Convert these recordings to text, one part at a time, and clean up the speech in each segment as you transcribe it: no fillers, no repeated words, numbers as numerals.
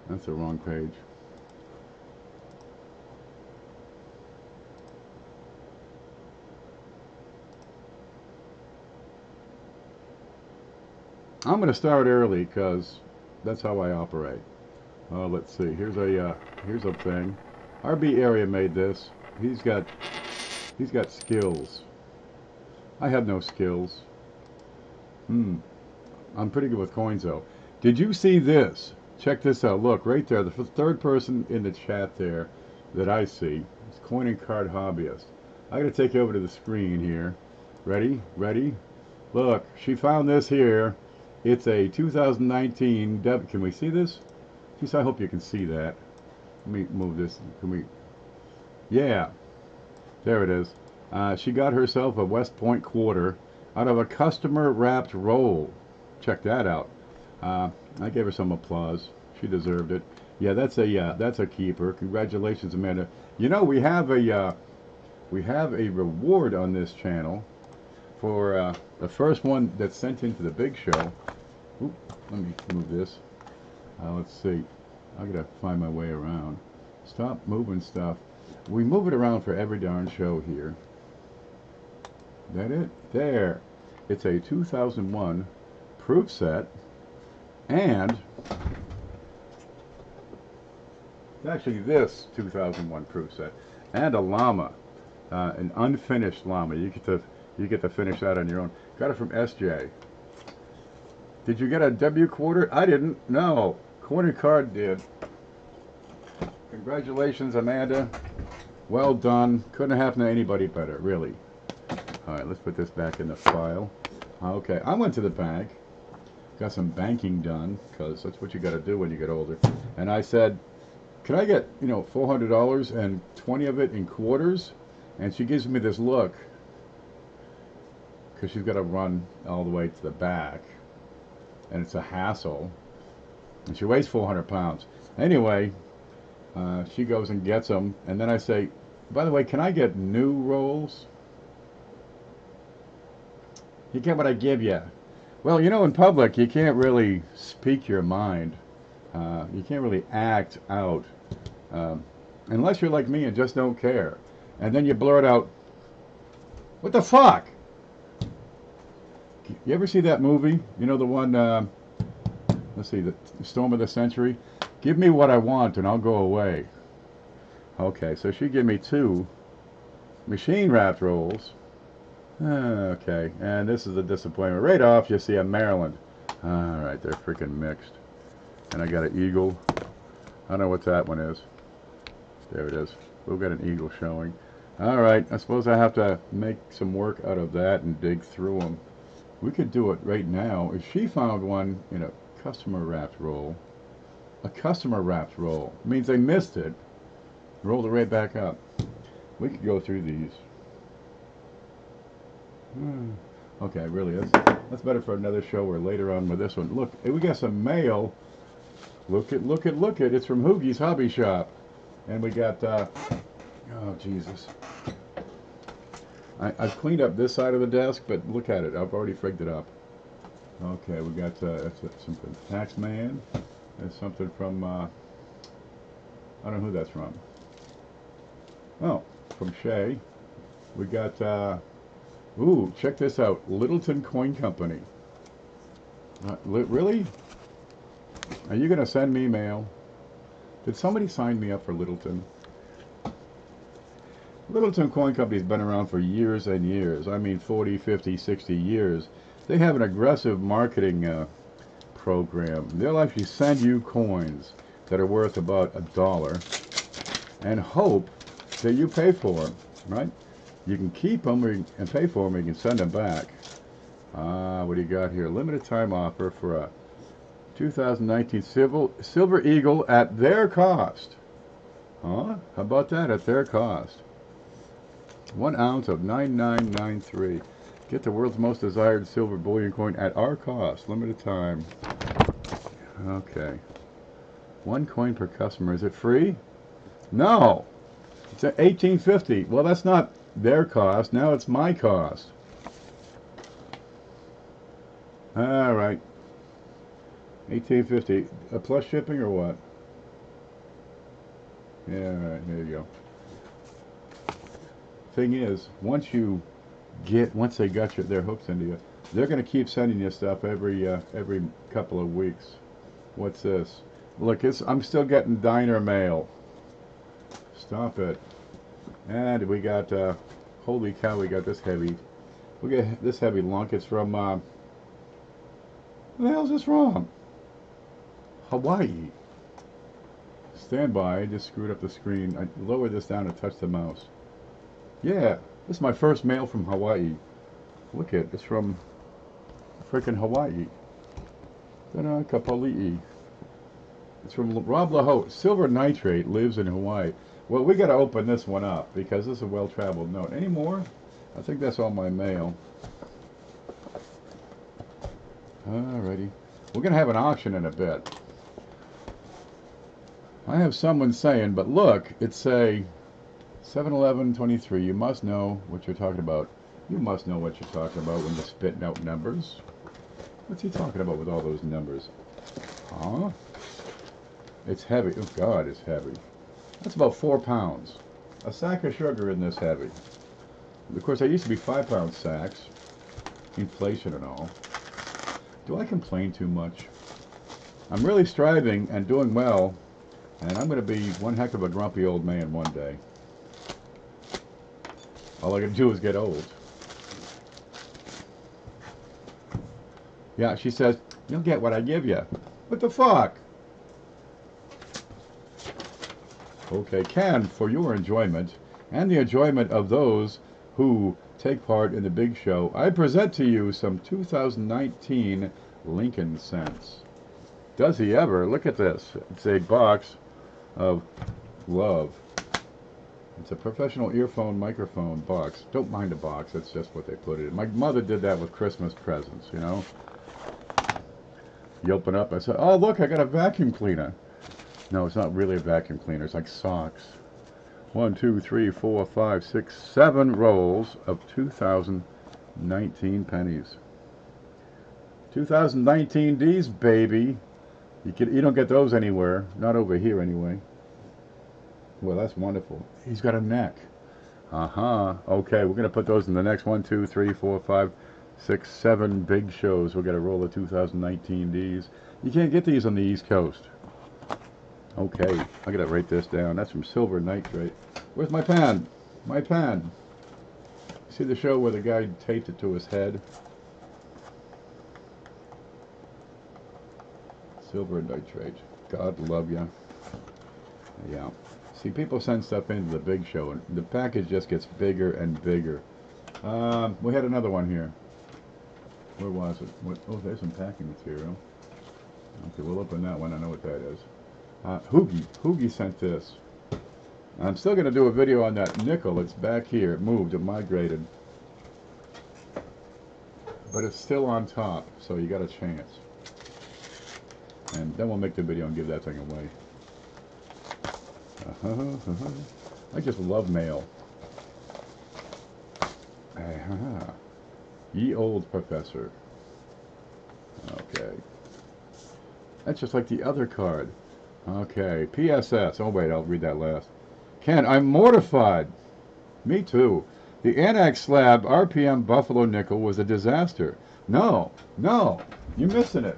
That's the wrong page. I'm going to start early because that's how I operate. Let's see. Here's a thing. RB Area made this. He's got skills. I have no skills. Hmm. I'm pretty good with coins though. Did you see this? Check this out. Look right there. The third person in the chat there that I see is Coin and Card Hobbyist. I got to take you over to the screen here. Ready? Ready? Look, she found this here. It's a 2019 debit. Can we see this? Geez, I hope you can see that. Let me move this. Can we? Yeah, there it is. She got herself a West Point quarter out of a customer wrapped roll. Check that out. I gave her some applause. She deserved it. Yeah, that's a keeper. Congratulations, Amanda. You know, we have a reward on this channel for the first one that's sent into the big show. Oop, let me move this. Let's see. I gotta find my way around. Stop moving stuff. We move it around for every darn show here. That it? There. It's a 2001 proof set, and actually this 2001 proof set, and a llama, an unfinished llama. You get to finish that on your own. Got it from SJ. Did you get a W quarter? I didn't. No. Corner Card did. Congratulations, Amanda. Well done. Couldn't have happened to anybody better, really. All right, let's put this back in the file. Okay, I went to the bank, got some banking done, because that's what you got to do when you get older. And I said, can I get, $400 and 20 of it in quarters? And she gives me this look, because she's got to run all the way to the back, and it's a hassle. And she weighs 400 pounds. Anyway, she goes and gets them, and then I say, by the way, can I get new rolls? You get what I give you. Well, in public, you can't really speak your mind. You can't really act out. Unless you're like me and just don't care. And then you blurt out, what the fuck? You ever see that movie? You know the one, let's see, the Storm of the Century? Give me what I want and I'll go away. Okay, so she gave me 2 machine wrapped rolls. Okay, and this is a disappointment. Right off, you see a Maryland. Alright, they're freaking mixed. And I got an eagle. I don't know what that one is. There it is. We've got an eagle showing. Alright, I suppose I have to make some work out of that and dig through them. We could do it right now. If she found one in a customer wrapped roll, a customer wrapped roll means they missed it, rolled it right back up. We could go through these. Okay, really, that's better for another show or later on with this one. Look, we got some mail. Look at, it's from Hoogie's Hobby Shop. And we got, oh, Jesus. I've cleaned up this side of the desk, but look at it. I've already frigged it up. Okay, we got something. Taxman. There's something from, I don't know who that's from. Oh, from Shay. We got, ooh, check this out. Littleton Coin Company. Really? Are you going to send me mail? Did somebody sign me up for Littleton? Littleton Coin Company's been around for years and years. I mean 40, 50, 60 years. They have an aggressive marketing program. They'll actually send you coins that are worth about $1 and hope that you pay for them, right? You can keep them and pay for them, or you can send them back. What do you got here? Limited time offer for a 2019 Silver Eagle at their cost. Huh? How about that? At their cost. 1 ounce of 9993. Get the world's most desired silver bullion coin at our cost. Limited time. Okay. 1 coin per customer. Is it free? No. It's at $18.50. Well, that's not their cost. Now it's my cost. All right. $18.50. Plus shipping or what? Yeah, right, there you go. Thing is, once they got their hooks into you, they're going to keep sending you stuff every couple of weeks. What's this? Look, I'm still getting diner mail. Stop it. And we got, holy cow, we got this heavy. Look at this heavy lunk. It's from, where the hell's this from? Hawaii. Stand by. I just screwed up the screen. I lowered this down and touched the mouse. Yeah, this is my first mail from Hawaii. Look at it's from freaking Hawaii. Kapali'i. It's from Rob LaHote. Silver nitrate lives in Hawaii. Well, we got to open this one up because this is a well-traveled note. Any more? I think that's all my mail. Alrighty. We're going to have an auction in a bit. I have someone saying, but look, it's a 7-11-23. You must know what you're talking about. You must know what you're talking about when you're spitting out numbers. What's he talking about with all those numbers? Huh? It's heavy. Oh, God, it's heavy. That's about 4 pounds. A sack of sugar in this heavy. Of course, I used to be 5-pound sacks. Inflation and all. Do I complain too much? I'm really striving and doing well, and I'm going to be one heck of a grumpy old man one day. All I can do is get old. Yeah, she says, you'll get what I give you. What the fuck? Okay, Ken, for your enjoyment and the enjoyment of those who take part in the big show, I present to you some 2019 Lincoln cents. Does he ever? Look at this. It's a box of love. It's a professional earphone microphone box. Don't mind the box. That's just what they put it in. My mother did that with Christmas presents, you know. You open up, I said, oh, look, I got a vacuum cleaner. No, it's not really a vacuum cleaner. It's like socks. 1, 2, 3, 4, 5, 6, 7 rolls of 2019 pennies. 2019 D's, baby. You don't get those anywhere. Not over here, anyway. Well, that's wonderful. He's got a neck. Okay, we're going to put those in the next 1, 2, 3, 4, 5, 6, 7 big shows. We'll get a roll of 2019 D's. You can't get these on the East Coast. Okay, I got to write this down. That's from Silver Nitrate. Where's my pen? My pen. See the show where the guy taped it to his head? Silver Nitrate. God love ya. Yeah. See, people send stuff into the big show, and the package just gets bigger and bigger. We had another one here. Where was it? Oh, there's some packing material. Okay, we'll open that one. I know what that is. Hoogie sent this. I'm still going to do a video on that nickel. It's back here. It moved. It migrated. But it's still on top, so you got a chance. And then we'll make the video and give that thing away. I just love mail. Ye old professor. Okay. That's just like the other card. Okay. PSS. Oh, wait. I'll read that last. Ken, I'm mortified. Me too. The annex slab RPM Buffalo nickel was a disaster. No. You're missing it.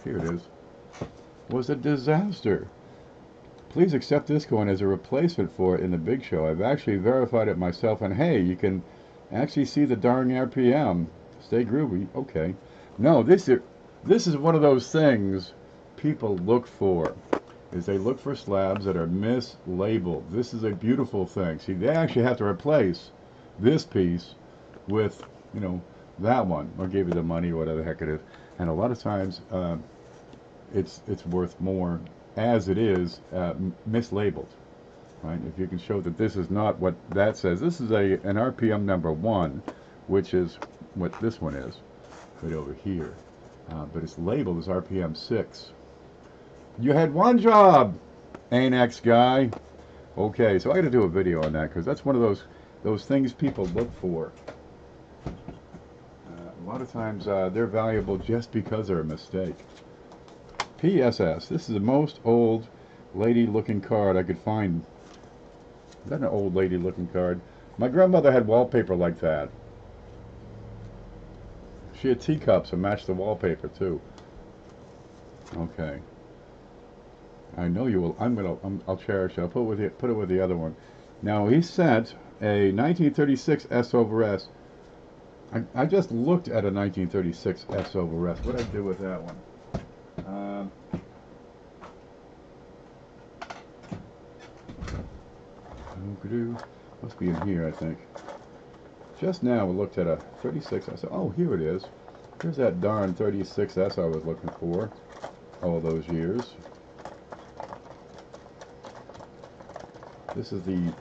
Here it is. Was a disaster. Please accept this coin as a replacement for it in the big show. I've actually verified it myself, and hey, you can actually see the darn RPM. Stay groovy. Okay. No, this is one of those things people look for. Is they look for slabs that are mislabeled. This is a beautiful thing. See, they actually have to replace this piece with, you know, that one, or give you the money, or whatever the heck it is. And a lot of times, it's worth more as it is mislabeled, right? If you can show that this is not what that says. This is an RPM number 1, which is what this one is, right over here. But it's labeled as RPM 6. You had one job, Annex guy. Okay, so I got to do a video on that because that's one of those things people look for. A lot of times they're valuable just because they're a mistake. PSS. This is the most old lady-looking card I could find. Is that an old lady-looking card? My grandmother had wallpaper like that. She had teacups that matched the wallpaper too. Okay. I know you will. I'll cherish it. I'll put it with the other one. Now he sent a 1936 S over S. I just looked at a 1936 S over S. What did I do with that one? Must be in here, I think. Just now we looked at a 36. I said, oh, here it is. Here's that darn 36S I was looking for all those years. This is the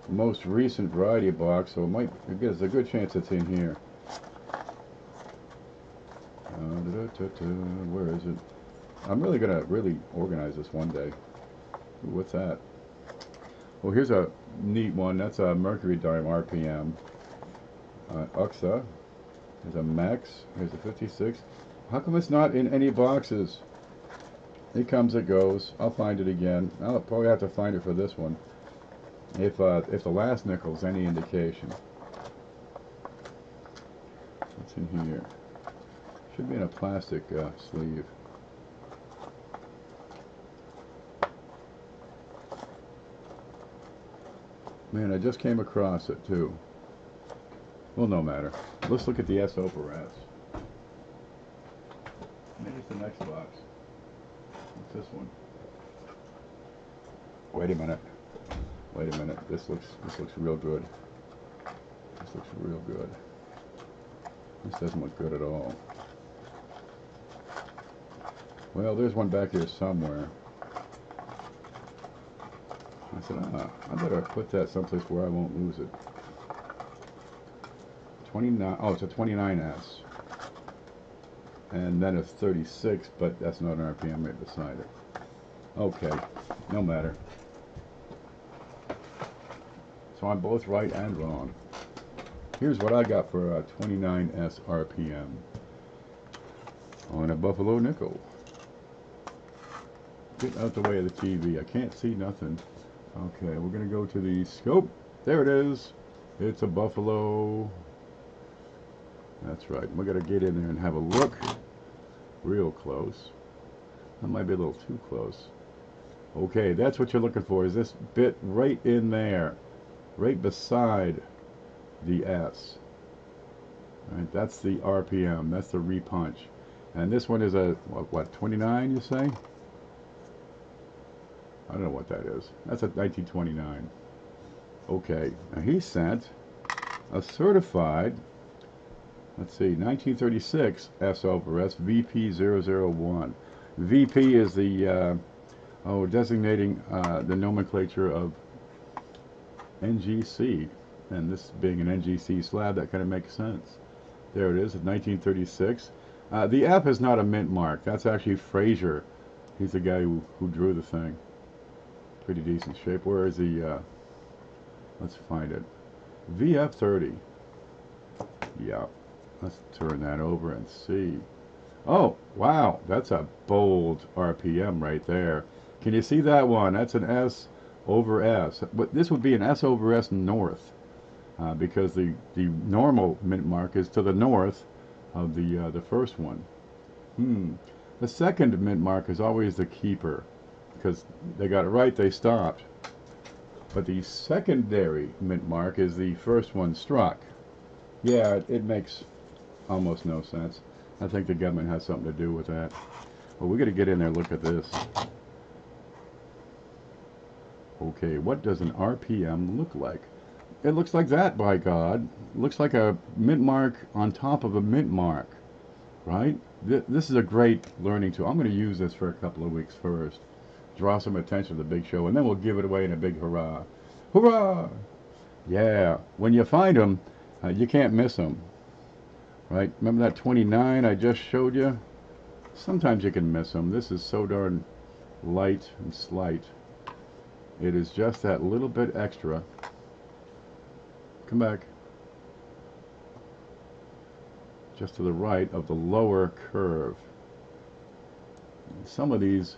most recent variety box, so there's a good chance it's in here. Where is it? I'm really gonna organize this one day. Ooh, what's that? Well, here's a neat one. That's a Mercury Dime RPM. UXA. There's a Max. Here's a 56. How come it's not in any boxes? It comes, it goes. I'll find it again. I'll probably have to find it for this one. If the last nickel's any indication. What's in here? Should be in a plastic sleeve. Man, I just came across it too. Well, no matter. Let's look at the S over S. Maybe it's the next box. What's this one? Wait a minute. Wait a minute. This looks real good. This looks real good. This doesn't look good at all. Well, there's one back here somewhere. I said, I better put that someplace where I won't lose it. 29. Oh, it's a 29S. And then a 36, but that's not an RPM right beside it. Okay, no matter. So I'm both right and wrong. Here's what I got for a 29S RPM on a Buffalo nickel. Get out the way of the TV. I can't see nothing. Okay, we're going to go to the scope. There it is. It's a Buffalo. That's right. We're going to get in there and have a look real close. That might be a little too close. Okay, that's what you're looking for, is this bit right in there, right beside the S. All right, that's the RPM. That's the repunch. And this one is a, what 29 you say? I don't know what that is. That's a 1929. Okay, now he sent a certified, let's see, 1936 S over S VP001. VP is the designating the nomenclature of NGC, and this being an NGC slab, that kind of makes sense. There it is, 1936. The F is not a mint mark. That's actually Fraser. He's the guy who drew the thing. Pretty decent shape. Where is the, let's find it. VF30. Yeah. Let's turn that over and see. Oh, wow. That's a bold RPM right there. Can you see that one? That's an S over S. But this would be an S over S north. Because the normal mint mark is to the north of the first one. The second mint mark is always the keeper. Because they got it right, they stopped. But the secondary mint mark is the first one struck. Yeah, it makes almost no sense. I think the government has something to do with that. Well, we got to get in there and look at this. Okay, what does an RPM look like? It looks like that, by God. It looks like a mint mark on top of a mint mark, right? This is a great learning tool. I'm going to use this for a couple of weeks first. Draw some attention to the big show, and then we'll give it away in a big hurrah. Hurrah! Yeah, when you find them, you can't miss them. Right? Remember that 29 I just showed you? Sometimes you can miss them. This is so darn light and slight. It is just that little bit extra. Come back. just to the right of the lower curve. Some of these,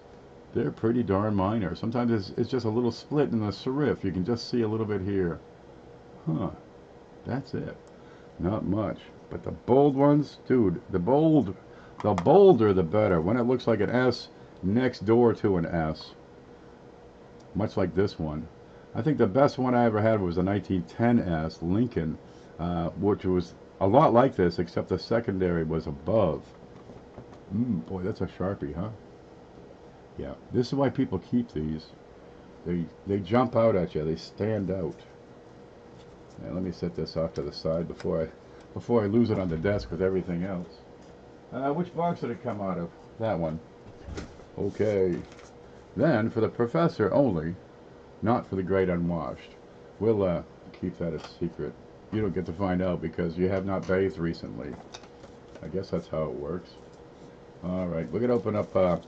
they're pretty darn minor. Sometimes it's just a little split in the serif. You can just see a little bit here. Huh, that's it. Not much. But the bold ones, dude, the bolder the better. When it looks like an S next door to an S, much like this one. I think the best one I ever had was the 1910 S Lincoln, which was a lot like this, except the secondary was above. Boy, that's a Sharpie, huh? Yeah, this is why people keep these. They jump out at you. They stand out. Now, let me set this off to the side before I lose it on the desk with everything else. Which box did it come out of? That one. Okay. Then, for the professor only, not for the great unwashed. We'll keep that a secret. You don't get to find out because you have not bathed recently. I guess that's how it works. Alright, we're going to open up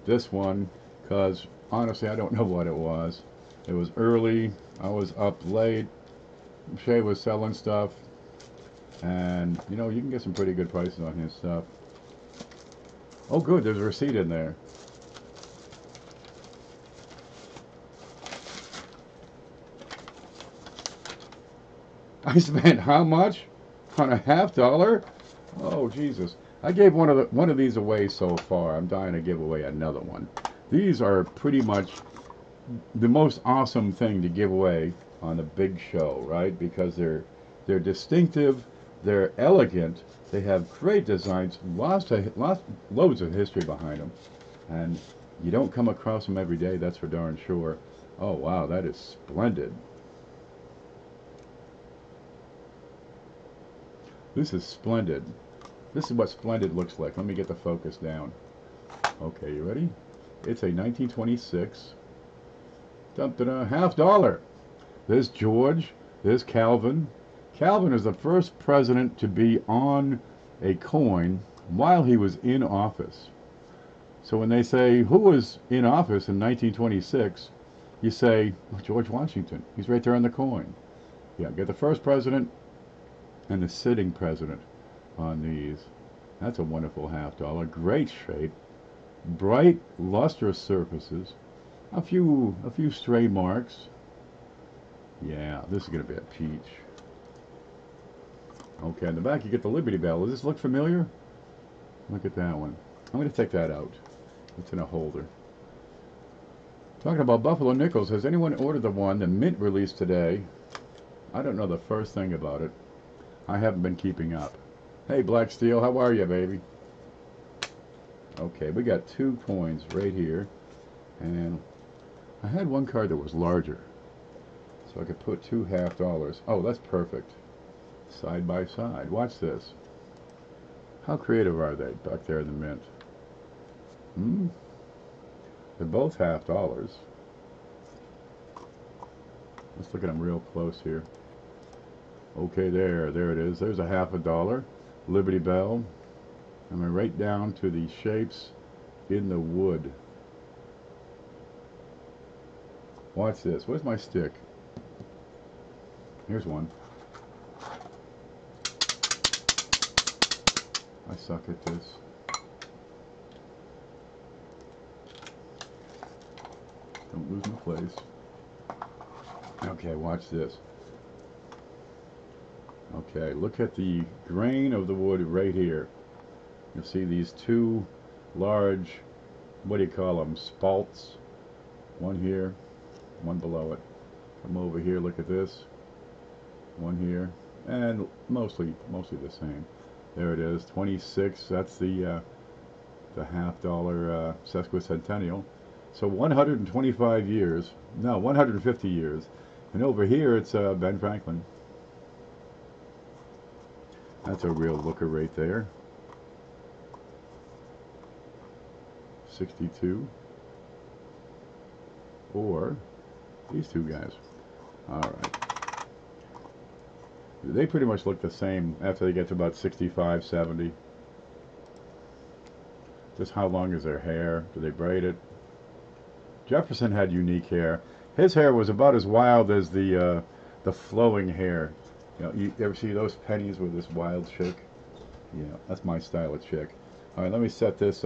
this one because, honestly, I don't know what it was. It was early. I was up late. Shay was selling stuff. And, you know, you can get some pretty good prices on his stuff. Oh, good. There's a receipt in there. I spent how much on a $50? Oh, Jesus. I gave one of these away so far. I'm dying to give away another one. These are pretty much the most awesome thing to give away on a big show, right? Because they're distinctive, they're elegant, they have great designs, loads of history behind them, and you don't come across them every day. That's for darn sure. Oh wow, that is splendid. This is splendid. This is what splendid looks like. Let me get the focus down. Okay, you ready? It's a 1926. Dun-dun-dun, $50. There's George. There's Calvin. Calvin is the first president to be on a coin while he was in office. So when they say, who was in office in 1926, you say, George Washington. He's right there on the coin. Yeah, get the first president and the sitting president on these. That's a wonderful $50. Great shape. Bright, lustrous surfaces. A few stray marks. Yeah, this is going to be a peach. Okay, in the back you get the Liberty Bell. Does this look familiar? Look at that one. I'm going to take that out. It's in a holder. Talking about Buffalo Nickels, has anyone ordered the one the Mint released today? I don't know the first thing about it. I haven't been keeping up. Hey, Black Steel, how are you, baby? Okay, we got 2 coins right here. And I had one card that was larger. So I could put 2 $50. Oh, that's perfect. Side by side. Watch this. How creative are they back there in the Mint? They're both $50. Let's look at them real close here. Okay, there it is. There's a $50. Liberty Bell. And we're right down to the shapes in the wood. Watch this. Where's my stick? Here's one. I suck at this. Don't lose my place. Okay, watch this. Okay, look at the grain of the wood right here. You'll see these 2 large, what do you call them, spalts. One here, one below it. Come over here, look at this. One here, and mostly the same. There it is, 26. That's the $50 sesquicentennial. So 125 years. No, 150 years. And over here, it's Ben Franklin. That's a real looker right there. 62. Or these 2 guys. Alright. They pretty much look the same after they get to about 65, 70. Just how long is their hair? Do they braid it? Jefferson had unique hair. His hair was about as wild as the flowing hair. You know, you ever see those pennies with this wild shake? Yeah, that's my style of chick. All right, let me set this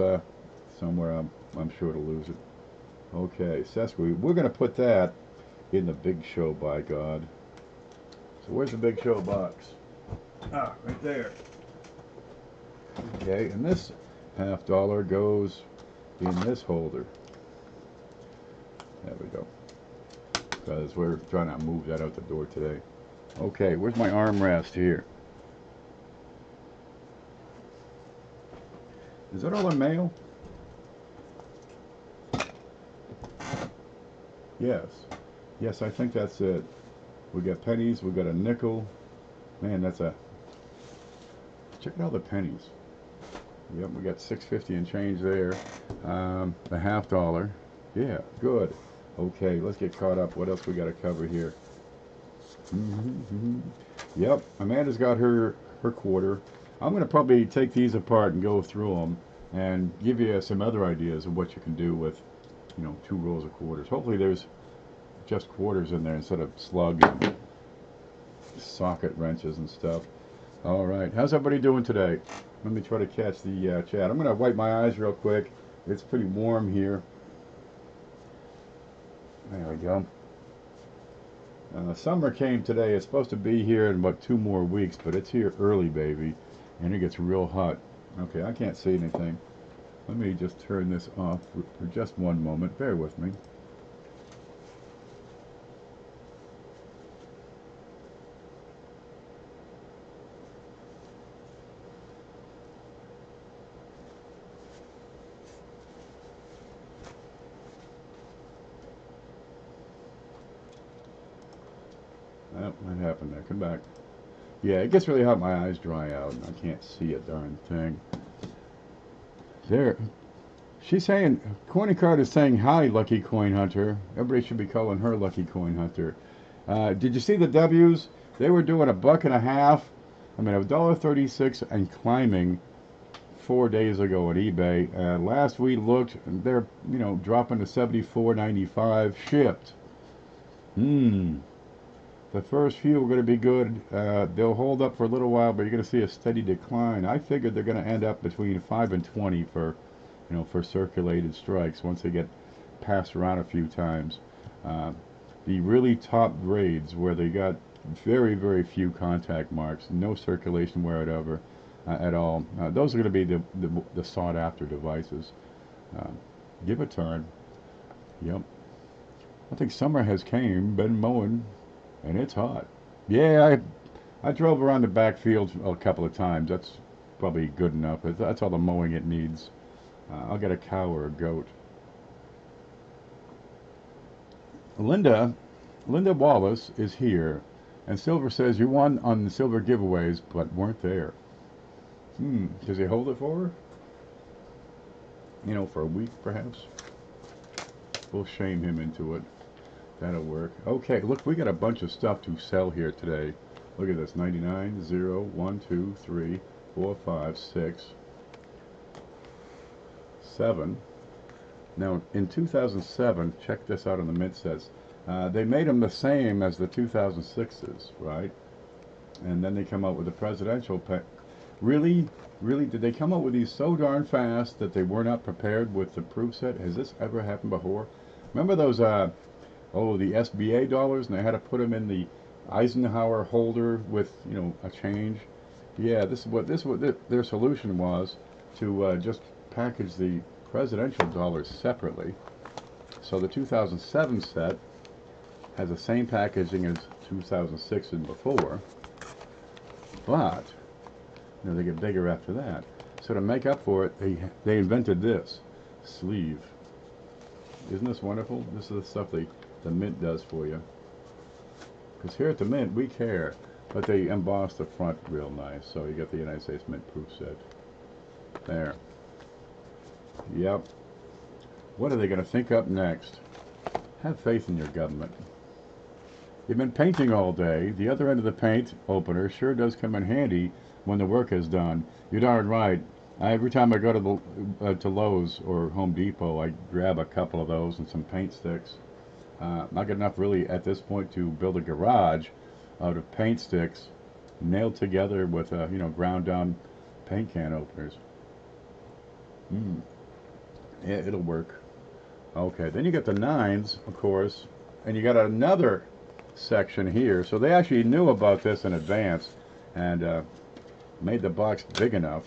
somewhere. I'm sure to lose it. Okay, Sesqui, we're gonna put that in the big show, by God. So where's the big show box? Ah, right there. Okay, and this $half goes in this holder. There we go. Because we're trying to move that out the door today. Okay, where's my armrest here? Is that all the mail? Yes. Yes, I think that's it. We got pennies, we got a nickel. Man, that's a... Check out all the pennies. Yep, we got $6.50 and change there. The $half. Yeah, good. Okay, let's get caught up. What else we got to cover here? Yep, Amanda's got her quarter. I'm going to probably take these apart and go through them and give you some other ideas of what you can do with, you know, 2 rows of quarters. Hopefully there's just quarters in there instead of slug and socket wrenches and stuff. All right, how's everybody doing today? Let me try to catch the chat. I'm going to wipe my eyes real quick. It's pretty warm here. There we go. Summer came today. It's supposed to be here in about 2 more weeks, but it's here early, baby, and it gets real hot. Okay, I can't see anything. Let me just turn this off for just one moment. Bear with me. Oh, what happened there? Come back. Yeah, it gets really hot. My eyes dry out, and I can't see a darn thing. There. She's saying, Coin Card is saying, hi, Lucky Coin Hunter. Everybody should be calling her Lucky Coin Hunter. Did you see the W's? They were doing $1.50. I mean, $1.36 and climbing 4 days ago at eBay. Last we looked, they're, you know, dropping to $74.95 shipped. The first few are going to be good. They'll hold up for a little while, but you're going to see a steady decline. I figured they're going to end up between 5 and 20 for, you know, for circulated strikes once they get passed around a few times. The really top grades where they got very, very few contact marks, no circulation wherever at all. Those are going to be the sought-after devices. Give a turn. Yep. I think summer has been mowing. And it's hot. Yeah, I drove around the backfield a couple of times. That's probably good enough. That's all the mowing it needs. I'll get a cow or a goat. Linda Wallace is here. And Silver says you won on the silver giveaways, but weren't there. Does he hold it for her? You know, for a week, perhaps? We'll shame him into it. That'll work. Okay, look, we got a bunch of stuff to sell here today. Look at this, 99, 0, 1, 2, 3, 4, 5, 6, 7. Now, in 2007, check this out on the mint sets. They made them the same as the 2006s, right? And then they come out with the presidential pack. Really, did they come out with these so darn fast that they were not prepared with the proof set? Has this ever happened before? Remember those, the SBA dollars, and they had to put them in the Eisenhower holder with, you know, a change? Yeah, this is what their solution was, to just package the presidential dollars separately. So the 2007 set has the same packaging as 2006 and before, but you know, they get bigger after that. So to make up for it, they invented this sleeve. Isn't this wonderful? This is the stuff the mint does for you. Because here at the mint, we care, but they emboss the front real nice. So you get the United States Mint proof set. There. Yep. What are they going to think up next? Have faith in your government. You've been painting all day. The other end of the paint opener sure does come in handy when the work is done. You're darn right. Every time I go to Lowe's or Home Depot, I grab a couple of those and some paint sticks. Not good enough really at this point to build a garage out of paint sticks nailed together with you know, ground down Paint can openers. Yeah, it'll work. Okay, then you got the 9s, of course, and you got another section here. So they actually knew about this in advance and made the box big enough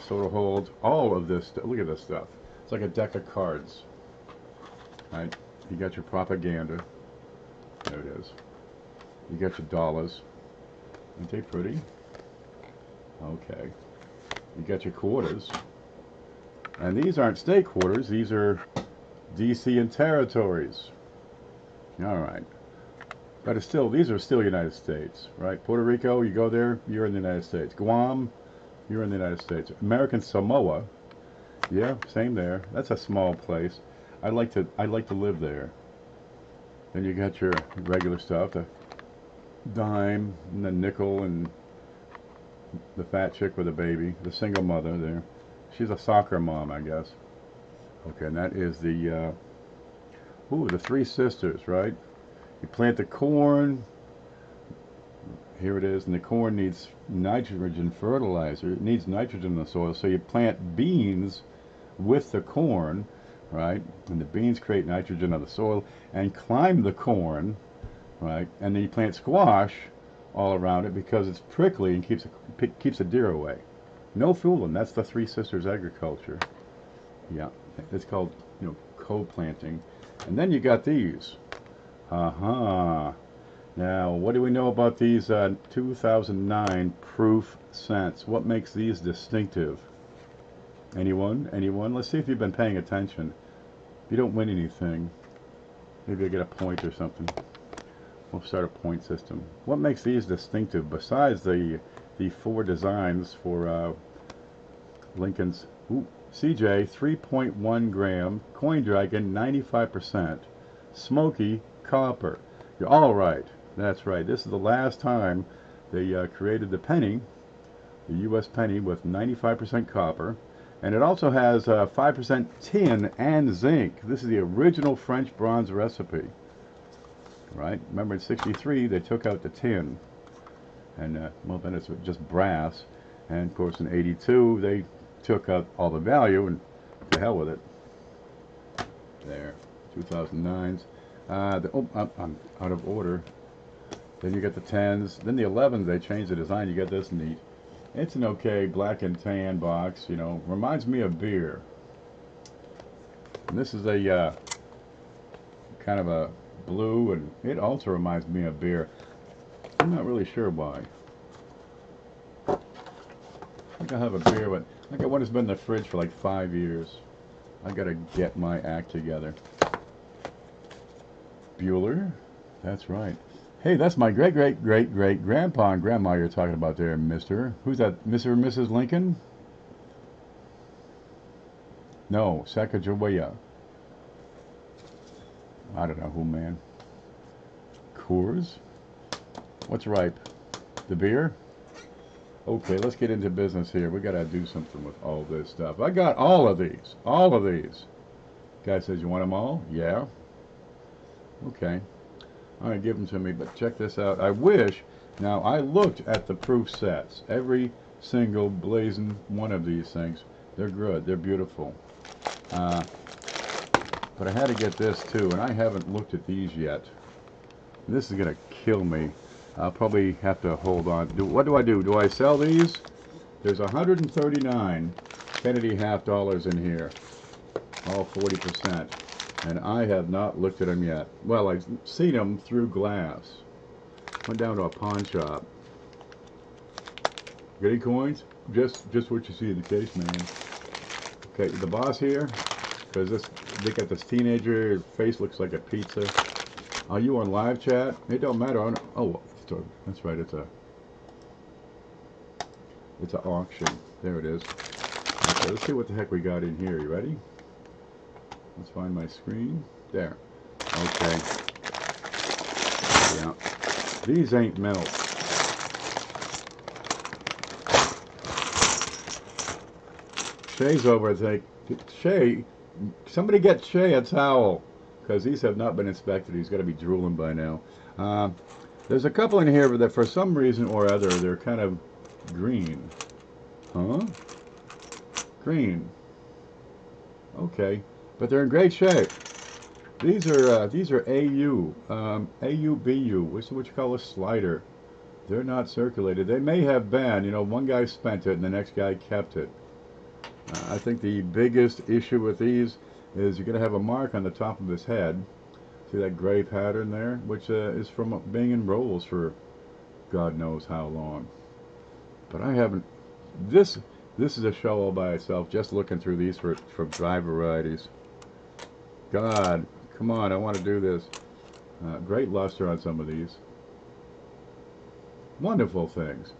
so to hold all of this. Look at this stuff. It's like a deck of cards. Right? You got your propaganda. There it is. You got your dollars. Aren't they pretty? Okay. You got your quarters. And these aren't state quarters. These are DC and territories. All right. But it's still, these are still United States, right? Puerto Rico, you go there, you're in the United States. Guam, you're in the United States. American Samoa, yeah, same there. That's a small place. I'd like to live there. Then you got your regular stuff, the dime and the nickel and the fat chick with a baby, the single mother there. She's a soccer mom, I guess. Okay, and that is the the three sisters, right? You plant the corn. Here it is, and the corn needs nitrogen fertilizer. It needs nitrogen in the soil, so you plant beans with the corn, right? And the beans create nitrogen on the soil and climb the corn, right? And then you plant squash all around it because it's prickly and keeps the deer away. No fooling. That's the Three Sisters agriculture. Yeah, it's called, co-planting. And then you got these. Now, what do we know about these 2009 proof scents? What makes these distinctive? Anyone? Anyone? Let's see if you've been paying attention. If you don't win anything, maybe you'll get a point or something. We'll start a point system. What makes these distinctive besides the 4 designs for Lincoln's CJ 3.1 gram, Coin Dragon 95%, Smoky Copper. You're all right. That's right. This is the last time they created the penny, the U.S. penny with 95% copper, and it also has 5% tin and zinc. This is the original French bronze recipe. Right? Remember in '63 they took out the tin, and well, then it's just brass. And of course in '82 they took out all the value, and to hell with it. There, 2009s. I'm out of order. Then you get the 10s. Then the 11s, they changed the design. You get this neat. It's an okay black and tan box. Reminds me of beer. And this is a kind of a blue, and it also reminds me of beer. I'm not really sure why. I think I have a beer, but I got one that's been in the fridge for like 5 years. I gotta get my act together. Bueller, that's right. Hey, that's my great-great-great-great-grandpa and grandma you're talking about there, mister. Who's that, Mr. or Mrs. Lincoln? No, Sacagawea. I don't know who, man. Coors? What's ripe? The beer? Okay, let's get into business here. We gotta do something with all this stuff. I got all of these. All of these. Guy says, you want them all? Yeah. Okay. All right, give them to me, but check this out. I wish, now I looked at the proof sets. Every single blazing one of these things. They're good. They're beautiful. But I had to get this too, and I haven't looked at these yet. This is going to kill me. I'll probably have to hold on. What do I do? Do I sell these? There's 139 Kennedy half dollars in here. All 40%. And I have not looked at them yet. Well, I've seen them through glass. Went down to a pawn shop. Get any coins? Just what you see in the case, man. Okay, the boss here, because they got this teenager, his face looks like a pizza. Are you on live chat? It don't matter. Oh, that's right. It's an auction. There it is. Okay, let's see what the heck we got in here. You ready? Let's find my screen. There. Okay. Yeah. These ain't milk. Shay's over. It's like, Shay, somebody get Shay a towel, because these have not been inspected. He's got to be drooling by now. There's a couple in here that for some reason or other they're kind of green. Huh? Green. Okay, but they're in great shape. These are AU, AUBU, which is what you call a slider. They're not circulated. They may have been. You know, one guy spent it and the next guy kept it. I think the biggest issue with these is you're going to have a mark on the top of his head. See that gray pattern there, which is from being in rolls for God knows how long. But I haven't. This is a show all by itself. Just looking through these for dry varieties. God, come on! I want to do this. Great luster on some of these. Wonderful things.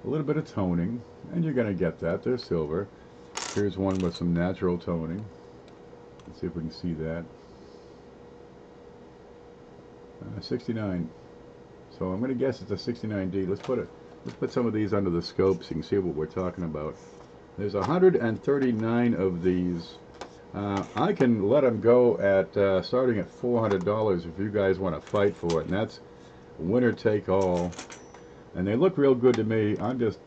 A little bit of toning, and you're going to get that. They're silver. Here's one with some natural toning. Let's see if we can see that. 69. So I'm going to guess it's a 69D. Let's put some of these under the scope so you can see what we're talking about. There's 139 of these. I can let them go at starting at $400 if you guys want to fight for it, and that's winner take all. And they look real good to me. I'm just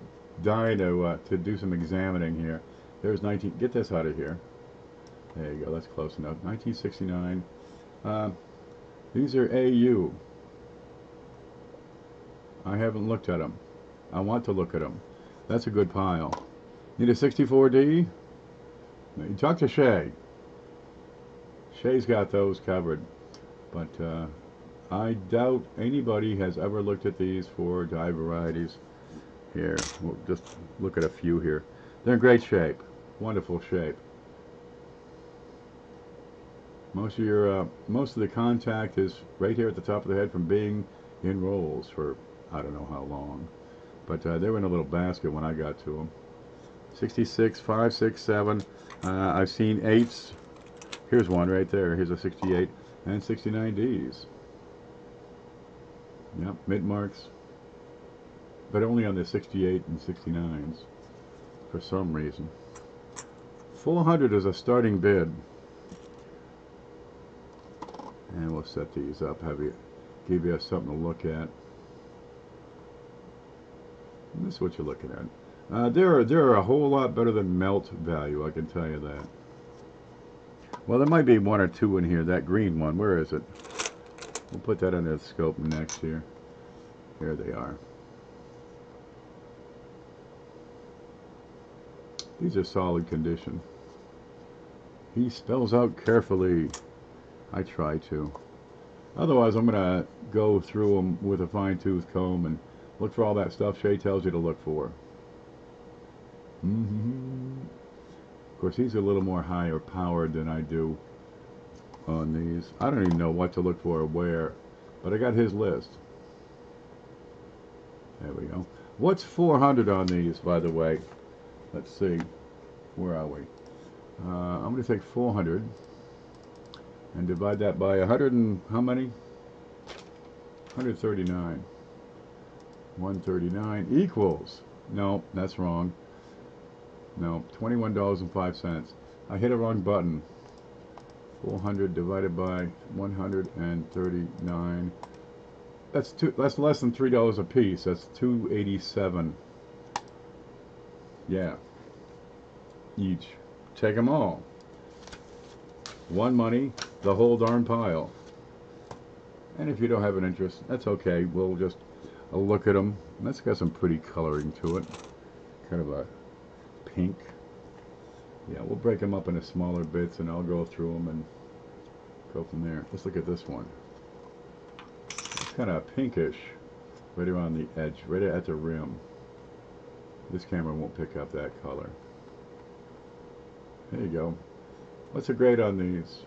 dying to do some examining here. There's 19. Get this out of here. There you go. That's close enough. 1969. These are AU. I haven't looked at them. I want to look at them. That's a good pile. Need a 64D? You talk to Shay. Shay's got those covered. But I doubt anybody has ever looked at these for dye varieties. Here, we'll just look at a few here. They're in great shape. Wonderful shape. Most of the contact is right here at the top of the head from being in rolls for I don't know how long. But they were in a little basket when I got to them. 66, 5, 6, 7. I've seen 8s. Here's one right there. Here's a 68 and 69Ds. Yep, mid marks. But only on the 68 and 69s for some reason. 400 is a starting bid. And we'll set these up, give you something to look at. And this is what you're looking at. They're a whole lot better than melt value, I can tell you that. Well, there might be one or two in here. That green one, where is it? We'll put that under the scope next here. Here they are. These are solid condition. He spells out carefully. I try to. Otherwise, I'm going to go through them with a fine-tooth comb and look for all that stuff Shay tells you to look for. Of course, he's a little more higher powered than I do on these. I don't even know what to look for or where, but I got his list. There we go. What's 400 on these, by the way? Let's see. Where are we? I'm going to take 400 and divide that by 100 and how many? 139. 139 equals. No, that's wrong. No, $21.05. I hit a wrong button. 400 divided by 139. That's less than $3 a piece. That's $2.87. Yeah. Each. Take them all. One money, the whole darn pile. And if you don't have an interest, that's okay. We'll just look at them. That's got some pretty coloring to it. Kind of a pink. Yeah, we'll break them up into smaller bits and I'll go through them and go from there. Let's look at this one. It's kind of pinkish right around the edge, right at the rim. This camera won't pick up that color. There you go. What's the grade on these?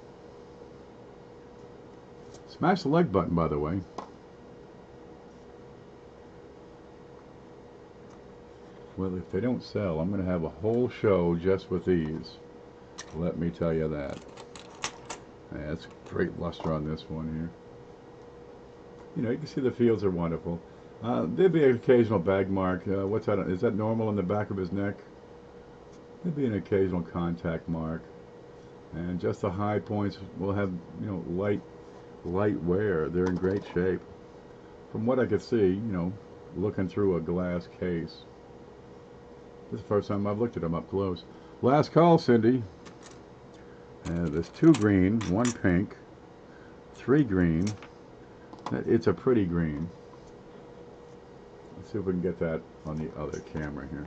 Smash the like button, by the way. Well, if they don't sell, I'm going to have a whole show just with these. Let me tell you that. Yeah, that's great luster on this one here. You know, you can see the fields are wonderful. There'd be an occasional bag mark. What's that? Is that normal on the back of his neck? There'd be an occasional contact mark. And just the high points will have, you know, light wear. They're in great shape. From what I could see, you know, looking through a glass case. This is the first time I've looked at them up close. Last call, Cindy. There's 2 green, 1 pink, 3 green. It's a pretty green. Let's see if we can get that on the other camera here.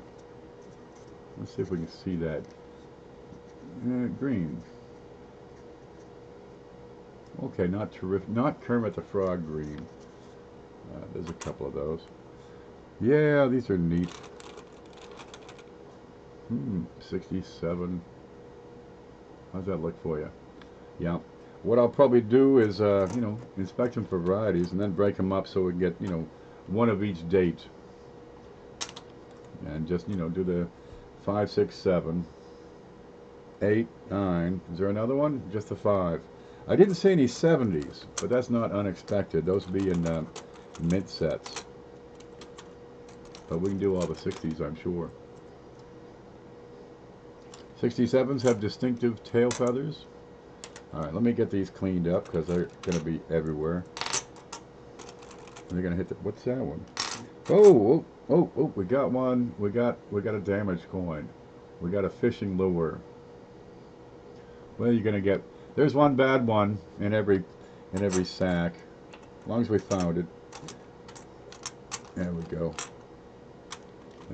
Let's see if we can see that. Green. Okay, not terrific. Not Kermit the Frog green. There's a couple of those. Yeah, these are neat. 67. How's that look for you? Yeah. What I'll probably do is, you know, inspect them for varieties and then break them up so we can get, you know, one of each date. And just, you know, do the 5, 6, 7, 8, 9. Is there another one? Just the 5. I didn't see any 70s, but that's not unexpected. Those will be in mint sets. But we can do all the 60s, I'm sure. 67s have distinctive tail feathers. Alright, let me get these cleaned up because they're going to be everywhere. They're going to hit the... What's that one? Oh, we got one. We got a damaged coin. We got a fishing lure. Well, you're going to get... There's one bad one in every sack. As long as we found it. There we go.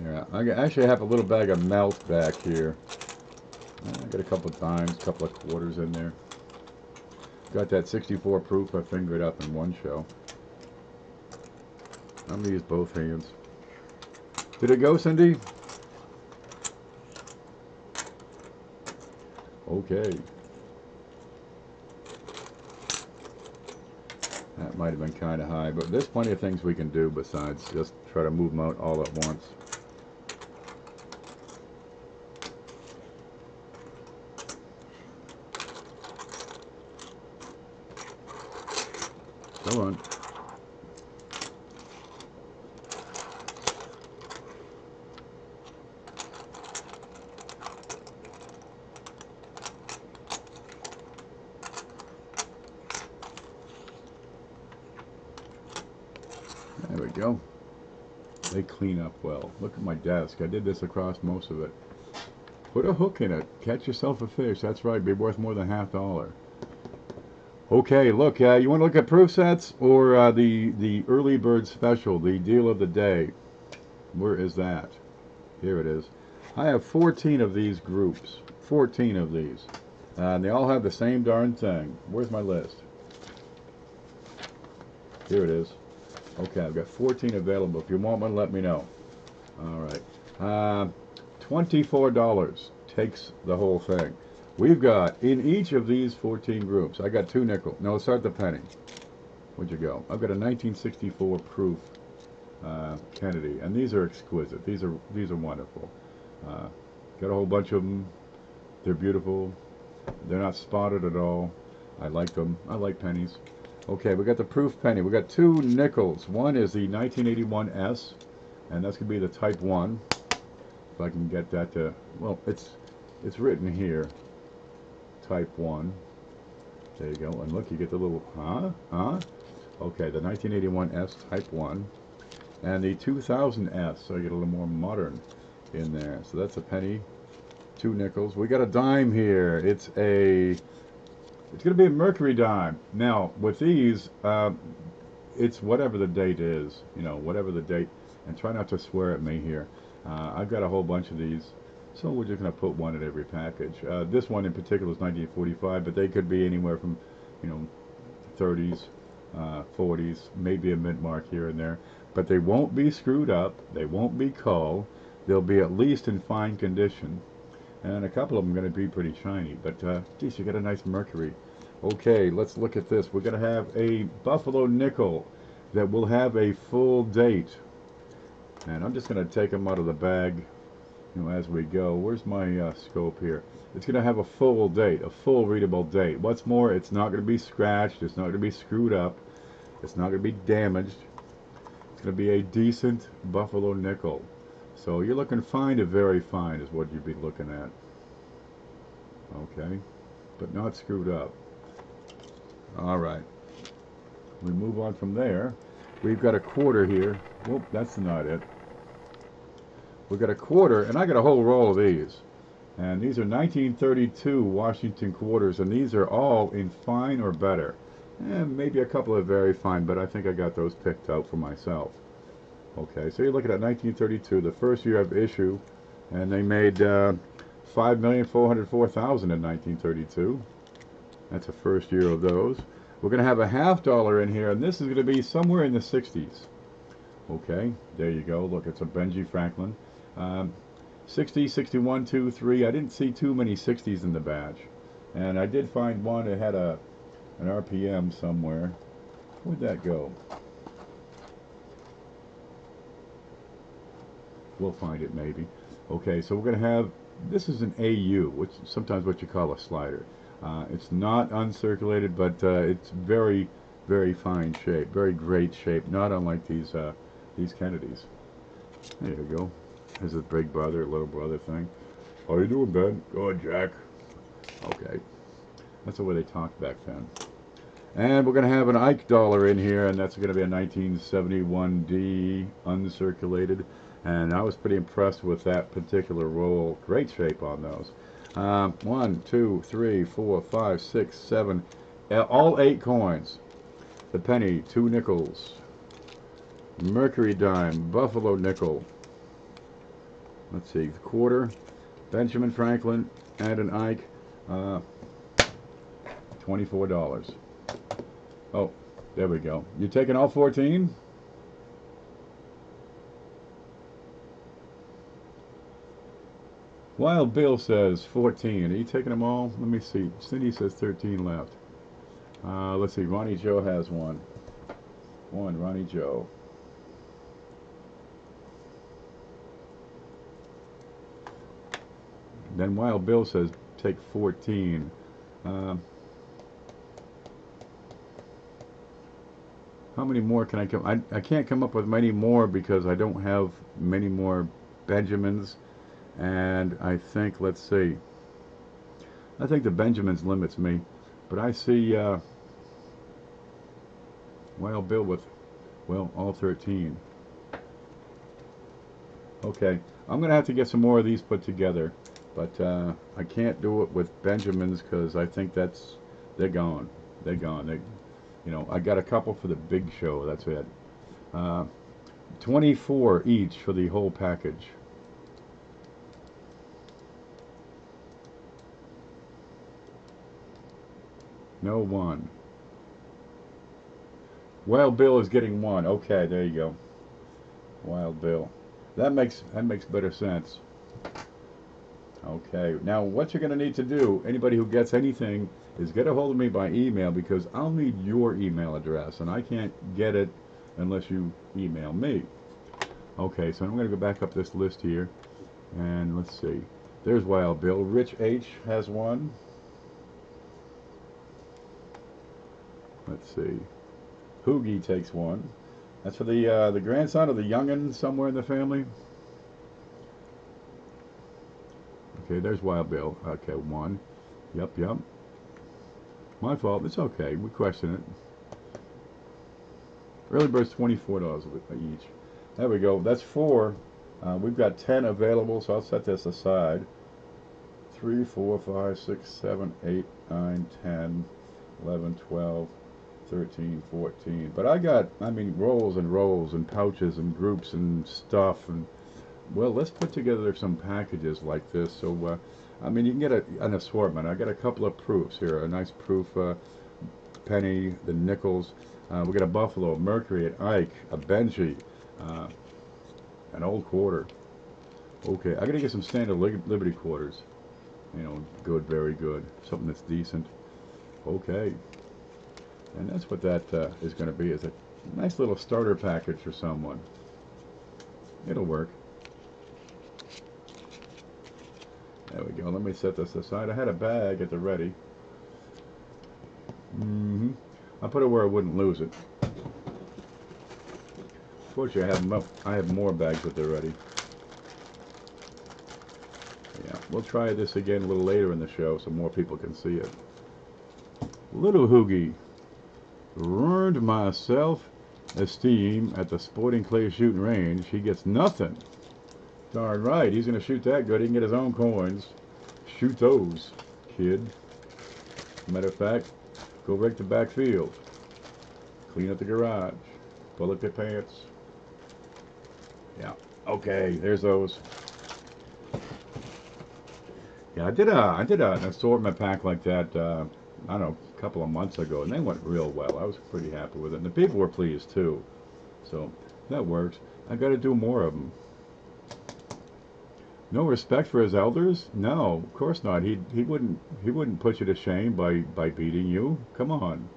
Yeah, I actually have a little bag of melt back here. I got a couple of dimes, a couple of quarters in there. Got that 64 proof. I fingered up in one show. I'm going to use both hands. Did it go, Cindy? Okay. That might have been kind of high, but there's plenty of things we can do besides just try to move them out all at once. Come on. There we go. They clean up well. Look at my desk. I did this across most of it. Put a hook in it. Catch yourself a fish. That's right. Be worth more than $50. Okay, look, you want to look at proof sets or the early bird special, the deal of the day? Where is that? Here it is. I have 14 of these groups. 14 of these. And they all have the same darn thing. Where's my list? Here it is. Okay, I've got 14 available. If you want one, let me know. All right. $24 takes the whole thing. We've got, in each of these 14 groups, I got 2 nickel. No, let's start the penny. Where'd you go? I've got a 1964 proof Kennedy, and these are exquisite. These are wonderful. Got a whole bunch of them. They're beautiful. They're not spotted at all. I like them. I like pennies. Okay, we got the proof penny. We got 2 nickels. One is the 1981S, and that's gonna be the Type 1. If I can get that to, well, it's written here. Type 1. There you go. And look, you get the little, Okay, the 1981S Type 1. And the 2000S, so you get a little more modern in there. So that's a penny. 2 nickels. We got a dime here. It's going to be a mercury dime. Now, with these, it's whatever the date is. You know, whatever the date. And try not to swear at me here. I've got a whole bunch of these. So we're just going to put one in every package. This one in particular is 1945, but they could be anywhere from, you know, 30s, 40s, maybe a mint mark here and there. But they won't be screwed up. They won't be cull. They'll be at least in fine condition. And a couple of them are going to be pretty shiny. But, geez, you got a nice mercury. Okay, let's look at this. We're going to have a Buffalo nickel that will have a full date. And I'm just going to take them out of the bag, you know, as we go. Where's my scope here? It's going to have a full date, a full readable date. What's more, it's not going to be scratched. It's not going to be screwed up. It's not going to be damaged. It's going to be a decent Buffalo nickel. So you're looking fine to very fine is what you'd be looking at. Okay, but not screwed up. All right. We move on from there. We've got a quarter here. Whoop, that's not it. We got a quarter, and I got a whole roll of these. And these are 1932 Washington quarters, and these are all in fine or better. And maybe a couple of very fine, but I think I got those picked out for myself. Okay, so you're looking at 1932, the first year of issue, and they made 5,404,000 in 1932. That's the first year of those. We're going to have a $50 in here, and this is going to be somewhere in the 60s. Okay, there you go. Look, it's a Benji Franklin. 60, 61, 2, 3. I didn't see too many 60s in the batch. And I did find one that had an RPM somewhere. Where'd that go? We'll find it maybe. Okay, so we're going to have, this is an AU, which is sometimes what you call a slider. It's not uncirculated, but it's very, very fine shape, very great shape, not unlike these Kennedys. There you go. There's a big brother, little brother thing. How you doing, Ben? Good, Jack. Okay. That's the way they talked back then. And we're going to have an Ike dollar in here, and that's going to be a 1971D uncirculated. And I was pretty impressed with that particular roll. Great shape on those. 1, 2, 3, 4, 5, 6, 7, all 8 coins. The penny, 2 nickels. Mercury dime, Buffalo nickel. Let's see, the quarter, Benjamin Franklin, and an Ike, $24. Oh, there we go. You taking all 14? Wild Bill says 14. Are you taking them all? Let me see. Cindy says 13 left. Let's see. Ronnie Joe has one. Ronnie Joe. Then Wild Bill says take 14. How many more can I come? I can't come up with many more because I don't have many more Benjamins. And I think, let's see, I think the Benjamins limits me, but I see Wild Bill with, well, all 13. Okay, I'm going to have to get some more of these put together, but I can't do it with Benjamins because I think they're gone. They're gone. You know, I got a couple for the big show, that's it. 24 each for the whole package. No one. Wild Bill is getting one. Okay, there you go. Wild Bill. That makes better sense. Okay, now what you're going to need to do, anybody who gets anything, is get a hold of me by email because I'll need your email address, and I can't get it unless you email me. Okay, so I'm going to go back up this list here, and let's see. There's Wild Bill. Rich H has one. Let's see. Hoogie takes one. That's for the grandson of the youngin somewhere in the family. Okay, there's Wild Bill. Okay, one. Yep. My fault. It's okay. We question it. Early bird's $24 each. There we go. That's 4. We've got 10 available, so I'll set this aside. 3, 4, 5, 6, 7, 8, 9, 10, 11, 12. 13, 14. But I got, I mean, rolls and rolls and pouches and groups and stuff. And, well, let's put together some packages like this. So, I mean, you can get an assortment. I got a couple of proofs here. A nice proof penny, the nickels. We got a Buffalo, Mercury, an Ike, a Benji, an old quarter. Okay, I got to get some standard Liberty quarters. You know, good, very good. Something that's decent. Okay. And that's what that is going to be, is a nice little starter package for someone. It'll work. There we go. Let me set this aside. I had a bag at the ready. I put it where I wouldn't lose it. Fortunately, I have more bags at the ready. Yeah, we'll try this again a little later in the show so more people can see it. Little Hoogie. Ruined my self-esteem at the sporting clay shooting range. He gets nothing. Darn right, he's going to shoot that good. He can get his own coins. Shoot those, kid. Matter of fact, go rake the backfield. Clean up the garage. Pull up your pants. Yeah. Okay, there's those. Yeah, I did an assortment pack like that, I don't know, a couple of months ago, and they went real well. I was pretty happy with it, and the people were pleased too. So that works. I got to do more of them. No respect for his elders? No, of course not. He wouldn't put you to shame by beating you. Come on.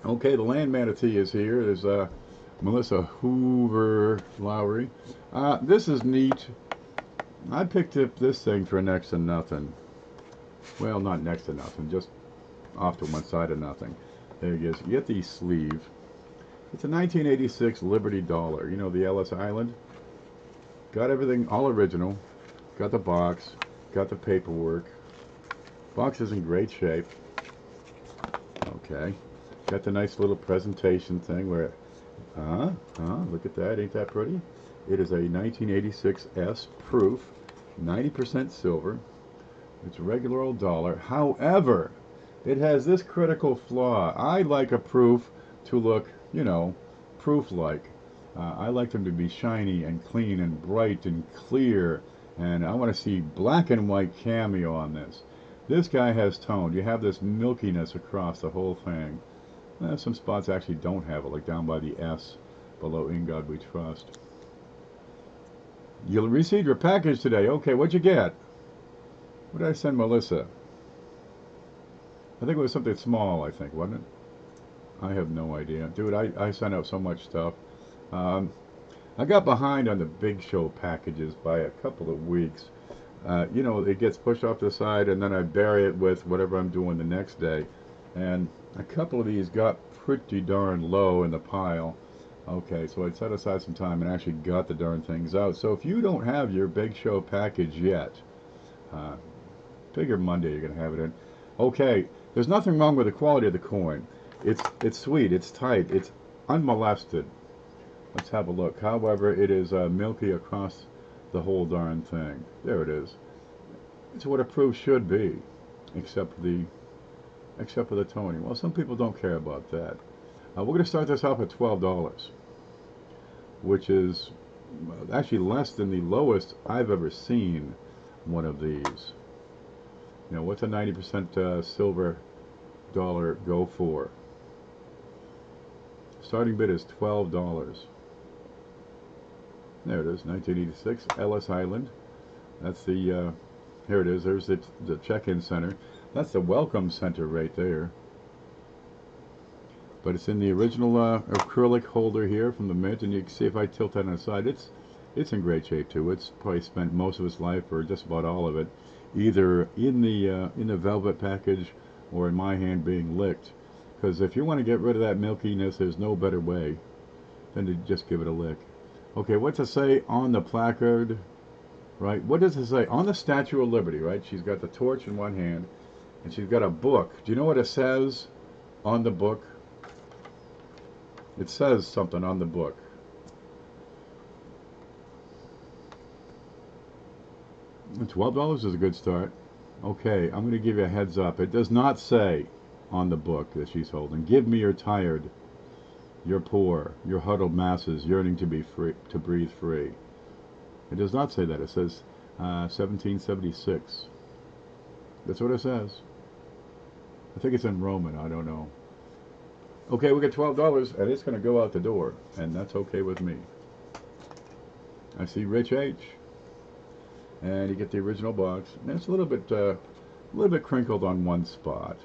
Okay, the land manatee is here. There's Melissa Hoover Lowry. This is neat. I picked up this thing for next to nothing. Well, not next to nothing, just off to one side of nothing. There it is. You get the sleeve. It's a 1986 Liberty dollar. You know, the Ellis Island. Got everything all original. Got the box. Got the paperwork. Box is in great shape. Okay. Got the nice little presentation thing where, look at that. Ain't that pretty? It is a 1986 S proof, 90% silver. It's a regular old dollar. However, it has this critical flaw. I like a proof to look, you know, proof-like. I like them to be shiny and clean and bright and clear, and I want to see black and white cameo on this. This guy has tone. You have this milkiness across the whole thing. Some spots actually don't have it, like down by the S, below In God We Trust. You'll receive your package today. Okay, what'd you get? What did I send Melissa? I think it was something small, I think, wasn't it? I have no idea. Dude, I sent out so much stuff. I got behind on the Big Show packages by a couple of weeks. You know, it gets pushed off to the side, and then I bury it with whatever I'm doing the next day. And a couple of these got pretty darn low in the pile. Okay, so I set aside some time and actually got the darn things out. So if you don't have your Big Show package yet, figure Monday you're going to have it in. Okay, there's nothing wrong with the quality of the coin. It's sweet, it's tight, it's unmolested. Let's have a look. However, it is milky across the whole darn thing. There it is. It's what a proof should be, except for the toning. Well, some people don't care about that. We're going to start this off at $12, which is actually less than the lowest I've ever seen one of these. You know, what's a 90% silver dollar go for? Starting bid is $12. There it is, 1986, Ellis Island. That's the, here it is, there's the check-in center. That's the welcome center right there. But it's in the original acrylic holder here from the Mint, and you can see if I tilt that on the side, it's in great shape too. It's probably spent most of its life, or just about all of it, either in the velvet package or in my hand being licked. Because if you want to get rid of that milkiness, there's no better way than to just give it a lick. Okay, what's it say on the placard? Right, what does it say? On the Statue of Liberty, right? She's got the torch in one hand, and she's got a book. Do you know what it says on the book? It says something on the book. $12 is a good start. Okay, I'm going to give you a heads up. It does not say on the book that she's holding, "Give me your tired, your poor, your huddled masses yearning to be free, to breathe free." It does not say that. It says 1776. That's what it says. I think it's in Roman. I don't know. Okay, we get $12, and it's going to go out the door, and that's okay with me. I see Rich H, and you get the original box. And it's a little bit crinkled on one spot,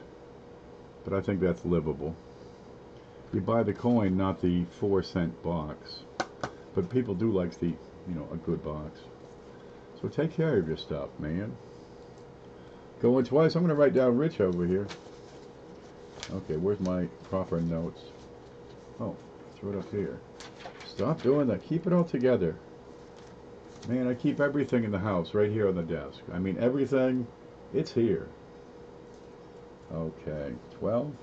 but I think that's livable. You buy the coin, not the 4-cent box, but people do like the, you know, a good box. So take care of your stuff, man. Going twice. I'm going to write down Rich over here. Okay, where's my proper notes? Oh, throw it up here. Stop doing that. Keep it all together. Man, I keep everything in the house right here on the desk. I mean, everything, it's here. Okay, 12.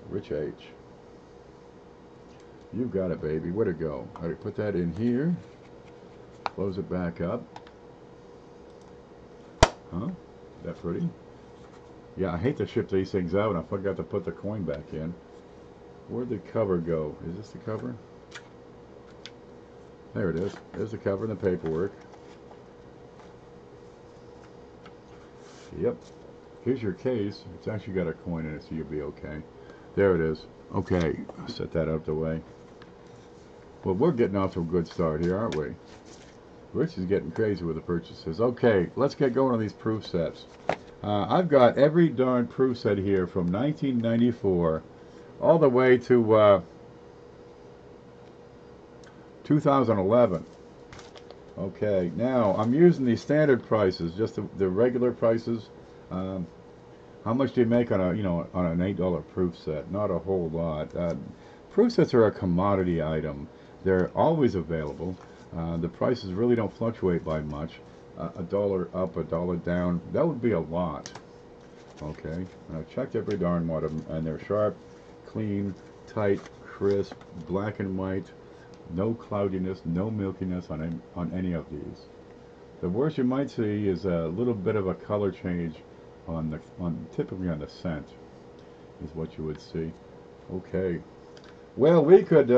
Rich H. You got it, baby. Where'd it go? All right, put that in here. Close it back up. Huh? Is that pretty? Yeah, I hate to ship these things out. I forgot to put the coin back in. Where'd the cover go? Is this the cover? There it is. There's the cover and the paperwork. Yep. Here's your case. It's actually got a coin in it, so you'll be okay. There it is. Okay, I'll set that out the way. Well, we're getting off to a good start here, aren't we? Rich is getting crazy with the purchases. Okay, let's get going on these proof sets. I've got every darn proof set here from 1994 all the way to 2011. Okay, now I'm using the standard prices, just the regular prices. How much do you make on a on an $8 proof set? Not a whole lot. Proof sets are a commodity item. They're always available. The prices really don't fluctuate by much. $1 up, $1 down. That would be a lot. Okay, and I've checked every darn one of them, and they're sharp, clean, tight, crisp, black and white. No cloudiness, no milkiness on any of these. The worst you might see is a little bit of a color change typically on the scent is what you would see. Okay. Well, we could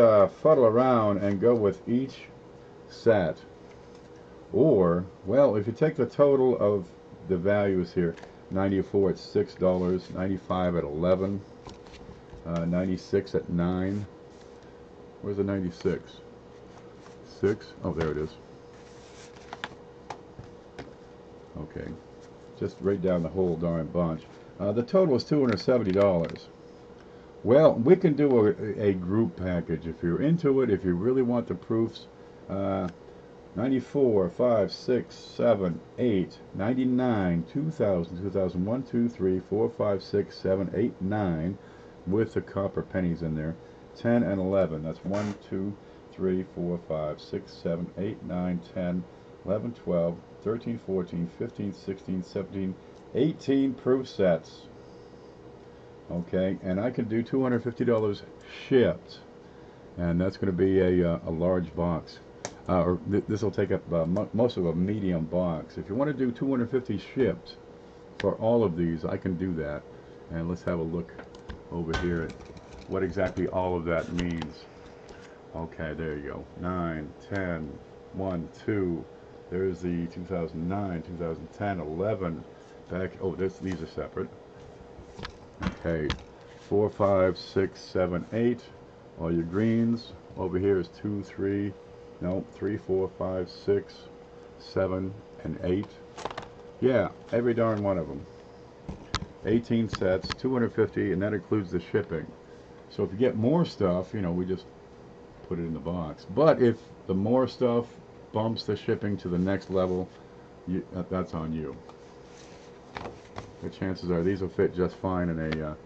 fuddle around and go with each set, or well, if you take the total of the values here, 94 at $6, 95 at 11, 96 at 9. Where's the 96? 6? Oh, there it is. Okay, just right down the whole darn bunch. The total is $270. Well, we can do a group package if you're into it. If you really want the proofs, 94, 5, 6, 7, 8, 99, 2000, 2001, 2, 3, 4, 5, 6, 7, 8, 9, with the copper pennies in there. 10 and 11. That's 1, 2, 3, 4, 5, 6, 7, 8, 9, 10, 11, 12, 13, 14, 15, 16, 17, 18 proof sets. Okay, and I can do $250 shipped, and that's going to be a large box. This will take up most of a medium box. If you want to do 250 shipped for all of these, I can do that. And let's have a look over here at what exactly all of that means. Okay, there you go. 9, 10, 1, 2. There's the 2009, 2010, 11. Back. Oh, these are separate. Okay, 4, 5, 6, 7, 8. All your greens. Over here is 2, 3. No, 3, 4, 5, 6, 7, and 8. Yeah, every darn one of them. 18 sets, 250, and that includes the shipping. So if you get more stuff, we just put it in the box. But if the more stuff bumps the shipping to the next level, that's on you. The chances are these will fit just fine in a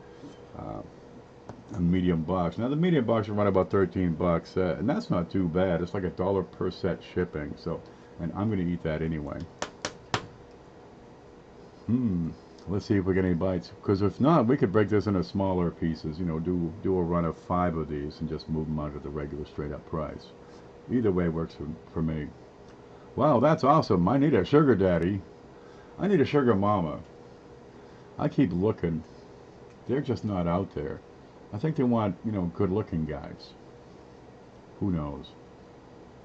medium box. Now the medium box will run about 13 bucks, and that's not too bad. It's like $1 per set shipping. So, and I'm going to eat that anyway. Let's see if we get any bites. Because if not, we could break this into smaller pieces. Do a run of 5 of these and just move them out at the regular straight up price. Either way works for me. Wow, that's awesome. I need a sugar daddy. I need a sugar mama. I keep looking. They're just not out there. I think they want, good looking guys. Who knows?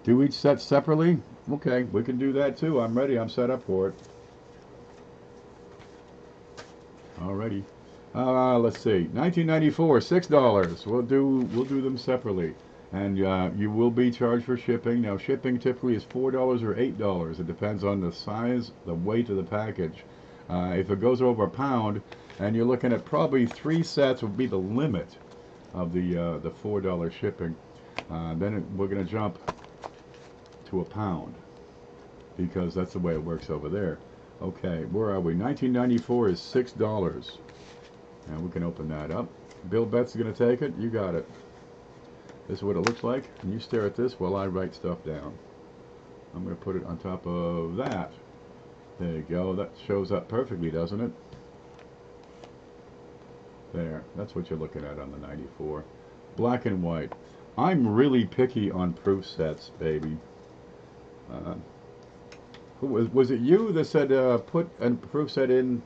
Do each set separately? Okay, we can do that too. I'm ready. I'm set up for it. Alrighty. Let's see. 1994, $6. We'll do them separately. And you will be charged for shipping. Now shipping typically is $4 or $8. It depends on the size, the weight of the package. If it goes over a pound, and you're looking at probably 3 sets would be the limit of the $4 shipping. Then we're going to jump to a pound because that's the way it works over there. Okay, where are we? 1994 is $6, and we can open that up. Bill Betts is going to take it. You got it. This is what it looks like, and you stare at this while I write stuff down. I'm going to put it on top of that. There you go. That shows up perfectly, doesn't it? There. That's what you're looking at on the 94. Black and white. I'm really picky on proof sets, baby. Uh, was it you that said put a proof set in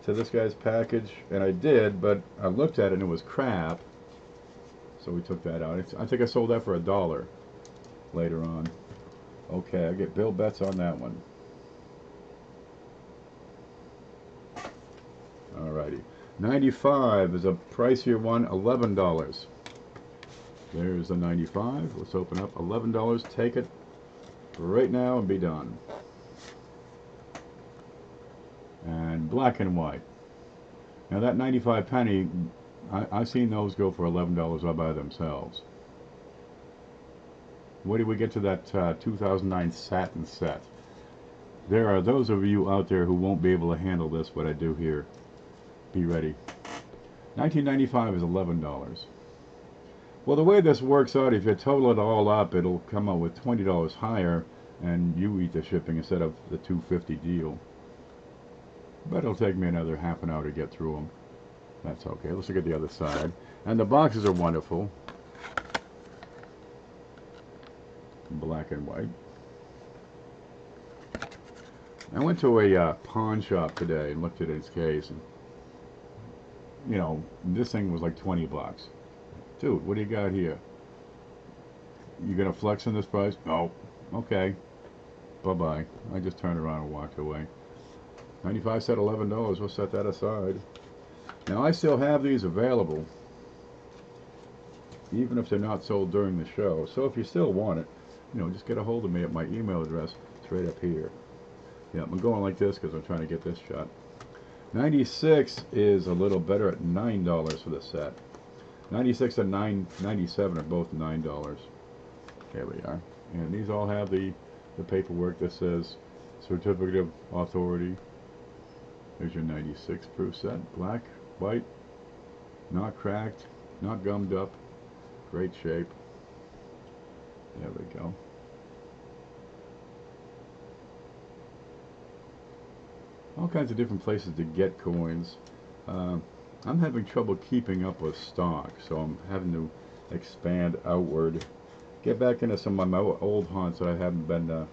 to this guy's package? And I did, but I looked at it and it was crap. So we took that out. I think I sold that for $1 later on. Okay, I get bill bets on that one. Alrighty. 95 is a pricier one, $11. There's the 95. Let's open up. $11. Take it right now and be done. And black and white. Now that 95 penny, I've seen those go for $11 all by themselves. What do we get to that 2009 satin set? There are those of you out there who won't be able to handle this, what I do here. Be ready. 1995 is $11. Well, the way this works out, if you total it all up, it'll come out with $20 higher, and you eat the shipping instead of the $2.50 deal. But it'll take me another half an hour to get through them. That's okay. Let's look at the other side. And the boxes are wonderful. Black and white. I went to a pawn shop today and looked at its case. And, you know, this thing was like 20 bucks. Dude, what do you got here? You gonna flex on this price? No. Okay. Bye-bye. I just turned around and walked away. 95 set $11. We'll set that aside. Now I still have these available, even if they're not sold during the show. So if you still want it, you know, just get a hold of me at my email address. It's right up here. Yeah, I'm going like this because I'm trying to get this shot. 96 is a little better at $9 for the set. 96 and 97 are both $9. There we are. And these all have the paperwork that says Certificate of Authority. There's your 96 proof set. Black, white, not cracked, not gummed up. Great shape. There we go. All kinds of different places to get coins. I'm having trouble keeping up with stock, so I'm having to expand outward. Get back into some of my old haunts that I haven't been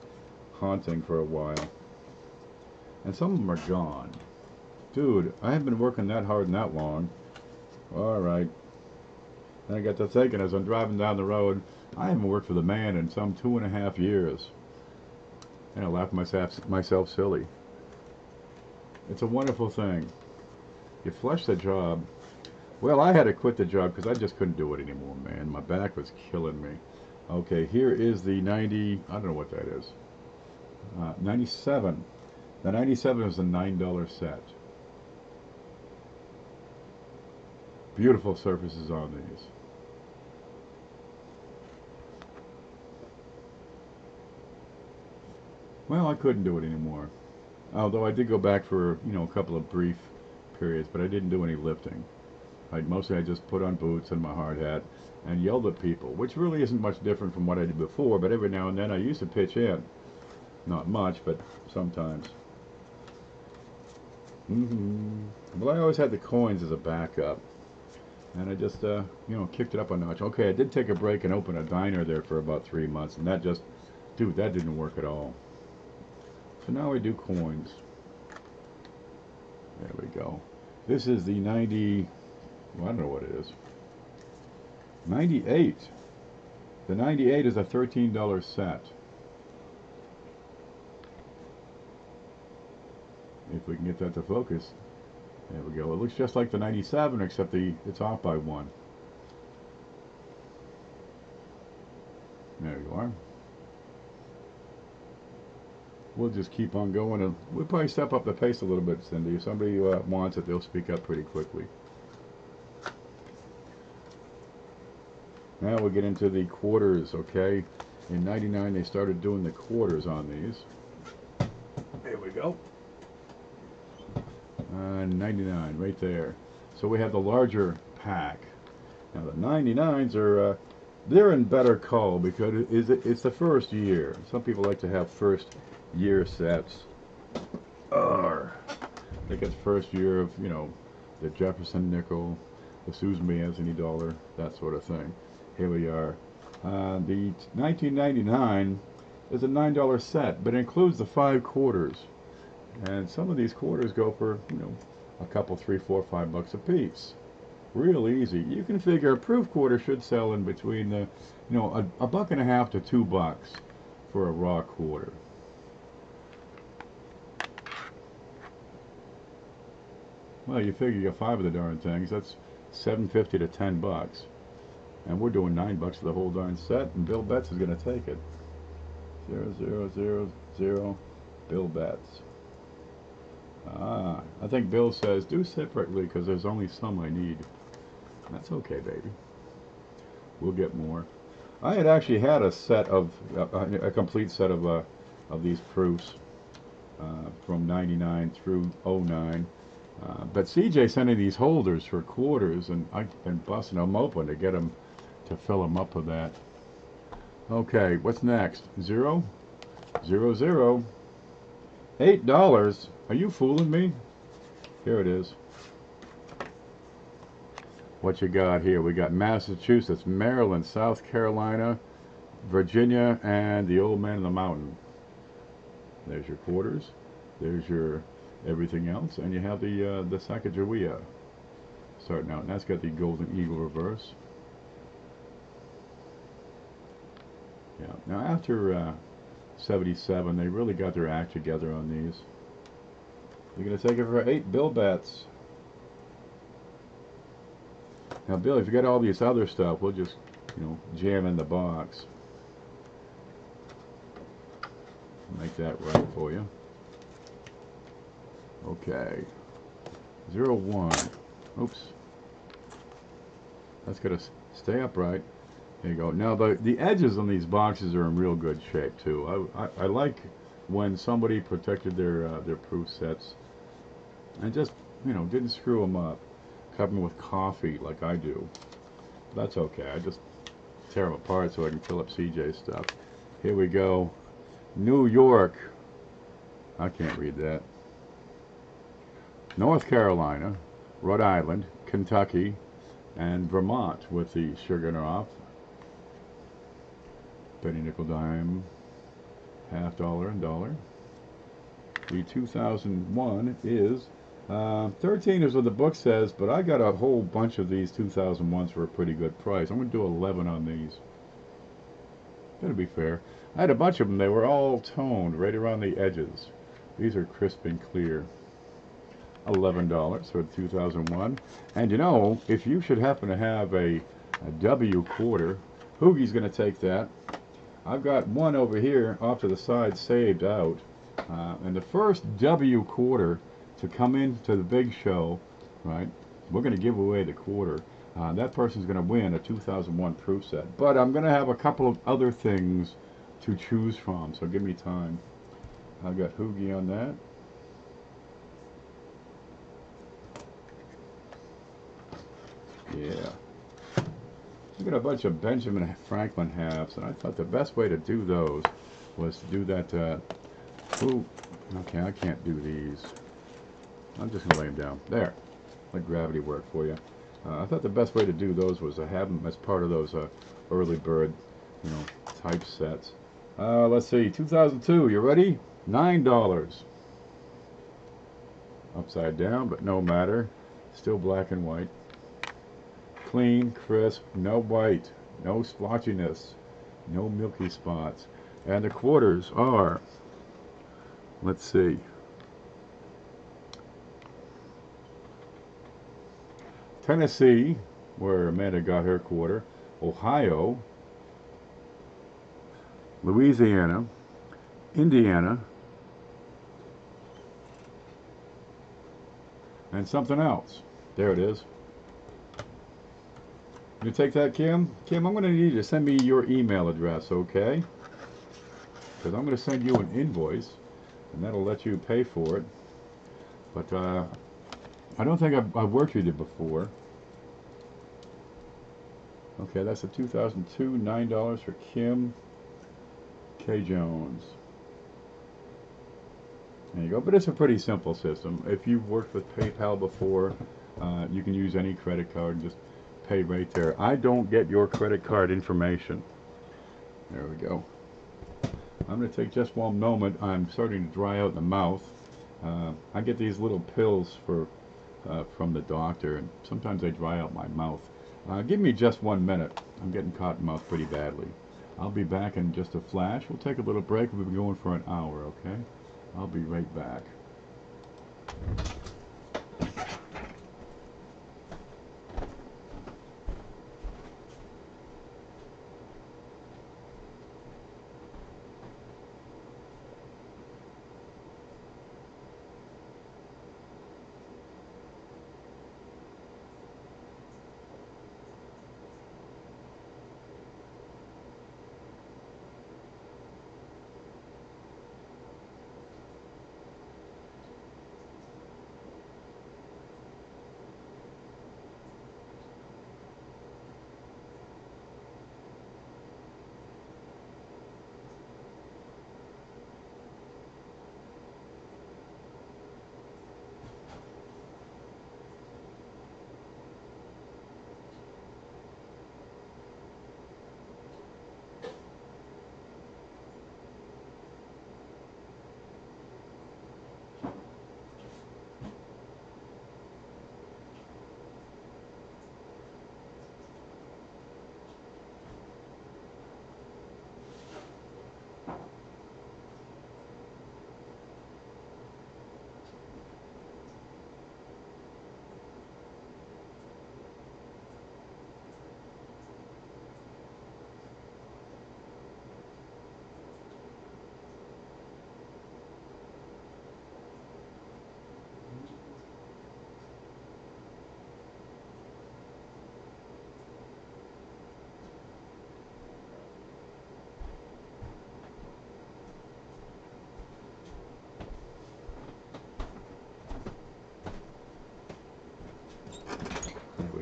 haunting for a while. And some of them are gone. Dude, I haven't been working that hard and that long. Alright. Then I got to thinking as I'm driving down the road, I haven't worked for the man in some 2.5 years. And I laughed myself silly. It's a wonderful thing. You flush the job. Well, I had to quit the job because I just couldn't do it anymore, man. My back was killing me. Okay, here is the 90, I don't know what that is. 97. The 97 is a $9 set. Beautiful surfaces on these. Well, I couldn't do it anymore. Although I did go back for, you know, a couple of brief periods, but I didn't do any lifting. Mostly I just put on boots and my hard hat and yelled at people, which really isn't much different from what I did before, but every now and then I used to pitch in. Not much, but sometimes. Well, I always had the coins as a backup. And I just, you know, kicked it up a notch. Okay, I did take a break and open a diner there for about 3 months, and that just, dude, that didn't work at all. So now I do coins. There we go. This is the 90, well, I don't know what it is. 98. The 98 is a $13 set. If we can get that to focus. There we go. It looks just like the 97, except it's off by 1. There you are. We'll just keep on going, and we'll probably step up the pace a little bit, Cindy. If somebody wants it, they'll speak up pretty quickly. Now we'll get into the quarters, okay? In 99, they started doing the quarters on these. There we go. 99, right there. So we have the larger pack. Now the 99s are, they're in better call because it's the first year. Some people like to have first year sets. I think it's first year of, you know, the Jefferson nickel, the Susan B. Anthony dollar, that sort of thing. Here we are. The 1999 is a $9 set, but it includes the 5 quarters. And some of these quarters go for, you know, a couple, 3, 4, 5 bucks a piece. Real easy. You can figure a proof quarter should sell in between the, you know, a buck and a half to $2 for a raw quarter. Well, you figure you get 5 of the darn things. That's $7.50 to $10, and we're doing $9 for the whole darn set. And Bill Betts is going to take it. 0000. Bill Betts. I think Bill says do separately because there's only some I need. That's okay, baby. We'll get more. I had actually had a set of a complete set of these proofs from '99 through '09. But CJ sending these holders for quarters, and I've been busting them open to get them to fill them up with that. Okay, what's next? 0, 0, 0. $8. Are you fooling me? Here it is. What you got here? We got Massachusetts, Maryland, South Carolina, Virginia, and the Old Man in the Mountain. There's your quarters. There's your everything else, and you have the Sacagawea starting out, and that's got the Golden Eagle reverse. Yeah. Now after 77, they really got their act together on these. You're gonna take it for 8 Bill Betts. Now, Bill, if you got all this other stuff, we'll just, you know, jam in the box. Make that right for you. Okay. 0, 1. Oops. That's got to stay upright. There you go. Now, the edges on these boxes are in real good shape, too. I like when somebody protected their proof sets and just, you know, didn't screw them up. Cover them with coffee like I do. That's okay. I just tear them apart so I can fill up CJ's stuff. Here we go. New York. I can't read that. North Carolina, Rhode Island, Kentucky, and Vermont with the sugar off. Penny, nickel, dime, half dollar, and dollar. The 2001 is 13 is what the book says, but I got a whole bunch of these 2001s for a pretty good price. I'm going to do 11 on these. That'll be fair. I had a bunch of them. They were all toned right around the edges. These are crisp and clear. $11 for the 2001. And you know, if you should happen to have a W quarter, Hoogie's going to take that. I've got one over here off to the side saved out. And the first W quarter to come into the big show, right? We're going to give away the quarter. That person's going to win a 2001 proof set. But I'm going to have a couple of other things to choose from, so give me time. I've got Hoogie on that. Yeah. We got a bunch of Benjamin Franklin halves, and I thought the best way to do those was to do that. Ooh, okay, I can't do these. I'm just gonna lay them down. There, let gravity work for you. I thought the best way to do those was to have them as part of those early bird, you know, type sets. Let's see, 2002. You ready? $9. Upside down, but no matter. Still black and white. Clean, crisp, no white, no splotchiness, no milky spots. And the quarters are, let's see, Tennessee, where Amanda got her quarter, Ohio, Louisiana, Indiana, and something else. There it is. You take that, Kim? Kim, I'm going to need you to send me your email address, okay? Because I'm going to send you an invoice, and that'll let you pay for it. But I don't think I've worked with you before. Okay, that's a 2002, $9 for Kim K. Jones. There you go. But it's a pretty simple system. If you've worked with PayPal before, you can use any credit card and just pay right there. I don't get your credit card information. There we go. I'm going to take just one moment. I'm starting to dry out in the mouth. I get these little pills from the doctor, and sometimes they dry out my mouth. Give me just 1 minute. I'm getting cotton mouth pretty badly. I'll be back in just a flash. We'll take a little break. We'll be going for an hour, okay? I'll be right back.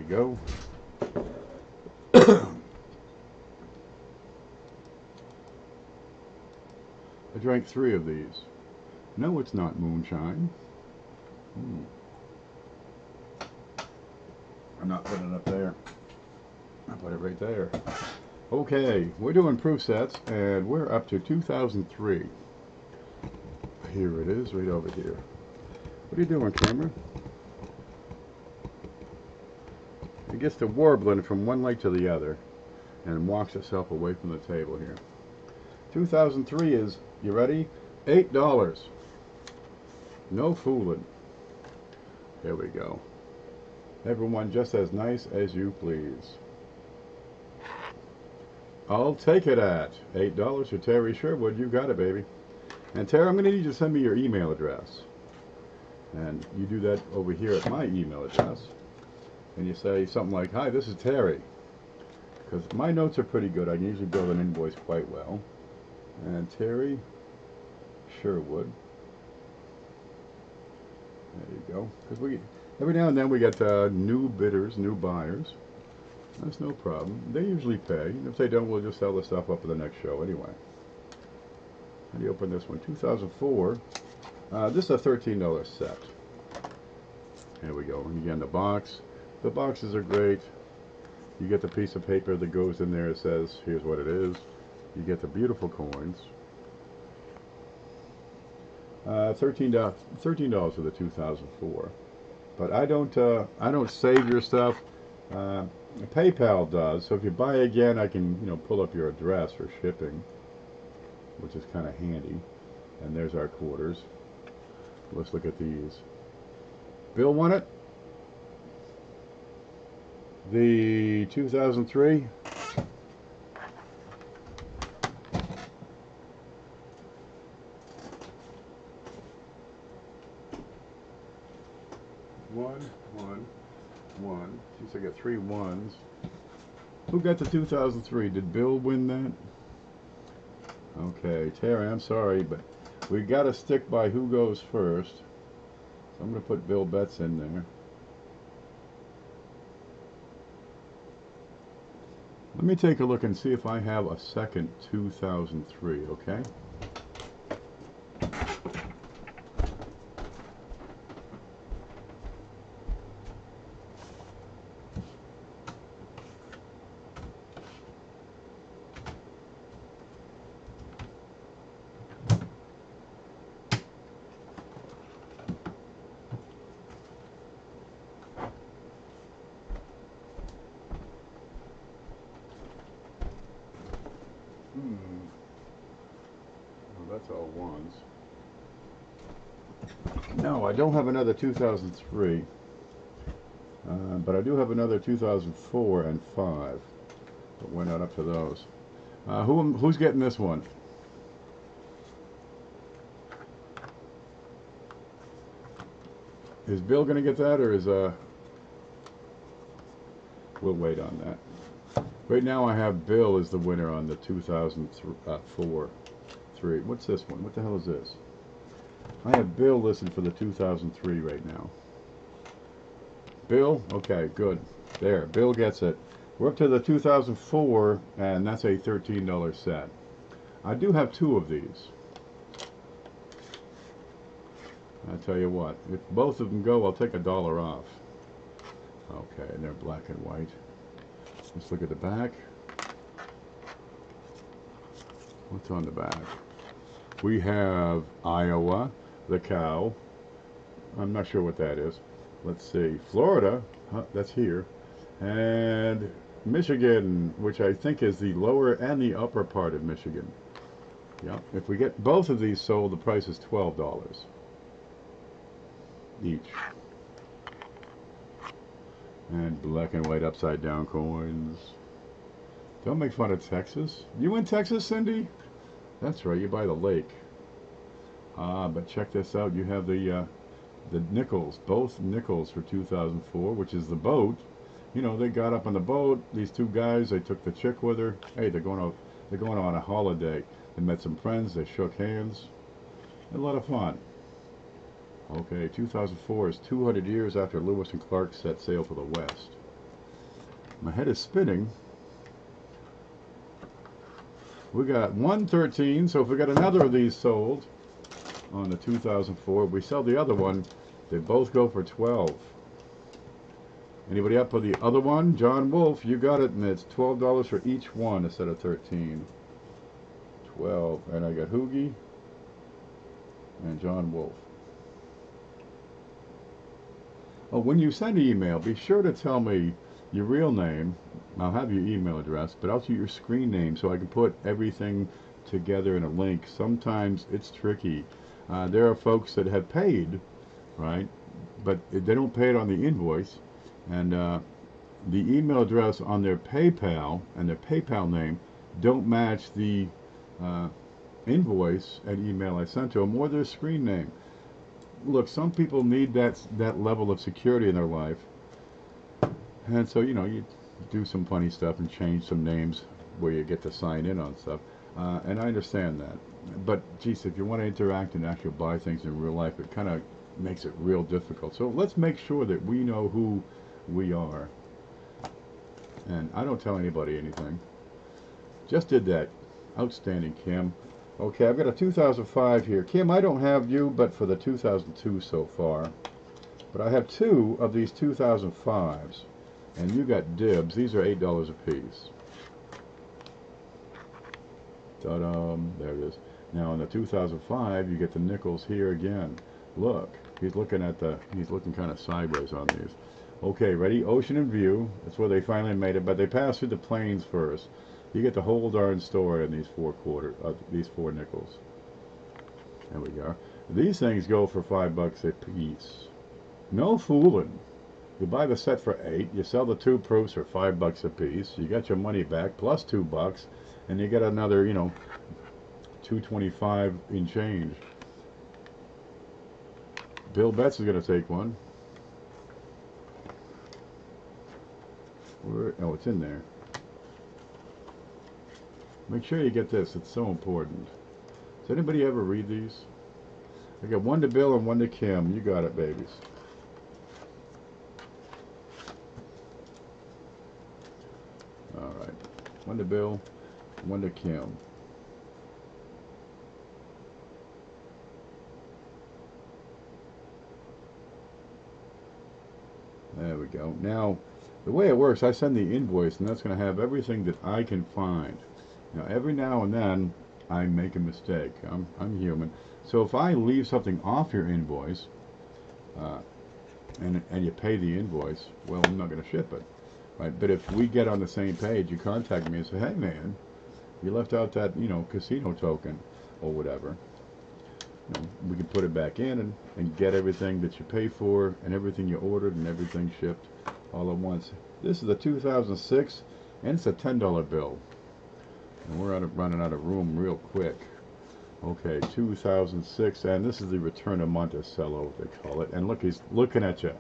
Go. I drank 3 of these. No, it's not moonshine. I'm not putting it up there. I'll put it right there. Okay, we're doing proof sets, and we're up to 2003. Here it is, right over here. What are you doing, camera? It gets to warbling from one leg to the other and walks itself away from the table here. 2003 is, you ready? $8. No fooling. There we go. Everyone just as nice as you please. I'll take it at $8 for Terry Sherwood. You got it, baby. And Terry, I'm going to need you to send me your email address. And you do that over here at my email address. And you say something like, "Hi, this is Terry." Because my notes are pretty good. I can usually build an invoice quite well. And Terry Sherwood. There you go. Because every now and then we get new bidders, new buyers. That's no problem. They usually pay. And if they don't, we'll just sell the stuff up at the next show anyway. How do you open this one? 2004. This is a $13 set. Here we go. And again, the box. The boxes are great. You get the piece of paper that goes in there. It says, here's what it is. You get the beautiful coins. $13 for the 2004. But I don't save your stuff. PayPal does. So if you buy again, I can pull up your address for shipping, which is kind of handy. And there's our quarters. Let's look at these. Bill won it. The 2003. One. Geez, I got 3 ones. Who got the 2003? Did Bill win that? Okay, Terry, I'm sorry, but we got to stick by who goes first. So I'm going to put Bill Betts in there. Let me take a look and see if I have a second 2003, okay? that's all ones. No, I don't have another 2003. But I do have another 2004 and 5. But we're not up to those. Who's getting this one? Is Bill going to get that, or is we'll wait on that. Right now I have Bill as the winner on the 2004 3. What's this one? What the hell is this? I have Bill listed for the 2003 right now. Bill? Okay, good. There, Bill gets it. We're up to the 2004, and that's a $13 set. I do have 2 of these. I'll tell you what, if both of them go, I'll take $1 off. Okay, and they're black and white. Let's look at the back. What's on the back? We have Iowa, the cow. I'm not sure what that is. Let's see, Florida, that's here, and Michigan, which I think is the lower and the upper part of Michigan. Yeah, if we get both of these sold, the price is $12 each. And black and white upside down coins. Don't make fun of Texas. You in Texas, Cindy? That's right, you by the lake. But check this out. You have the nickels, both nickels for 2004, which is the boat. You know, they got up on the boat. These 2 guys, they took the chick with her. Hey, they're going on a holiday. They met some friends. They shook hands. A lot of fun. Okay, 2004 is 200 years after Lewis and Clark set sail for the west. My head is spinning. We got 113, so if we got another of these sold on the 2004, we sell the other one, they both go for 12. Anybody up for the other one? John Wolf, you got it, and it's $12 for each one instead of 13. 12, and I got Hoogie and John Wolf. Oh, when you send an email, be sure to tell me your real name. I'll have your email address, but also your screen name so I can put everything together in a link. Sometimes it's tricky. There are folks that have paid, right, but they don't pay it on the invoice, and the email address on their PayPal and their PayPal name don't match the invoice and email I sent to them or their screen name. Look, some people need that level of security in their life, and so, you know, you do some funny stuff and change some names where you get to sign in on stuff, and I understand that. But geez, if you want to interact and actually buy things in real life, it kind of makes it real difficult. So let's make sure that we know who we are. And I don't tell anybody anything. Just did that. Outstanding, Kim. Okay, I've got a 2005 here. Kim, I don't have you, but for the 2002 so far. But I have 2 of these 2005s. And you got dibs. These are $8 a piece. Ta-da! There it is. Now in the 2005, you get the nickels here again. Look, he's looking kind of sideways on these. Okay, ready? Ocean and View. That's where they finally made it, but they passed through the plains first. You get the whole darn story in these 4 nickels. There we go. These things go for $5 a piece. No fooling. You buy the set for 8. You sell the 2 proofs for $5 a piece. You get your money back plus $2, and you get another, you know, $2.25 in change. Bill Betts is going to take one. Oh, it's in there. Make sure you get this. It's so important. Does anybody ever read these? I got 1 to Bill and 1 to Kim. You got it, babies. All right. 1 to Bill, 1 to Kim. There we go. Now, the way it works, I send the invoice, and that's going to have everything that I can find. Now, every now and then, I make a mistake. I'm human. So if I leave something off your invoice, and you pay the invoice, well, I'm not going to ship it, right? But if we get on the same page, you contact me and say, hey, man, you left out that, you know, casino token. or whatever. You know, we can put it back in and get everything that you pay for and everything you ordered and everything shipped all at once. This is a 2006 and it's a $10 bill. And we're running out of room real quick. Okay, 2006, and this is the Return of Monticello, they call it. And look, he's looking at you.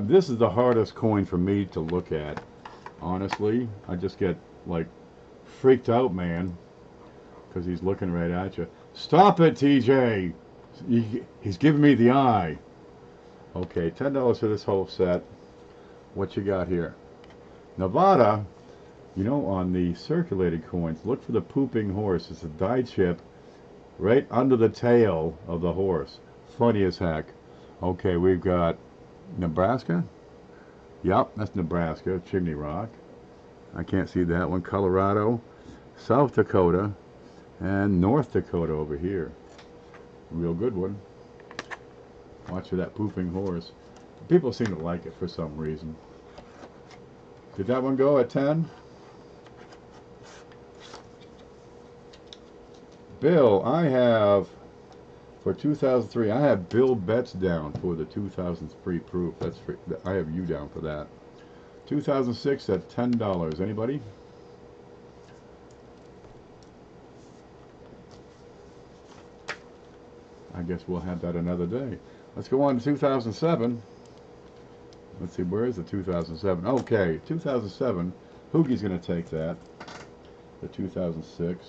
This is the hardest coin for me to look at. Honestly, I just get like freaked out, man, because he's looking right at you. Stop it, TJ! He's giving me the eye. Okay, $10 for this whole set. What you got here? Nevada, you know, on the circulated coins, look for the pooping horse. It's a die chip right under the tail of the horse. Funny as heck. Okay, we've got Nebraska. Yep, that's Nebraska, Chimney Rock. I can't see that one. Colorado, South Dakota, and North Dakota over here. Real good one. Watch for that pooping horse. People seem to like it for some reason. Did that one go at 10? Bill, I have, for 2003, I have Bill Betts down for the 2003 proof. That's free. I have you down for that. 2006 at $10. Anybody? I guess we'll have that another day. Let's go on to 2007. Let's see, where is the 2007? Okay, 2007. Hoogie's going to take that. The 2006.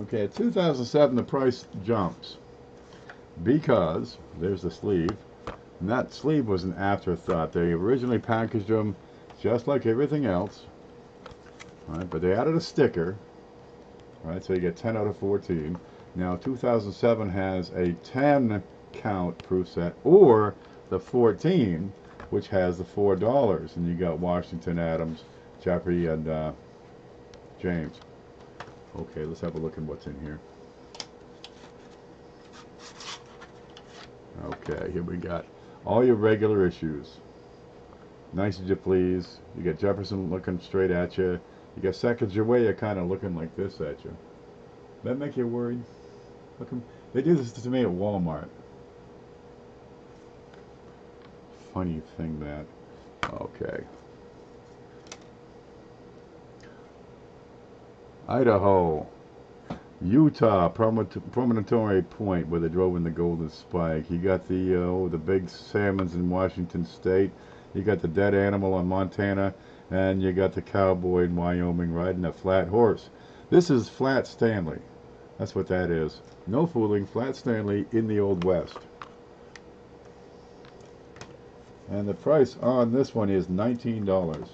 Okay, at 2007 the price jumps because there's the sleeve, and that sleeve was an afterthought. They originally packaged them just like everything else, right? But they added a sticker, right? So you get 10 out of 14. Now 2007 has a 10 count proof set, or the 14, which has the $4, and you got Washington, Adams, Jeffrey, and James. Okay, let's have a look at what's in here. Okay, here we got all your regular issues. Nice as you please. You got Jefferson looking straight at you. You got Sacagawea kind of looking like this at you. That make you worried? Look, they do this to me at Walmart. Funny thing that. Okay. Idaho, Utah, Promontory Point, where they drove in the Golden Spike. You got the big salmons in Washington State. You got the dead animal in Montana, and you got the cowboy in Wyoming riding a flat horse. This is Flat Stanley. That's what that is. No fooling, Flat Stanley in the Old West. And the price on this one is $19,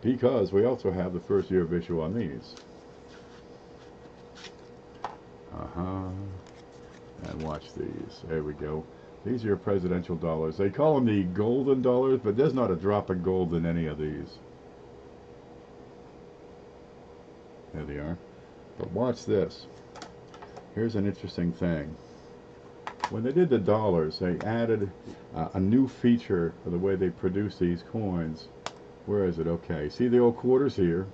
because we also have the first year of issue on these. And watch these. There we go. These are your presidential dollars. They call them the golden dollars, but there's not a drop of gold in any of these. There they are. But watch this. Here's an interesting thing. When they did the dollars, they added a new feature for the way they produce these coins. Where is it? Okay. See the old quarters here?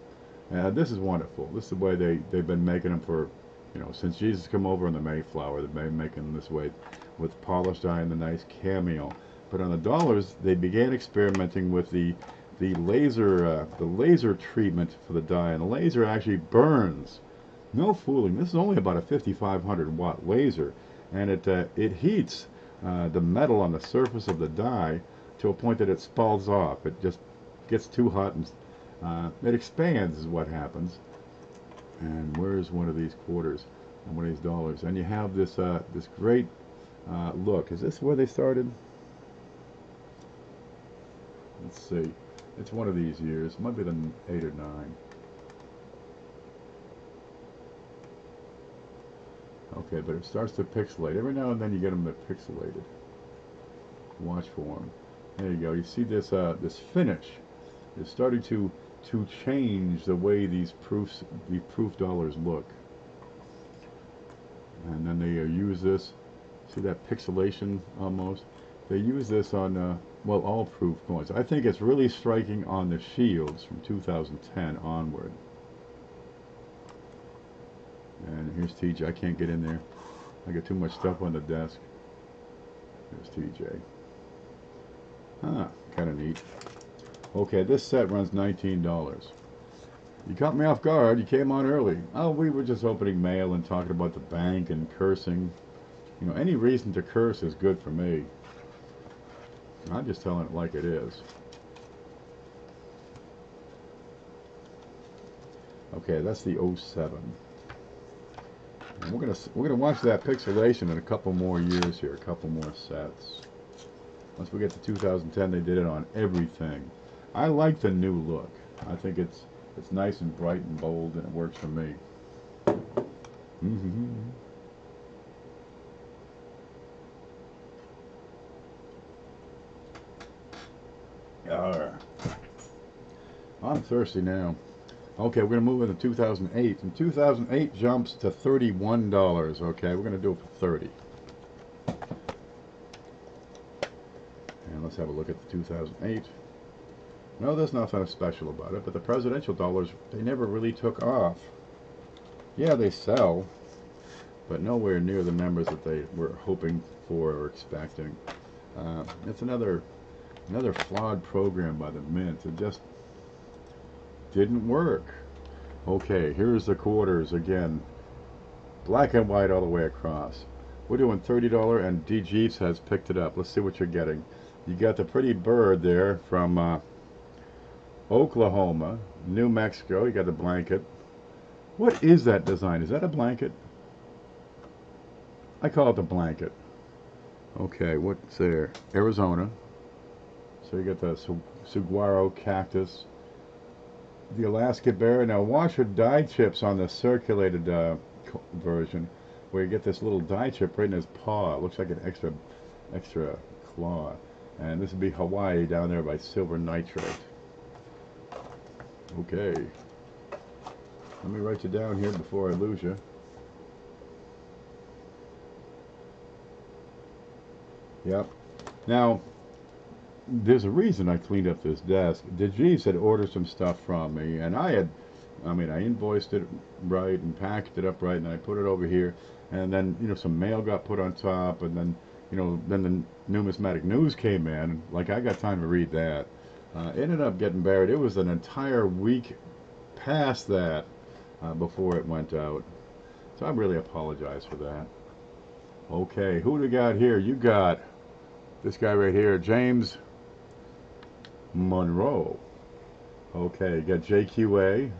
This is wonderful. This is the way they've been making them for, you know, since Jesus come over on the Mayflower. They've been making them this way with polished eye and the nice cameo. But on the dollars, they began experimenting with the laser treatment for the die, and the laser actually burns. No fooling. This is only about a 5,500 watt laser, and it heats the metal on the surface of the die to a point that it spalls off. It just gets too hot and it expands is what happens. And where's one of these quarters and one of these dollars? And you have this this great look. Is this where they started? Let's see. It's one of these years. It might be the 8 or 9. Okay, but it starts to pixelate. Every now and then you get them that pixelated. Watch for them. There you go. You see this this finish is starting to change the way these proof dollars look. And then they use this. See that pixelation almost? They use this on well, all proof coins. I think it's really striking on the shields from 2010 onward. And here's TJ. I can't get in there. I got too much stuff on the desk. There's TJ. Huh, kind of neat. Okay, this set runs $19. You caught me off guard. You came on early. Oh, we were just opening mail and talking about the bank and cursing. You know, any reason to curse is good for me. I'm just telling it like it is. Okay, that's the 07. And we're gonna watch that pixelation in a couple more years here, a couple more sets. Once we get to 2010, they did it on everything. I like the new look. I think it's nice and bright and bold, and it works for me. I'm thirsty now. Okay, we're going to move into 2008. And 2008 jumps to $31. Okay, we're going to do it for 30. And let's have a look at the 2008. No, there's nothing special about it, but the presidential dollars, they never really took off. Yeah, they sell, but nowhere near the numbers that they were hoping for or expecting. It's another flawed program by the Mint. It just didn't work. Okay, here's the quarters again. Black and white all the way across. We're doing $30, and D. Jeeves has picked it up. Let's see what you're getting. You got the pretty bird there from Oklahoma, New Mexico. You got the blanket. What is that design? Is that a blanket? I call it the blanket. Okay, what's there? Arizona. So you got the saguaro cactus. The Alaska bear. Now watch for dye chips on the circulated version, where you get this little dye chip right in his paw. It looks like an extra claw. And this would be Hawaii down there by silver nitrate. Okay. Let me write you down here before I lose you. Yep. Now, there's a reason I cleaned up this desk. DeJeeves had ordered some stuff from me, and I invoiced it right and packaged it up right, and I put it over here, and then, you know, some mail got put on top, and then, you know, then the numismatic news came in, and like I got time to read that. Ended up getting buried. It was an entire week past that before it went out. So I really apologize for that. Okay, who do we got here? You got this guy right here, James Monroe. Okay, you got JQA,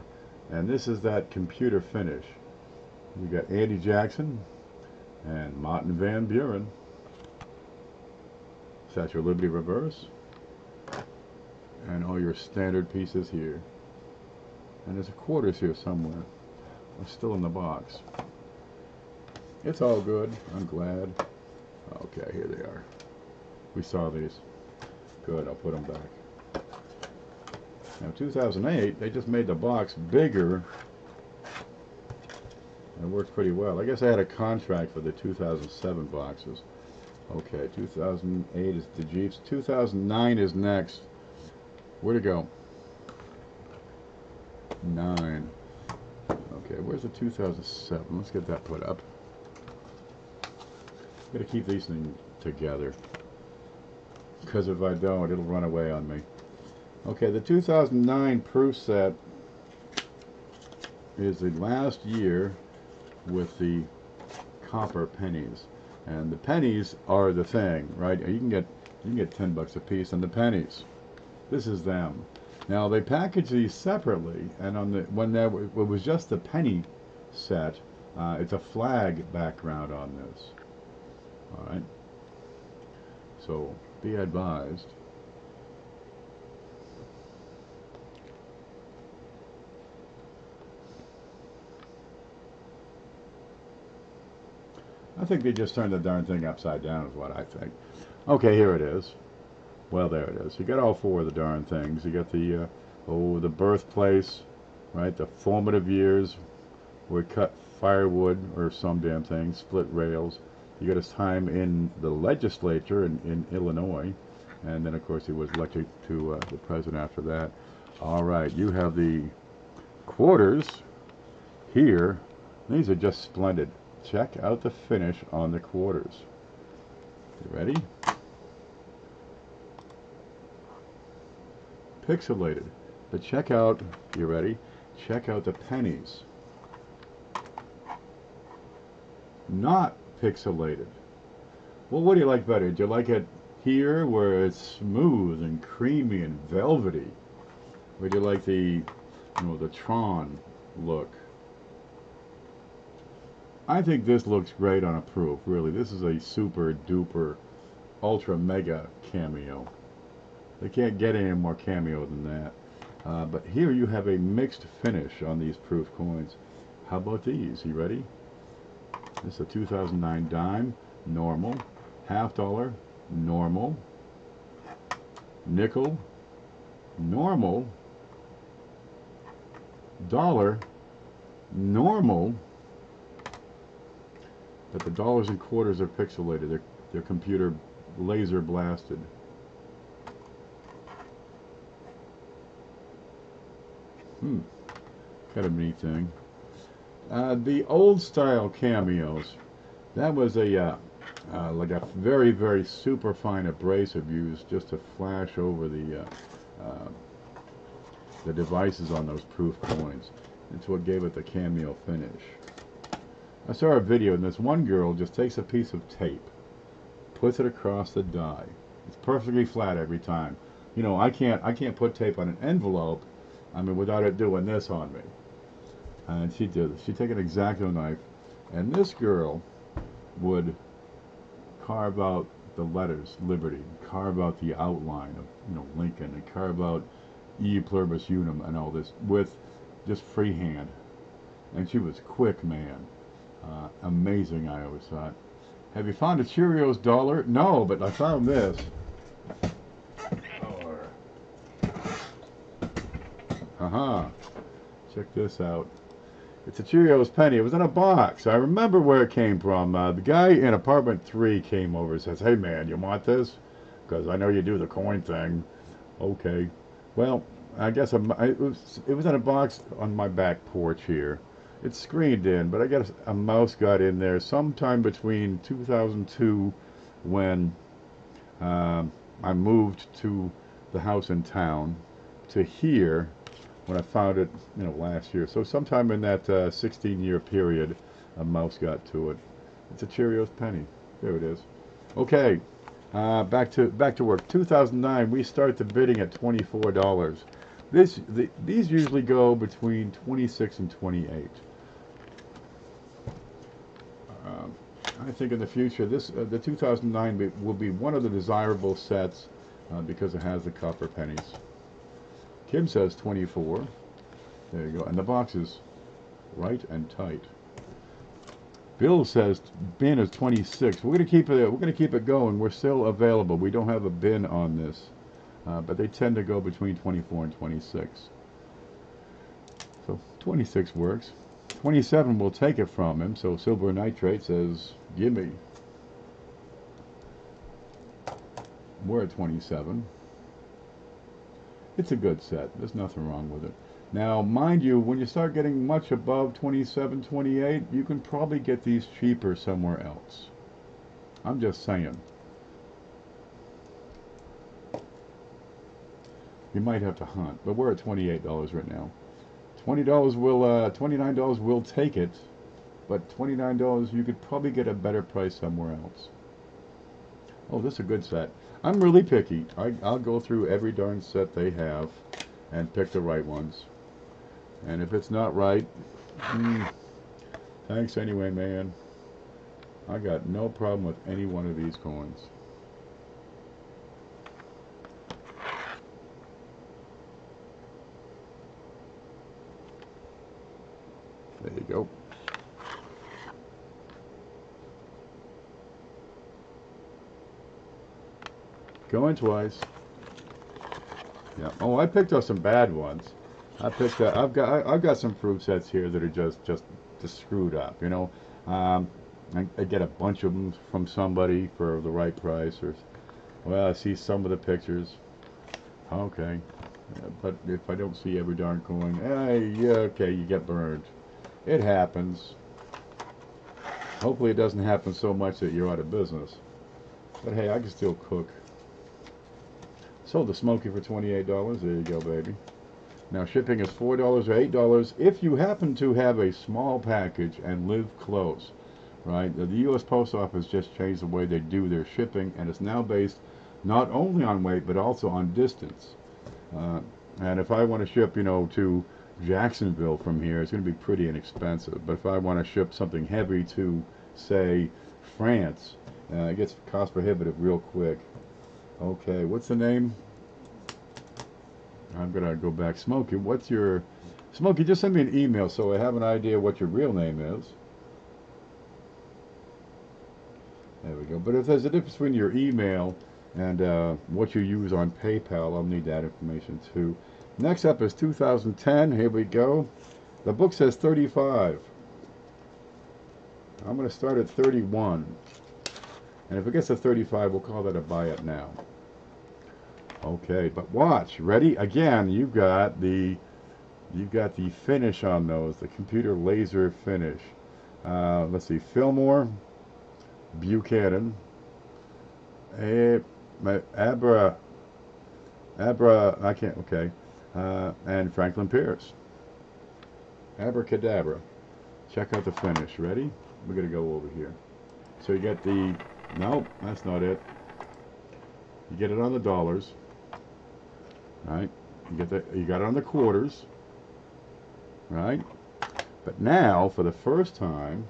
and this is that computer finish. You got Andy Jackson and Martin Van Buren. Statue of Liberty reverse. And all your standard pieces here. And there's a quarters here somewhere. It's still in the box. It's all good. I'm glad. Okay, here they are. We saw these. Good, I'll put them back. Now, 2008, they just made the box bigger. It worked pretty well. I guess I had a contract for the 2007 boxes. Okay, 2008 is the Jeeps. 2009 is next. Where'd it go? 9. Okay, where's the 2007? Let's get that put up. I'm gonna keep these things together, because if I don't, it'll run away on me. Okay, the 2009 proof set is the last year with the copper pennies, and the pennies are the thing, right? You can get 10 bucks a piece on the pennies. This is them. Now they package these separately, and on the it was just the penny set, it's a flag background on this. All right. So be advised. I think they just turned the darn thing upside down is what I think. Okay, here it is. Well, there it is. You got all 4 of the darn things. You got the the birthplace, right? The formative years, where we cut firewood or some damn thing, split rails. You got his time in the legislature in Illinois, and then of course he was elected to the president after that. All right, you have the quarters here. These are just splendid. Check out the finish on the quarters. You ready? Pixelated. But check out, you ready? Check out the pennies. Not pixelated. Well, what do you like better? Do you like it here where it's smooth and creamy and velvety? Or do you like the, the Tron look? I think this looks great on a proof, really. This is a super duper ultra mega cameo. They can't get any more cameo than that. But here you have a mixed finish on these proof coins. How about these? You ready? This is a 2009 dime, normal. $50, normal. Nickel, normal. Dollar, normal. But the dollars and quarters are pixelated. They're computer laser blasted. Kind of a neat thing. The old style cameos, that was a like a very, very super fine abrasive used just to flash over the devices on those proof coins. It's what gave it the cameo finish. I saw a video and this one girl just takes a piece of tape, puts it across the die. It's perfectly flat every time. You know, I can't put tape on an envelope, I mean, without it doing this on me. And she did. She'd take an X-Acto knife, and this girl would carve out the letters Liberty, carve out the outline of Lincoln, and carve out E pluribus unum and all this with just freehand. And she was quick, man. Amazing, I always thought. Have you found a Cheerios dollar? No, but I found this. Haha. Check this out. It's a Cheerios penny. It was in a box. I remember where it came from. The guy in apartment 3 came over and says, "Hey man, you want this? Because I know you do the coin thing." Okay. Well, I guess it was in a box on my back porch here. It's screened in, but I guess a mouse got in there sometime between 2002 when I moved to the house in town to here when I found it, last year. So sometime in that 16-year period, a mouse got to it. It's a Cheerios penny. There it is. Okay, back to work. 2009, we start the bidding at $24. These usually go between 26 and 28. I think in the future, the 2009 will be one of the desirable sets because it has the copper pennies. Kim says 24. There you go. And the box is right and tight. Bill says bin is 26. We're gonna keep it. We're gonna keep it going. We're still available. We don't have a bin on this, but they tend to go between 24 and 26. So 26 works. 27 will take it from him. So Silver Nitrate says, "Gimme." We're at 27. It's a good set. There's nothing wrong with it. Now, mind you, when you start getting much above 27, 28, you can probably get these cheaper somewhere else. I'm just saying. You might have to hunt, but we're at $28 right now. $29 will take it, but $29 you could probably get a better price somewhere else. Oh, this is a good set. I'm really picky. I'll go through every darn set they have and pick the right ones. And if it's not right, thanks anyway, man. I got no problem with any one of these coins. There you go. Going twice. Yeah. Oh, I picked up some bad ones. I've got some proof sets here that are just screwed up. I get a bunch of them from somebody for the right price, or well, I see some of the pictures. Okay, but if I don't see every darn coin, yeah, okay, you get burned. It happens. Hopefully it doesn't happen so much that you're out of business. But hey, I can still cook. Sold the Smoky for $28. There you go, baby. Now shipping is $4 or $8 if you happen to have a small package and live close, right? The U.S. Post Office just changed the way they do their shipping, and it's now based not only on weight but also on distance. And if I want to ship, you know, to Jacksonville from here, it's going to be pretty inexpensive. But if I want to ship something heavy to, say, France, it gets cost prohibitive real quick. Okay, what's the name? I'm going to go back. Smokey, what's your... Smokey, just send me an email so I have an idea what your real name is. There we go. But if there's a difference between your email and what you use on PayPal, I'll need that information too. Next up is 2010. Here we go. The book says 35. I'm going to start at 31. And if it gets to 35, we'll call that a buy it now. Okay, but watch. Ready? Again, you've got the finish on those, the computer laser finish. Let's see, Fillmore, Buchanan, Abra, I can't, okay, and Franklin Pierce. Abracadabra. Check out the finish. Ready? We're going to go over here. So you get the, nope, that's not it. You get it on the dollars. Right? You got it on the quarters. Right? But now, for the first time,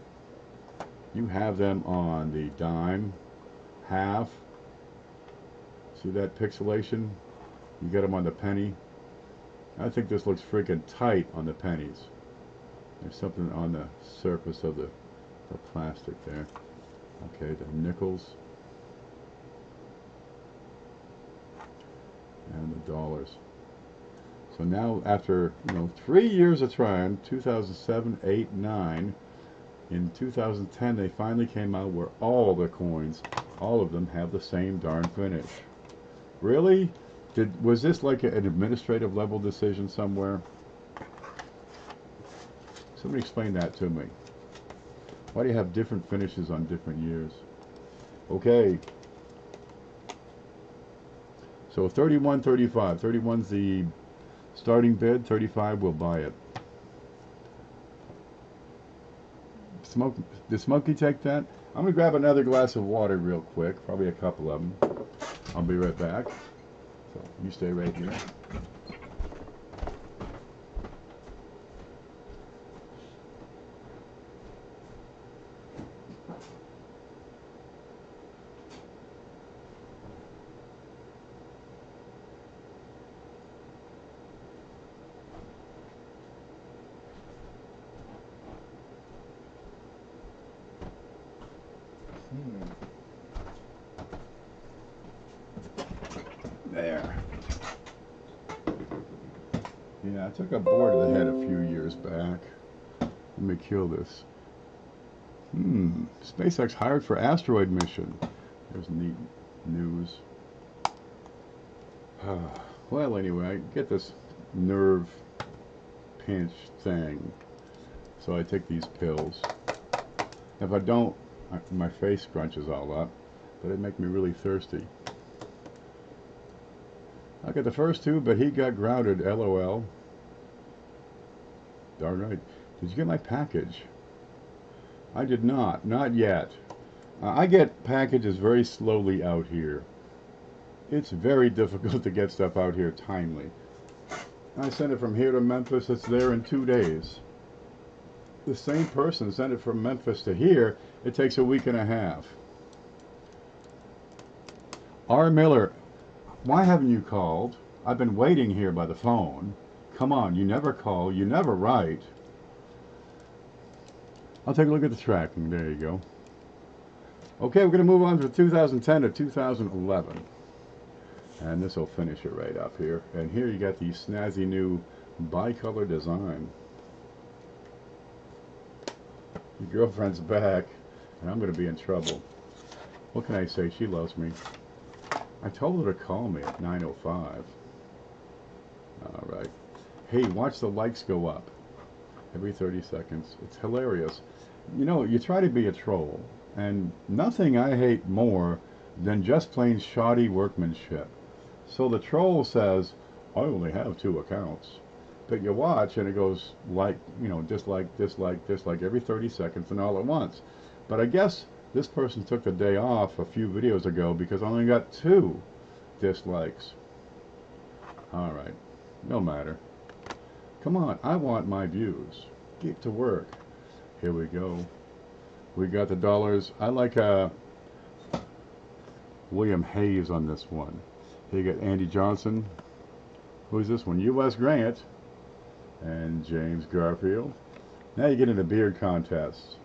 you have them on the dime, half. See that pixelation? You get them on the penny. I think this looks freaking tight on the pennies. There's something on the surface of the plastic there. Okay, the nickels. And the dollars. So now, after 3 years of trying, 2007, 8, 9, in 2010 they finally came out where all the coins, all of them, have the same darn finish. Really? Was this like an administrative level decision somewhere? Somebody explain that to me. Why do you have different finishes on different years? Okay. So 31, 35. 31's the starting bid. 35 will buy it. Did Smokey take that? I'm going to grab another glass of water real quick. Probably a couple of them. I'll be right back. So you stay right here. There. Yeah, I took a board to the head a few years back. Let me kill this. SpaceX hired for asteroid mission. There's neat news. Well, anyway, I get this nerve pinch thing. So I take these pills. If I don't, my face scrunches all up, but it make me really thirsty. I got the first two, but he got grounded, LOL. Darn right. Did you get my package? I did not yet. I get packages very slowly out here. It's very difficult to get stuff out here timely. I sent it from here to Memphis, it's there in 2 days. The same person sent it from Memphis to here, it takes a week and a half. R. Miller, why haven't you called? I've been waiting here by the phone. Come on, you never call, you never write. I'll take a look at the tracking, there you go. Okay, we're going to move on from 2010 to 2011. And this will finish it right up here. And here you got the snazzy new bicolor design. Your girlfriend's back, and I'm going to be in trouble. What can I say? She loves me. I told her to call me at 9:05. Alright. Hey, watch the likes go up every 30 seconds. It's hilarious. You know, you try to be a troll, and nothing I hate more than just plain shoddy workmanship. So the troll says, I only have 2 accounts. But you watch and it goes like, you know, dislike, dislike, dislike every 30 seconds and all at once. But I guess this person took the day off a few videos ago because I only got 2 dislikes. Alright, no matter. Come on, I want my views. Get to work. Here we go. We got the dollars. I like William Hayes on this one. Here you got Andy Johnson. Who's this one? U.S. Grant. And James Garfield. Now you get into beard contests.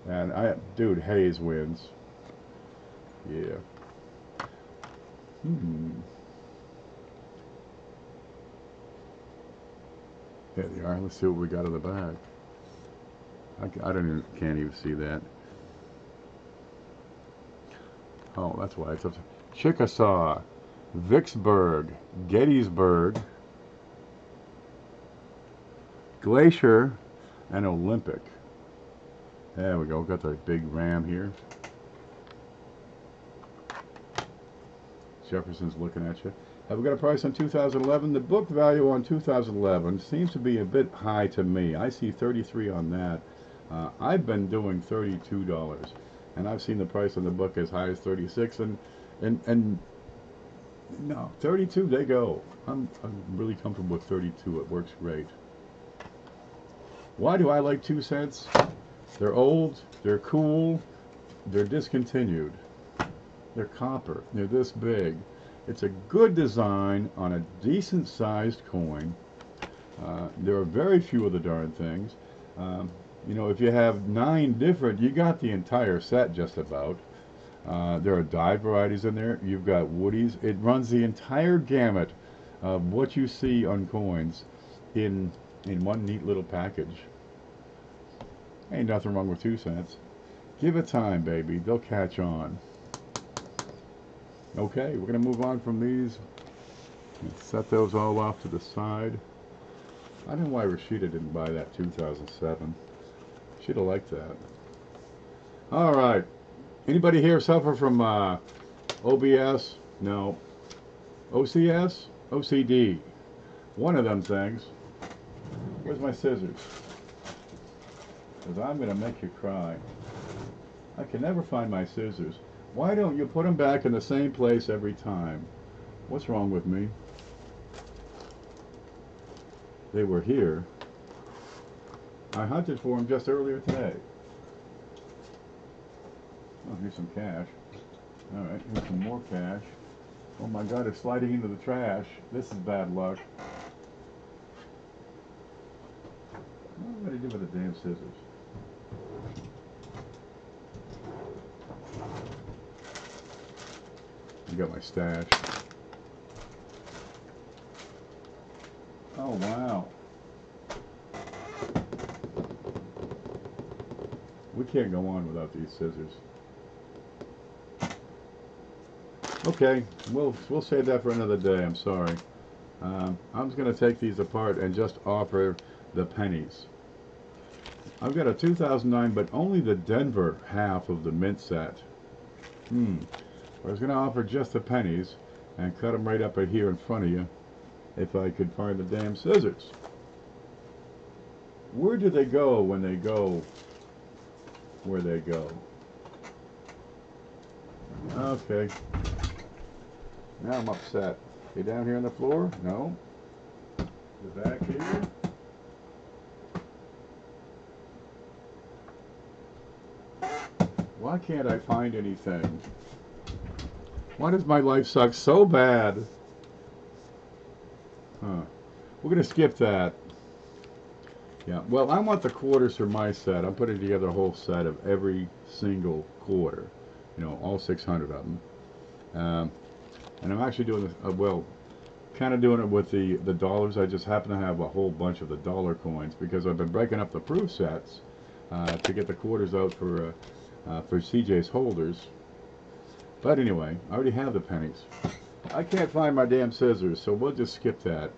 And dude, Hayes wins. Yeah. There they are. Let's see what we got in the bag. Can't even see that. Oh, that's why it's up to Chickasaw, Vicksburg, Gettysburg, Glacier, and Olympic. There we go. Got the big ram here. Jefferson's looking at you. Have we got a price on 2011? The book value on 2011 seems to be a bit high to me. I see 33 on that. I've been doing $32, and I've seen the price on the book as high as 36, and no, 32 they go. I'm really comfortable with 32. It works great. Why do I like 2 cents? They're old, they're cool, they're discontinued. They're copper. They're this big. It's a good design on a decent sized coin. There are very few of the darn things. You know, if you have 9 different, you got the entire set just about. There are die varieties in there. You've got woodies. It runs the entire gamut of what you see on coins in one neat little package. Ain't nothing wrong with 2 cents. Give it time, baby. They'll catch on. Okay, we're going to move on from these. Set those all off to the side. I don't know why Rashida didn't buy that 2007. She'd have liked that. Alright. Anybody here suffer from OBS? No. OCS? OCD. One of them things. Where's my scissors? Because I'm going to make you cry. I can never find my scissors. Why don't you put them back in the same place every time? What's wrong with me? They were here. I hunted for them just earlier today. Oh, here's some cash. Alright, here's some more cash. Oh my god, it's sliding into the trash. This is bad luck. What am I going to do with the damn scissors? I got my stash. Oh wow. We can't go on without these scissors. Okay, we'll save that for another day. I'm sorry. I'm just going to take these apart and just offer the pennies. I've got a 2009, but only the Denver half of the mint set. I was going to offer just the pennies and cut them right up right here in front of you if I could find the damn scissors. Where do they go when they go where they go? Okay. Now I'm upset. They down here on the floor? No. They're back here. Why can't I find anything? Why does my life suck so bad? Huh. We're going to skip that. Yeah, well, I want the quarters for my set. I'm putting together a whole set of every single quarter. You know, all 600 of them. And I'm actually doing this, well, kind of doing it with the dollars. I just happen to have a whole bunch of the dollar coins because I've been breaking up the proof sets to get the quarters out for CJ's holders. But anyway, I already have the pennies. I can't find my damn scissors, so we'll just skip that.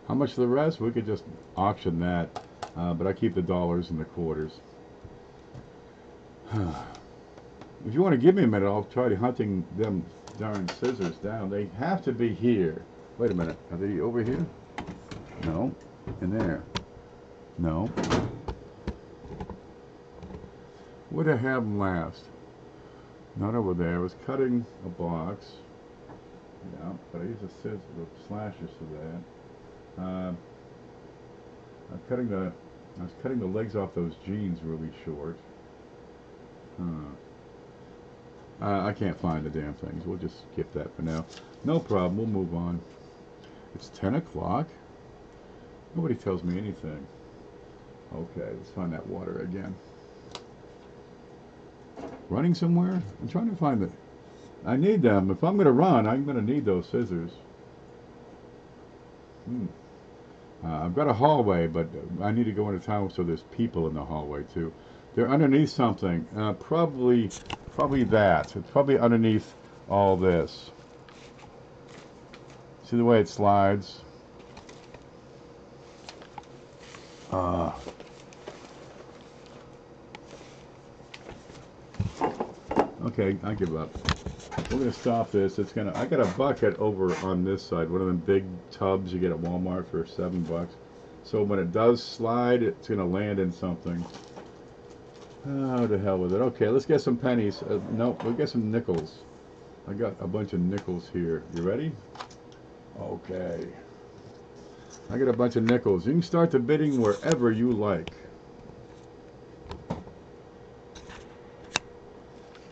How much of the rest? We could just auction that. but I keep the dollars and the quarters. If you want to give me a minute, I'll try to hunting them darn scissors down. They have to be here. Wait a minute. Are they over here? No. In there. No. Where did I have them last? Not over there. I was cutting a box. Yeah, but I used the scissors, the slashers for that. I was cutting the legs off those jeans really short. I can't find the damn things. We'll just skip that for now. No problem. We'll move on. It's 10 o'clock. Nobody tells me anything. Okay, let's find that water again. Running somewhere? I'm trying to find it. I need them. If I'm going to run, I'm going to need those scissors. I've got a hallway, but I need to go into town so there's people in the hallway too. They're underneath something. Probably that. It's probably underneath all this. See the way it slides? Okay, I give up. We're gonna stop this. I got a bucket over on this side, one of them big tubs you get at Walmart for $7. So when it does slide, it's gonna land in something. Oh, to hell with it. Okay, let's get some pennies. No, we'll get some nickels. I got a bunch of nickels here. You ready? Okay. I got a bunch of nickels. You can start the bidding wherever you like.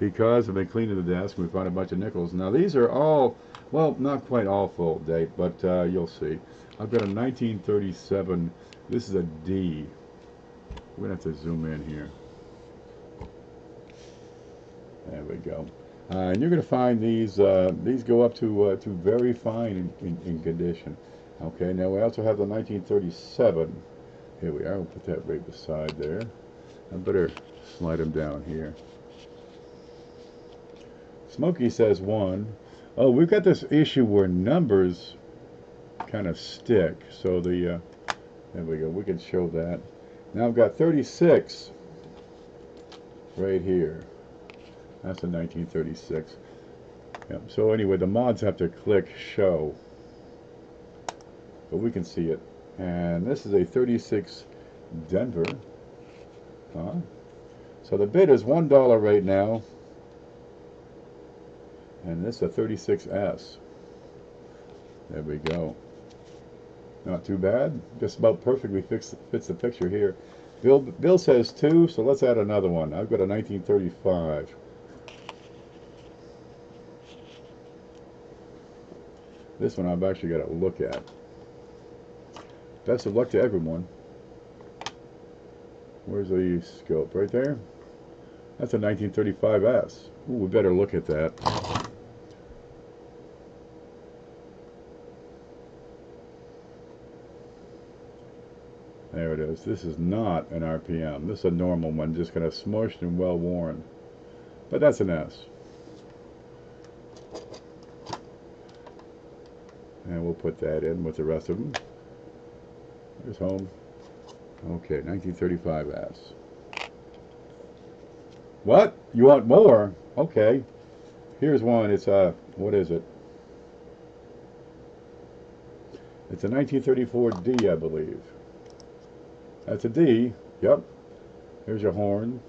Because I've been cleaning the desk and we found a bunch of nickels. Now these are all, well, not quite all full date, but you'll see. I've got a 1937. This is a D. We're going to have to zoom in here. There we go. And you're going to find these go up to very fine in condition. Okay, now we also have the 1937. Here we are. We'll put that right beside there. I better slide them down here. Smokey says 1. Oh, we've got this issue where numbers kind of stick. So there we go. We can show that. Now I've got 36 right here. That's a 1936. Yep. So anyway, the mods have to click show, but we can see it. And this is a 36 Denver. So the bid is $1 right now. And this is a 36S. There we go. Not too bad. Just about perfectly fits the picture here. Bill says 2, so let's add another one. I've got a 1935. This one I've actually got to look at. Best of luck to everyone. Where's the scope? Right there? That's a 1935S. Ooh, we better look at that. There it is. This is not an RPM. This is a normal one, just kind of smushed and well worn. But that's an S. And we'll put that in with the rest of them. There's home. Okay, 1935S. What? You want more? Okay. Here's one. It's what is it? It's a 1934D, I believe. That's a D. Yep. Here's your horn.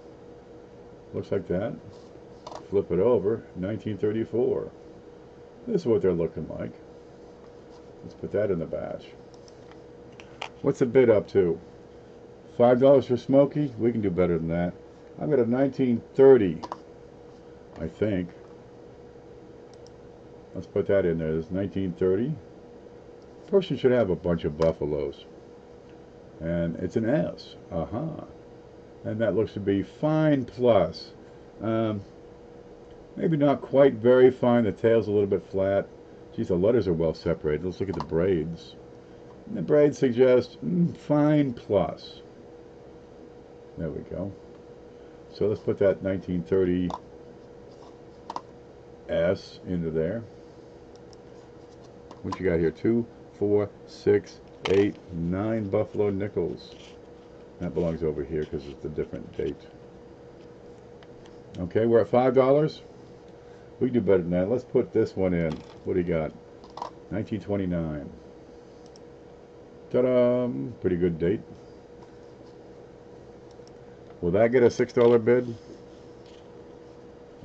Looks like that. Flip it over. 1934. This is what they're looking like. Let's put that in the batch. What's the bid up to? $5 for Smokey? We can do better than that. I've got a 1930, I think. Let's put that in there. There's 1930. Person should have a bunch of buffaloes. And it's an S. And that looks to be fine plus. Maybe not quite very fine. The tail's a little bit flat. Geez, the letters are well separated. Let's look at the braids. And the braids suggest fine plus. There we go. So let's put that 1930 S into there. What you got here? 2, 4, 6, 8, 9 buffalo nickels. That belongs over here because it's a different date. Okay, we're at $5. We can do better than that. Let's put this one in. What do you got? 1929. Ta-da! Pretty good date. Will that get a $6 bid?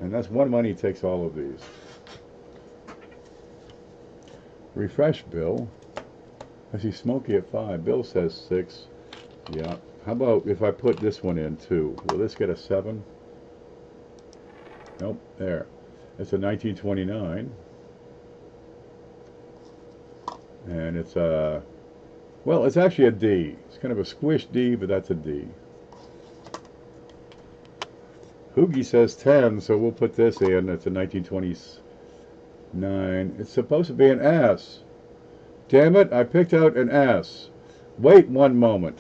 And that's one money takes all of these. Refresh bill. I see Smokey at 5. Bill says 6. Yeah. How about if I put this one in too? Will this get a 7? Nope. There. It's a 1929. And it's a... Well, it's actually a D. It's kind of a squished D, but that's a D. Hoogie says 10, so we'll put this in. It's a 1929. It's supposed to be an S. Damn it, I picked out an S. Wait one moment.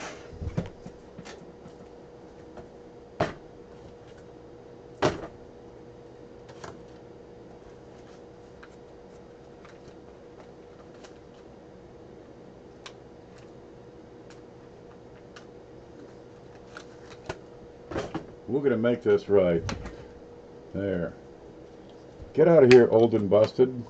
We're going to make this right. There. Get out of here, old and busted.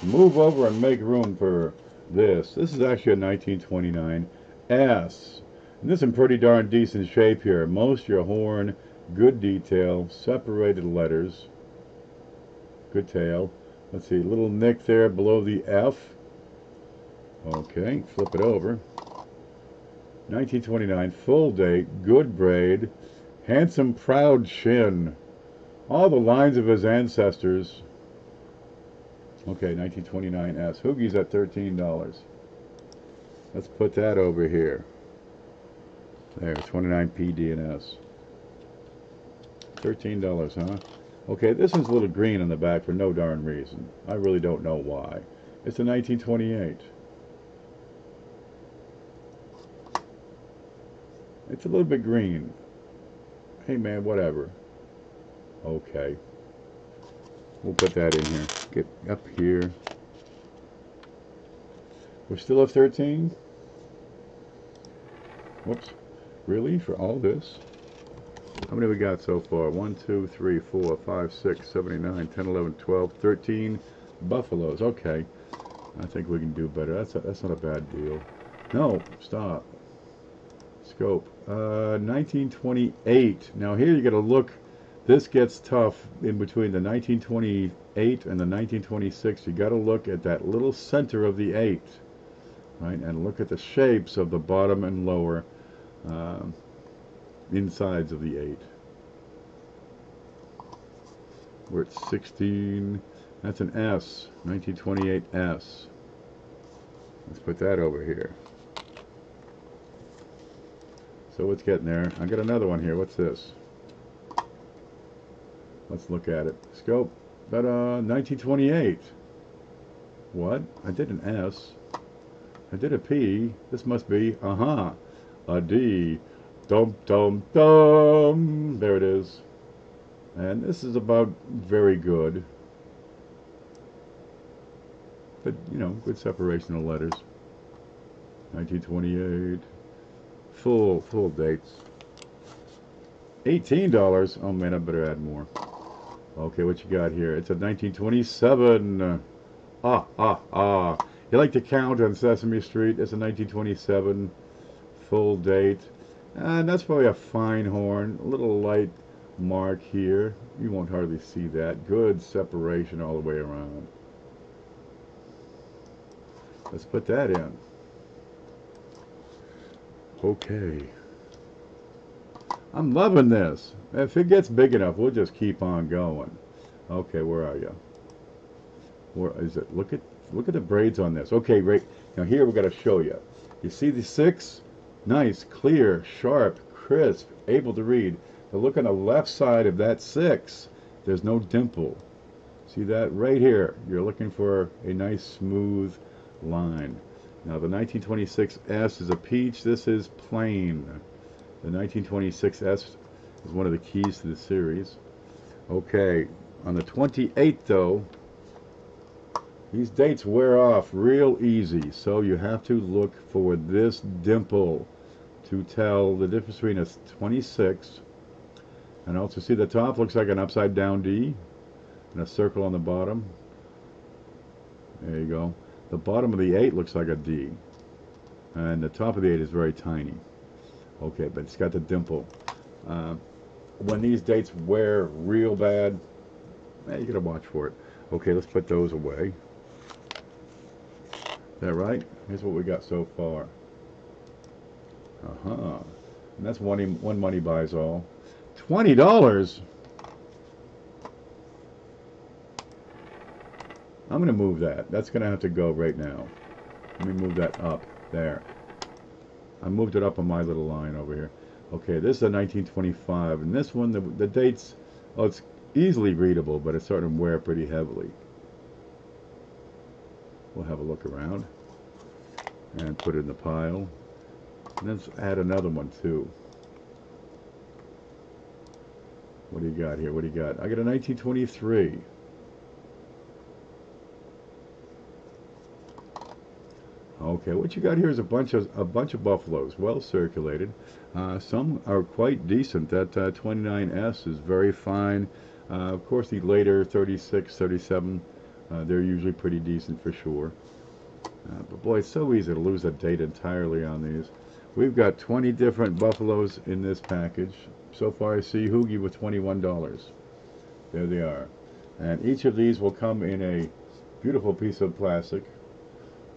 Move over and make room for this. This is actually a 1929 S. And this is in pretty darn decent shape here. Most your horn, good detail, separated letters. Good tail. Let's see, little nick there below the F. Okay, flip it over. 1929, full date, good braid, handsome, proud chin. All the lines of his ancestors. Okay, 1929 S. Hoogie's at $13. Let's put that over here. There, 29 P, D, and S. $13, huh? Okay, this is a little green on the back for no darn reason. I really don't know why. It's a 1928. It's a little bit green. Hey man, whatever. Okay. We'll put that in here. Get up here. We're still at 13? Whoops. Really? For all this? How many we got so far? 1, 2, 3, 4, 5, 6, 7, 8, 9, 10, 11, 12, 13 buffaloes. Okay. I think we can do better. That's not a bad deal. No, stop. Scope. 1928. Now here you got to look. This gets tough in between the 1928 and the 1926. You got to look at that little center of the 8, right? And look at the shapes of the bottom and lower insides of the 8. We're at 16. That's an S. 1928 S. Let's put that over here. So it's getting there. I got another one here. What's this? Let's look at it. Scope. Ta-da! 1928. What? I did an S. I did a P. This must be, a D. Dum dum dum. There it is. And this is about very good. But, you know, good separation of letters. 1928. Full dates. $18. Oh man, I better add more. Okay, what you got here? It's a 1927. You like to count on Sesame Street? It's a 1927 full date. And that's probably a fine horn. A little light mark here. You won't hardly see that. Good separation all the way around. Let's put that in. Okay. I'm loving this. If it gets big enough, we'll just keep on going. Okay, where are you? Where is it? Look at the braids on this. Okay, right now here we got to show you. You see the 6? Nice, clear, sharp, crisp, able to read. Now look on the left side of that 6. There's no dimple. See that right here? You're looking for a nice smooth line. Now the 1926S is a peach. This is plain. The 1926S is one of the keys to the series. Okay, on the 28th though, these dates wear off real easy, so you have to look for this dimple to tell the difference between a 26, and also see the top looks like an upside down D and a circle on the bottom. There you go. The bottom of the 8 looks like a D, and the top of the 8 is very tiny. Okay, but it's got the dimple. When these dates wear real bad, you gotta watch for it. Okay, let's put those away. Is that right? Here's what we got so far. And that's one money buys all. $20. I'm gonna move that. That's gonna have to go right now. Let me move that up there. I moved it up on my little line over here. Okay, this is a 1925, and this one, the dates, oh, it's easily readable, but it's starting to wear pretty heavily. We'll have a look around and put it in the pile. And let's add another one too. What do you got here? What do you got? I got a 1923. Okay, what you got here is a bunch of buffaloes, well circulated. Some are quite decent. That 29S is very fine. Of course, the later 36, 37, they're usually pretty decent for sure. But boy, it's so easy to lose a date entirely on these. We've got 20 different buffaloes in this package. So far, I see Hoogie with $21. There they are. And each of these will come in a beautiful piece of plastic,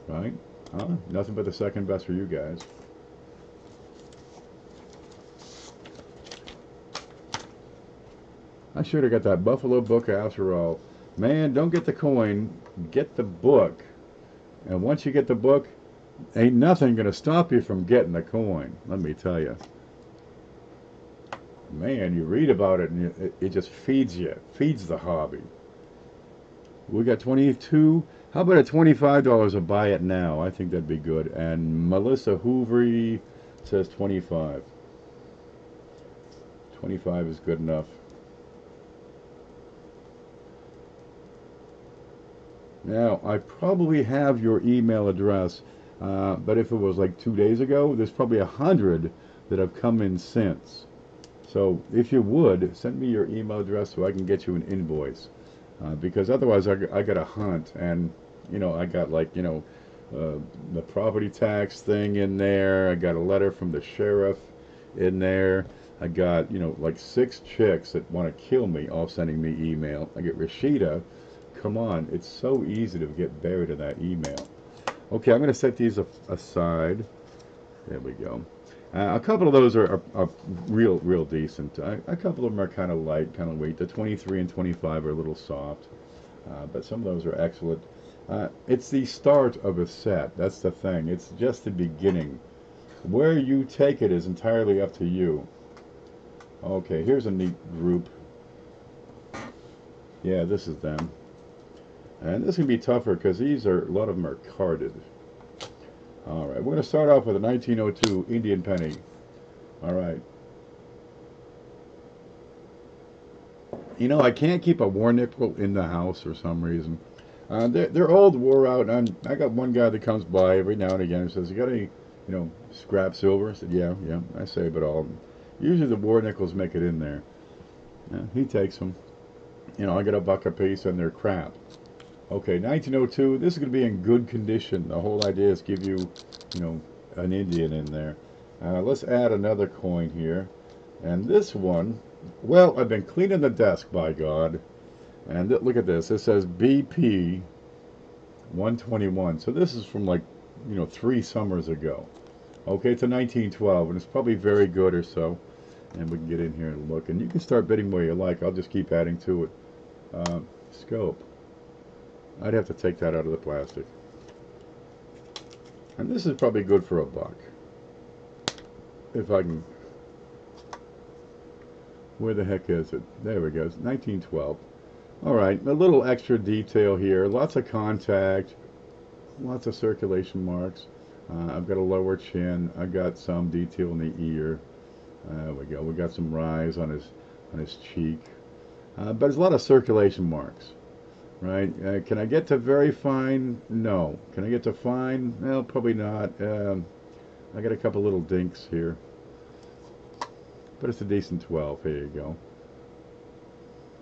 right? Nothing but the second best for you guys. I should have got that Buffalo book after all. Man, don't get the coin, get the book. And once you get the book, ain't nothing going to stop you from getting the coin, let me tell you. Man, you read about it and it just feeds you, feeds the hobby. We got 22. How about a $25 a buy it now? I think that'd be good. And Melissa Hoovery says 25. 25 is good enough. Now, I probably have your email address, but if it was like 2 days ago, there's probably 100 that have come in since. So if you would, send me your email address so I can get you an invoice. Because otherwise I got to hunt, and you know, I got like, you know, the property tax thing in there. I got a letter from the sheriff in there. I got, you know, like 6 chicks that want to kill me all sending me email. I get Rashida. Come on, it's so easy to get buried in that email. Okay, I'm going to set these aside. There we go. A couple of those are real decent. A couple of them are kind of light, kind of weight. The 23 and 25 are a little soft, but some of those are excellent. It's the start of a set. That's the thing. It's just the beginning. Where you take it is entirely up to you. Okay, here's a neat group. Yeah, this is them. And this can be tougher because a lot of them are carded. Alright, we're going to start off with a 1902 Indian penny. Alright. You know, I can't keep a war nickel in the house for some reason. They're old, wore out, and I got one guy that comes by every now and again and says, you got any, you know, scrap silver? I said, yeah, I save it all. Usually the war nickels make it in there. He takes them. You know, I get $1 a piece and they're crap. Okay, 1902, this is going to be in good condition. The whole idea is give you, you know, an Indian in there. Let's add another coin here. And this one, well, I've been cleaning the desk, by God. And look at this. It says BP 121. So this is from like, you know, 3 summers ago. Okay, it's a 1912, and it's probably very good or so. And we can get in here and look. And you can start bidding where you like. I'll just keep adding to it. Scope. I'd have to take that out of the plastic. And this is probably good for $1. If I can... Where the heck is it? There we go. It's 1912. Alright, a little extra detail here. Lots of contact. Lots of circulation marks. I've got a lower chin. I've got some detail in the ear. There we go. We got some rise on his cheek. But there's a lot of circulation marks. Right? Can I get to very fine? No. Can I get to fine? Well, probably not. I got a couple little dinks here, but it's a decent 12. Here you go.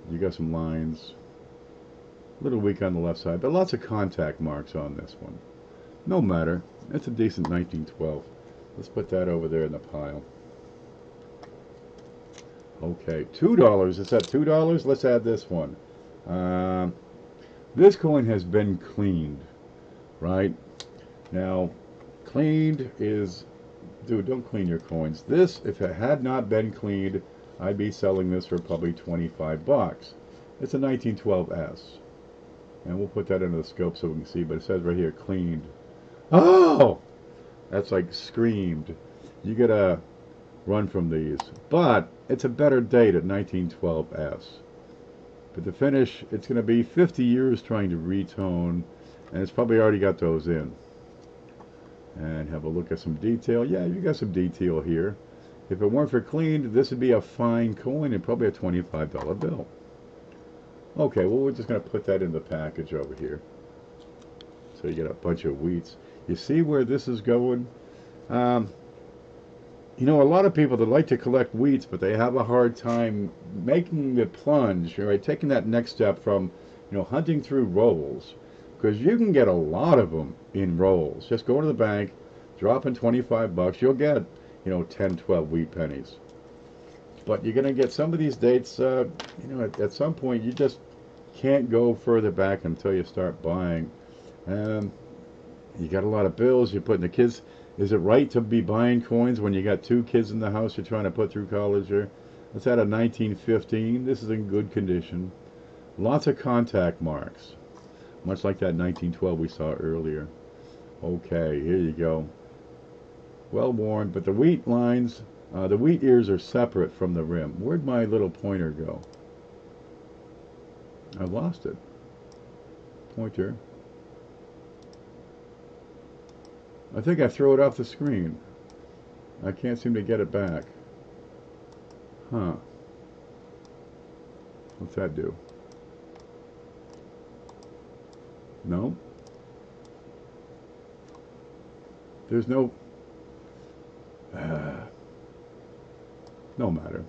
You got some lines. A little weak on the left side, but lots of contact marks on this one. No matter. It's a decent 1912. Let's put that over there in the pile. Okay, $2. Is that $2? Let's add this one. This coin has been cleaned, right? Now, cleaned is... Dude, don't clean your coins. This, if it had not been cleaned, I'd be selling this for probably 25 bucks. It's a 1912S. And we'll put that into the scope so we can see, but it says right here, cleaned. Oh! That's like screamed. You gotta run from these. But it's a better date at 1912S. But the finish, it's gonna be 50 years trying to retone, and it's probably already got those in. And have a look at some detail. Yeah, you got some detail here. If it weren't for cleaned, this would be a fine coin and probably a $25 bill. Okay, well, we're just going to put that in the package over here. So you get a bunch of wheats. You see where this is going? You know, a lot of people that like to collect wheats, but they have a hard time making the plunge, right? Taking that next step from, you know, hunting through rolls. Because you can get a lot of them in rolls. Just go to the bank, drop in 25 bucks, you'll get, you know, 10, 12 wheat pennies. But you're going to get some of these dates, you know, at some point you just can't go further back until you start buying. You got a lot of bills, you're putting the kids. Is it right to be buying coins when you got 2 kids in the house you're trying to put through college here? Let's add a 1915. This is in good condition. Lots of contact marks. Much like that 1912 we saw earlier. Okay, here you go. Well worn, but the wheat lines, the wheat ears are separate from the rim. Where'd my little pointer go? I lost it. Pointer. I think I threw it off the screen. I can't seem to get it back. Huh. What's that do? No. There's no... no matter.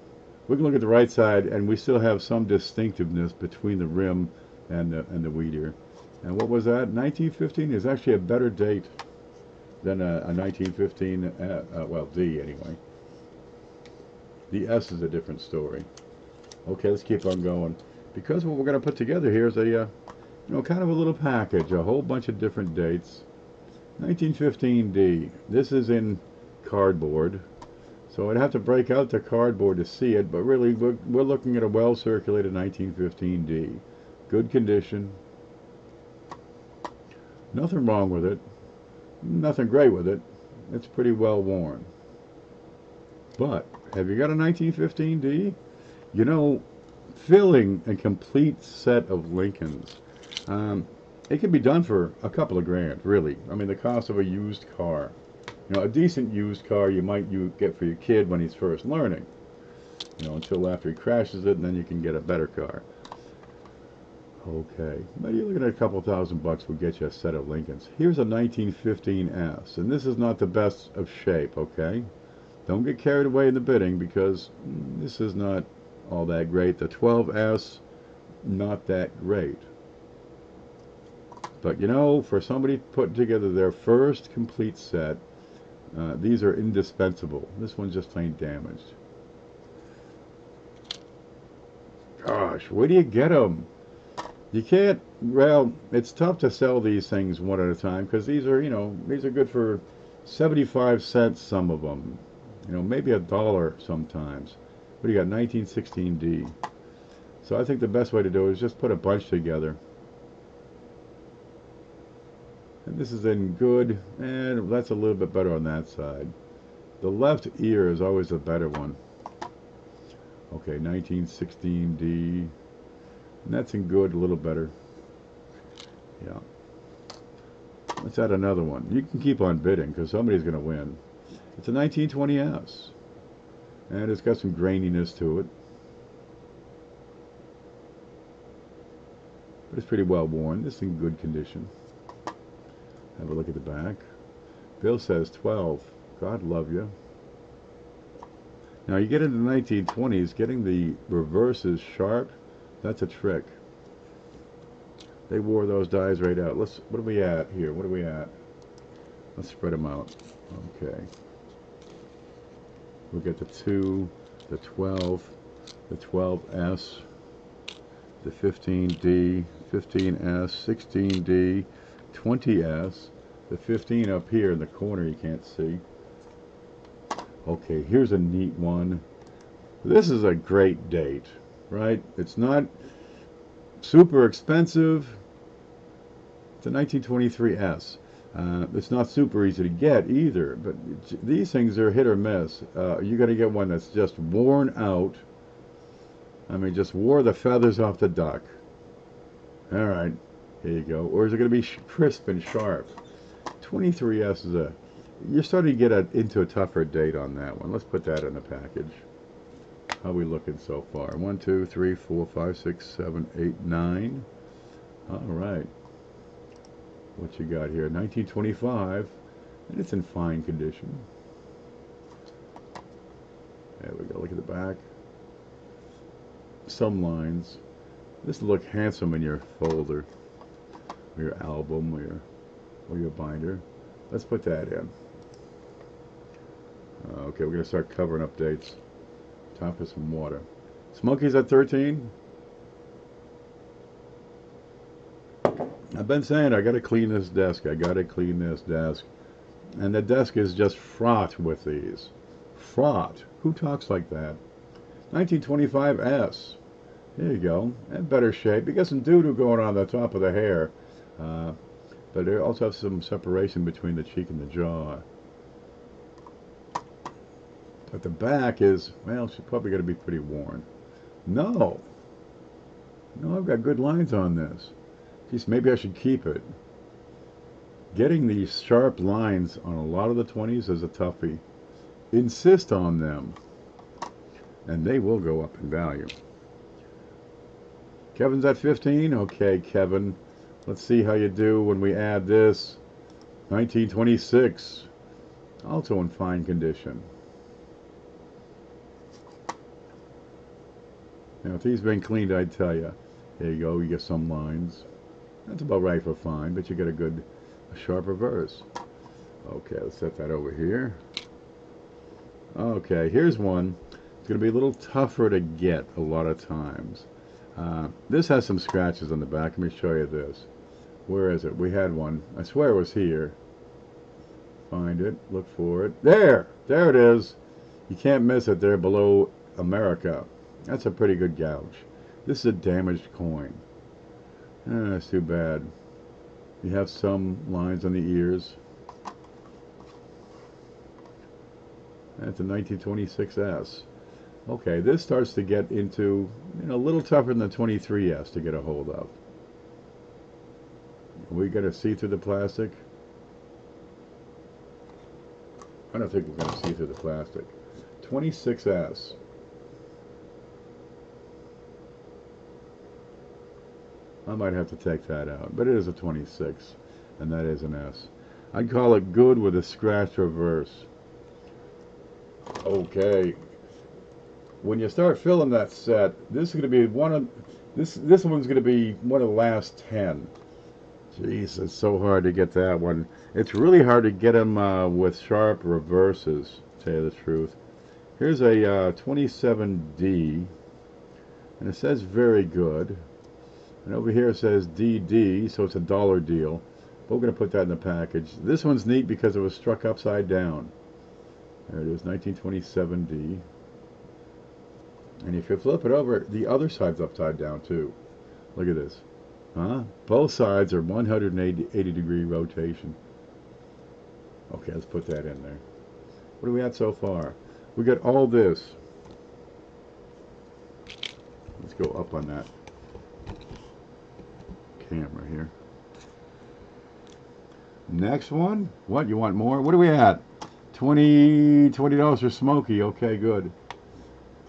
We can look at the right side, and we still have some distinctiveness between the rim and the wheat ear. And what was that? 1915 is actually a better date than a 1915, well, D anyway. The S is a different story. Okay, let's keep on going. Because what we're going to put together here is a, you know, kind of a little package, a whole bunch of different dates. 1915 D. This is in cardboard. So I'd have to break out the cardboard to see it, but really we're looking at a well-circulated 1915 D. Good condition. Nothing wrong with it. Nothing great with it. It's pretty well worn. But have you got a 1915 D? You know, filling a complete set of Lincolns, it can be done for a couple of grand, really. I mean, the cost of a used car. You know, a decent used car you might get for your kid when he's first learning. You know, until after he crashes it, and then you can get a better car. Okay, now you're looking at a couple $1,000 will get you a set of Lincolns. Here's a 1915S, and this is not the best of shape, okay? Don't get carried away in the bidding, because this is not all that great. The 12S, not that great. But you know, for somebody putting together their first complete set, these are indispensable. This one's just plain damaged. Gosh, where do you get them? You can't, well, it's tough to sell these things one at a time, because these are, you know, these are good for 75 cents, some of them. You know, maybe $1 sometimes. What do you got, 1916D? So I think the best way to do it is just put a bunch together. And this is in good, and that's a little bit better on that side. The left ear is always a better one. Okay, 1916D. And that's in good, a little better. Yeah. Let's add another one. You can keep on bidding, because somebody's going to win. It's a 1920S. And it's got some graininess to it. But it's pretty well worn. This is in good condition. Have a look at the back. Bill says 12. God love you. Now you get into the 1920s, getting the reverses sharp, that's a trick. They wore those dies right out. What are we at here? What are we at? Let's spread them out. Okay. We'll get the 2, the 12, the 12S, the 15D, 15S, 16D, 20S, the 15 up here in the corner you can't see. Okay, here's a neat one. This is a great date, right? It's not super expensive. It's a 1923S. It's not super easy to get either, but these things are hit or miss. You're going to get one that's just worn out. I mean, just wore the feathers off the duck. All right, here you go. Or is it going to be crisp and sharp? 23S is you're starting to get into a tougher date on that one. Let's put that in the package. How are we looking so far? 1, 2, 3, 4, 5, 6, 7, 8, 9. All right. What you got here? 1925, and it's in fine condition. There we go. Look at the back. Some lines. This will look handsome in your folder, or your album, or your binder. Let's put that in. Okay, we're going to start covering up dates. Time for some water. Smokies at 13. I've been saying I got to clean this desk. I got to clean this desk. And the desk is just fraught with these. Fraught. Who talks like that? 1925S. There you go. In better shape. You got some doo-doo going on the top of the hair. But they also have some separation between the cheek and the jaw. But the back is, well, she's probably going to be pretty worn. No. No, I've got good lines on this. Geez, maybe I should keep it. Getting these sharp lines on a lot of the 20s is a toughie. Insist on them, and they will go up in value. Kevin's at 15. Okay, Kevin. Let's see how you do when we add this. 1926. Also in fine condition. Now, if these been cleaned, I'd tell you. There you go. You get some lines. That's about right for fine, but you get a sharp reverse. Okay, let's set that over here. Okay, here's one. It's going to be a little tougher to get a lot of times. This has some scratches on the back. Let me show you this. Where is it? We had one. I swear it was here. Find it. Look for it. There! There it is. You can't miss it there below America. That's a pretty good gouge. This is a damaged coin. That's too bad. You have some lines on the ears. That's a 1926S. Okay, this starts to get into, a little tougher than the 23S to get a hold of. Are we going to see through the plastic? I don't think we're going to see through the plastic. 26S. I might have to take that out, but it is a 26, and that is an S. I'd call it good with a scratch reverse. Okay. When you start filling that set, this is going to be this one's going to be one of the last 10. Jeez, it's so hard to get that one. It's really hard to get them with sharp reverses, to tell you the truth. Here's a 27D, and it says very good. And over here it says DD, so it's a dollar deal. But we're going to put that in the package. This one's neat because it was struck upside down. There it is, 1927D. And if you flip it over, the other side's upside down too. Look at this. Both sides are 180 degree rotation. Okay, let's put that in there. What are we at so far? We got all this. Let's go up on that camera here. Next one. What, you want more? What are we at? $20 for Smokey. Okay, good.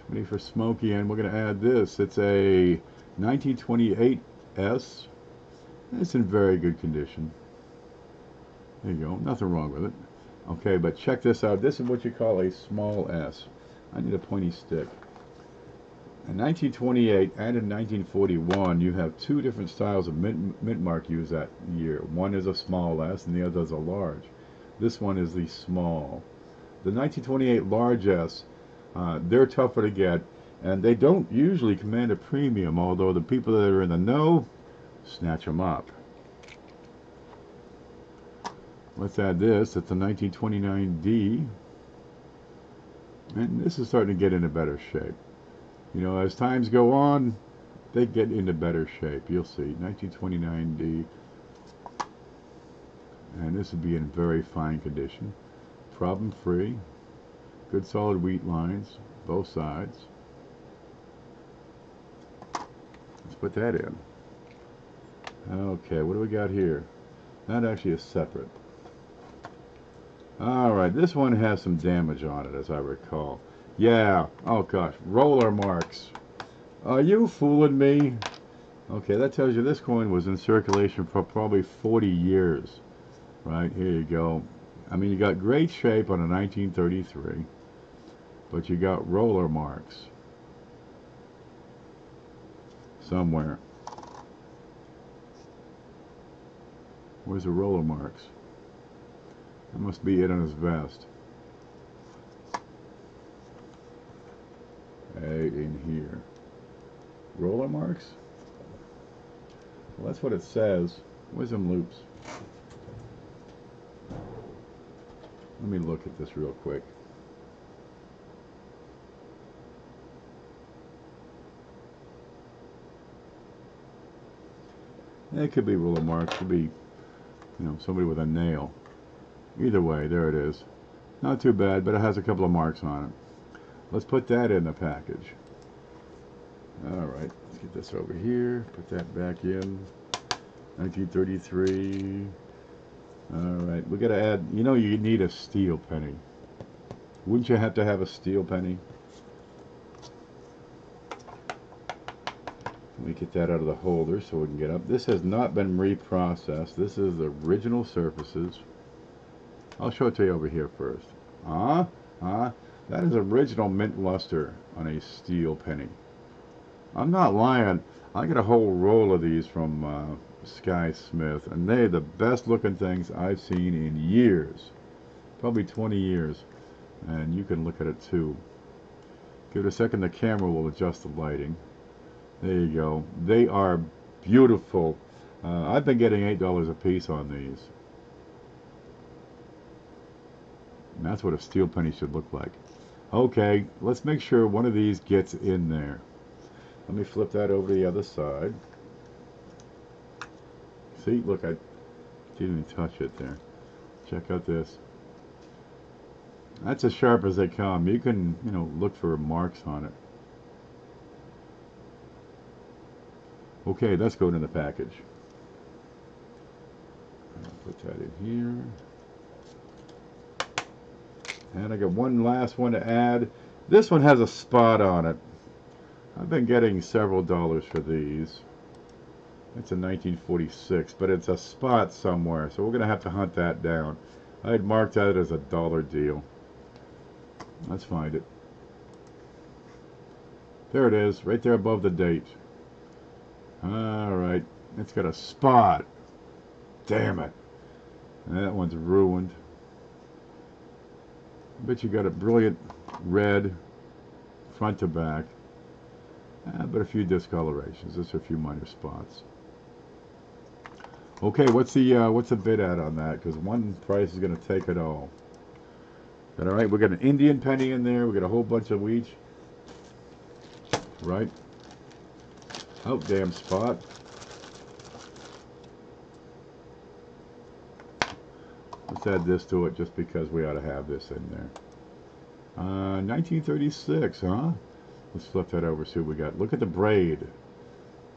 20 for Smokey, and we're going to add this. It's a 1928S. It's in very good condition. There you go. Nothing wrong with it. Okay, but check this out. This is what you call a small s. I need a pointy stick. In 1928 and in 1941, you have two different styles of mint mark used that year. One is a small s and the other is a large. This one is the small. The 1928 large s, they're tougher to get, and they don't usually command a premium, although the people that are in the know snatch them up. Let's add this. It's a 1929D, and this is starting to get into better shape. You know, as times go on, they get into better shape. You'll see. 1929D. And this would be in very fine condition. Problem free. Good solid wheat lines, both sides. Let's put that in. Okay, what do we got here? That actually is separate. Alright, this one has some damage on it, as I recall. Yeah, oh gosh, roller marks. Are you fooling me? Okay, that tells you this coin was in circulation for probably 40 years. Right, here you go. I mean, you got great shape on a 1933, but you got roller marks somewhere. Where's the roller marks? That must be it on his vest. Hey, in here. Roller marks? Well, that's what it says. Where's them loops? Let me look at this real quick. It could be roller marks. It could be, you know, somebody with a nail. Either way, there it is. Not too bad, but it has a couple of marks on it. Let's put that in the package. Alright, let's get this over here. Put that back in. 1933. Alright, we gotta add, you know, you need a steel penny. Wouldn't you have to have a steel penny? Let me get that out of the holder so we can get up. This has not been reprocessed. This is the original surfaces. I'll show it to you over here first. That is original mint luster on a steel penny. I'm not lying. I got a whole roll of these from Sky Smith, and they're the best looking things I've seen in years. Probably 20 years. And you can look at it too. Give it a second, the camera will adjust the lighting. There you go. They are beautiful. I've been getting $8 a piece on these. And that's what a steel penny should look like. Okay, let's make sure one of these gets in there. Let me flip that over to the other side. See, look, I didn't even touch it there. Check out this. That's as sharp as they come. You can, you know, look for marks on it. Okay, let's go in the package. I'll put that in here. And I got one last one to add. This one has a spot on it. I've been getting several dollars for these. It's a 1946, but it's a spot somewhere, so we're going to have to hunt that down. I had marked that as a dollar deal. Let's find it. There it is, right there above the date. Alright, it's got a spot. Damn it. That one's ruined. I bet you got a brilliant red front to back. But a few discolorations. Just a few minor spots. Okay, what's the bid at on that? Because one price is going to take it all. Is that all right? We got an Indian penny in there. We got a whole bunch of each. Right? Oh, damn spot. Let's add this to it just because we ought to have this in there. 1936, huh? Let's flip that over, see what we got. Look at the braid.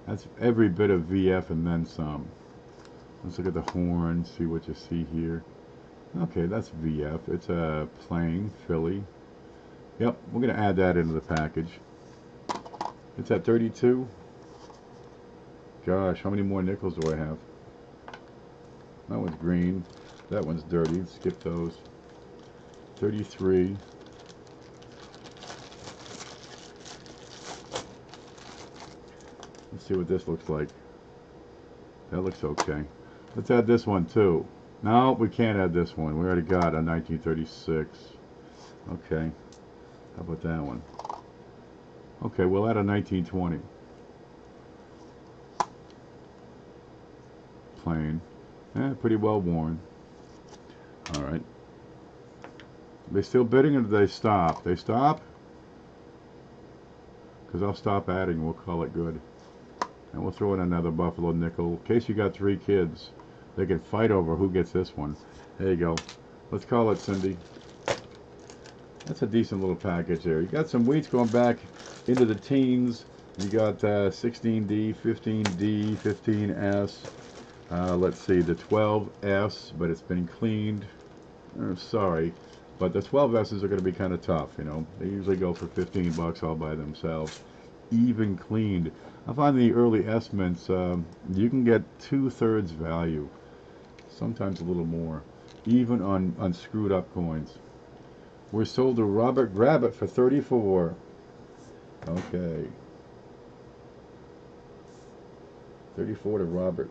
That's every bit of VF and then some. Let's look at the horn, see what you see here. Okay, that's VF. It's a plain Philly. Yep, we're going to add that into the package. It's at 32. Gosh, how many more nickels do I have? That one's green. That one's dirty. Skip those. 33. Let's see what this looks like. That looks okay. Let's add this one too. No, we can't add this one. We already got a 1936. Okay. How about that one? Okay, we'll add a 1920. Plain. Pretty well worn. Alright. They still bidding or do they stop? They stop? Because I'll stop adding. We'll call it good. And we'll throw in another buffalo nickel. In case you got 3 kids, they can fight over who gets this one. There you go. Let's call it Cindy. That's a decent little package there. You got some wheats going back into the teens. You got 16D, 15D, 15S. Let's see, the 12S, but it's been cleaned. Sorry, but the 12S's are going to be kind of tough, you know. They usually go for 15 bucks all by themselves, even cleaned. I find the early S mints, you can get 2/3 value, sometimes a little more, even on screwed up coins. We're sold to Robert Grabbit for 34. Okay. 34 to Robert.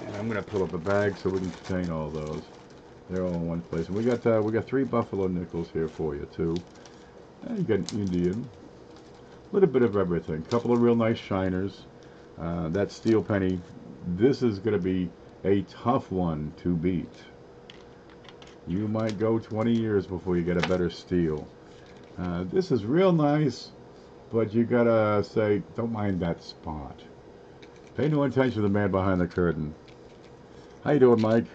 And I'm gonna pull up a bag so we can contain all those. They're all in one place. And we got 3 buffalo nickels here for you too. And you got an Indian. A little bit of everything. A couple of real nice shiners. That steel penny. This is gonna be a tough one to beat. You might go 20 years before you get a better steel. This is real nice, but you gotta say, don't mind that spot. Pay no attention to the man behind the curtain. How you doing, Mike?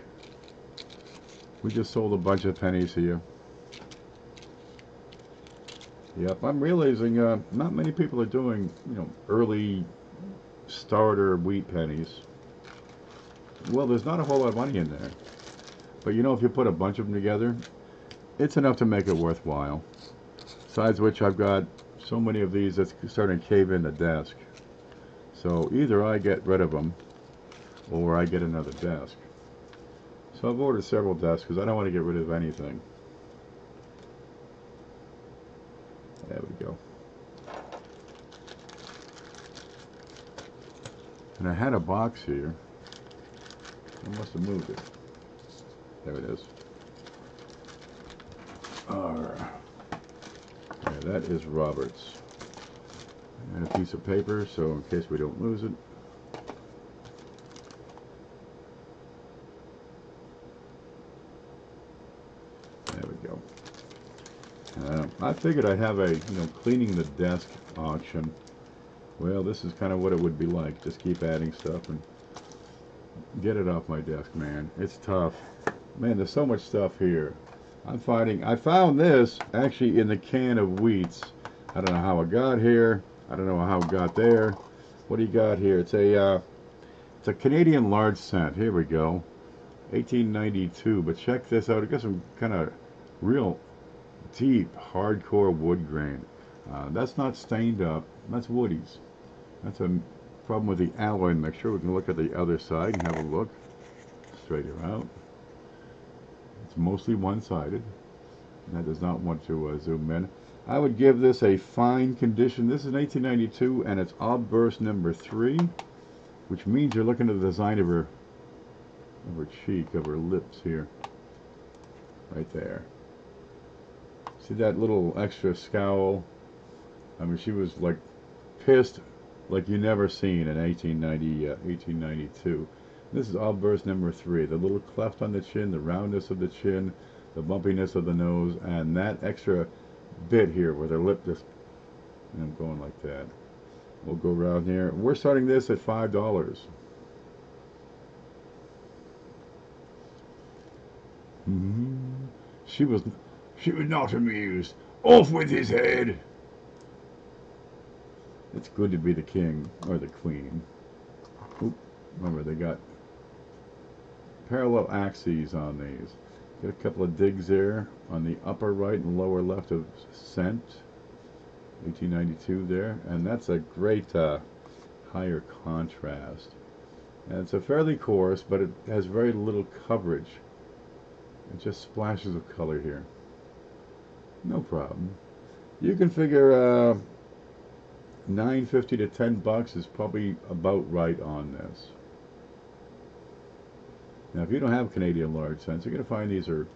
We just sold a bunch of pennies here. Yep, I'm realizing not many people are doing, you know, early starter wheat pennies. Well, there's not a whole lot of money in there. But you know, if you put a bunch of them together, it's enough to make it worthwhile. Besides which, I've got so many of these that's starting to cave in the desk. So either I get rid of them, or I get another desk. So I've ordered several desks because I don't want to get rid of anything. There we go. And I had a box here. I must have moved it. There it is. Yeah, that is Robert's. And a piece of paper, so in case we don't lose it. There we go. I figured I'd have a, you know, cleaning the desk auction. Well, this is kind of what it would be like. Just keep adding stuff and get it off my desk, man. It's tough. Man, there's so much stuff here. I found this actually in the can of wheats. I don't know how it got here. I don't know how it got there. What do you got here? It's a Canadian large cent. Here we go. 1892. But check this out. It got some kind of real deep, hardcore wood grain. That's not stained up. That's woodies. That's a problem with the alloy mixture. We can look at the other side and have a look. Straight her out. It's mostly one-sided. That does not want to zoom in. I would give this a fine condition. This is 1892 and it's obverse number 3, which means you're looking at the design of her cheek, of her lips here. Right there. See that little extra scowl? I mean, she was like pissed like you never seen in 1892. This is obverse number 3. The little cleft on the chin, the roundness of the chin, the bumpiness of the nose, and that extra bit here where their lip just, you know, going like that. We'll go around here. We're starting this at $5. She was not amused. Off with his head. It's good to be the king or the queen. Oop, remember they got parallel axes on these. Get a couple of digs there on the upper right and lower left of cent. 1892 there, and that's a great higher contrast. And it's a fairly coarse, but it has very little coverage. It just splashes of color here. No problem. You can figure $9.50 to $10 is probably about right on this. Now, if you don't have Canadian large cents, you're going to find these are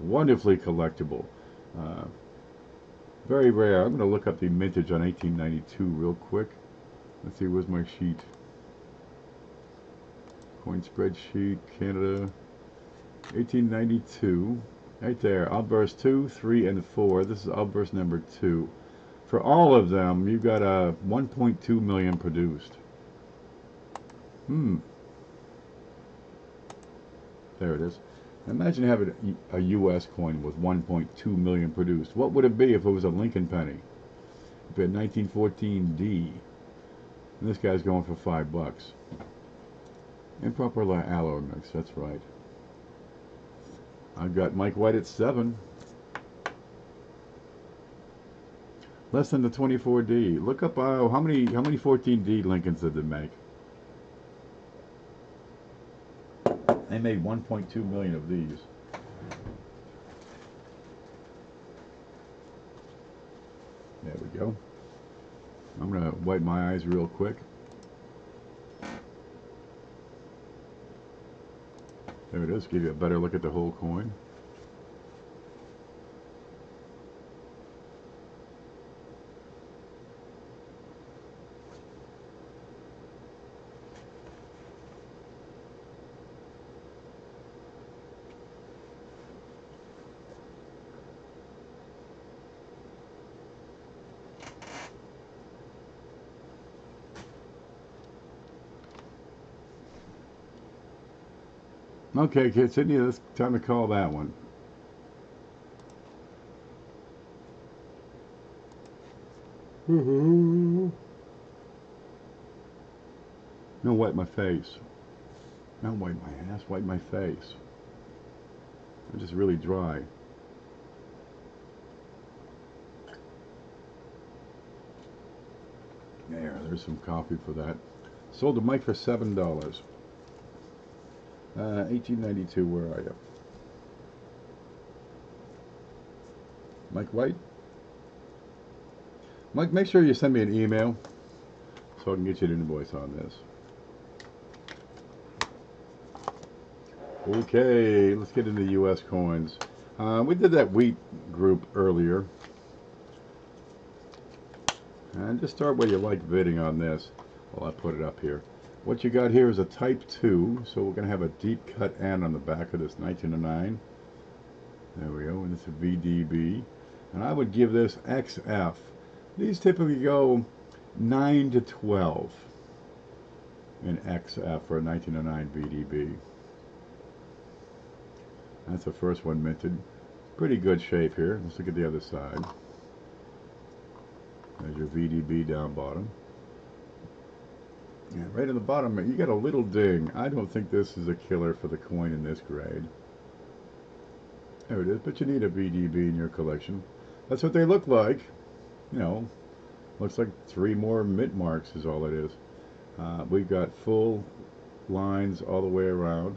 wonderfully collectible. Uh, Very rare. I'm going to look up the mintage on 1892 real quick. Let's see, where's my sheet? Coin spreadsheet, Canada, 1892. Right there, outburst 2, 3, and 4. This is outburst number 2. For all of them, you've got a 1.2 million produced. There it is. Imagine having a U.S. coin with 1.2 million produced. What would it be if it was a Lincoln penny? If it had 1914D. And this guy's going for $5. Improper alloy mix, that's right. I've got Mike White at 7. Less than the 24D. Look up how many 14D Lincolns did they make? They made 1.2 million of these. There we go. I'm going to wipe my eyes real quick. There it is. Give you a better look at the whole coin. Okay, kids, Sydney, it's time to call that one. No, wipe my face. Not wipe my ass, wipe my face. I'm just really dry. There's some coffee for that. Sold to Mike for $7. 1892, where are you? Mike White? Mike, make sure you send me an email so I can get you an invoice on this. Okay, let's get into U.S. coins. We did that wheat group earlier. And just start where you like bidding on this. Well, I put it up here. What you got here is a Type 2, so we're going to have a deep cut N on the back of this 1909. There we go, and it's a VDB. And I would give this XF. These typically go 9 to 12 in XF for a 1909 VDB. That's the first one minted. Pretty good shape here. Let's look at the other side. There's your VDB down bottom. Yeah, right in the bottom, you got a little ding. I don't think this is a killer for the coin in this grade. There it is, but you need a VDB in your collection. That's what they look like. You know, looks like 3 more mint marks is all it is. We've got full lines all the way around.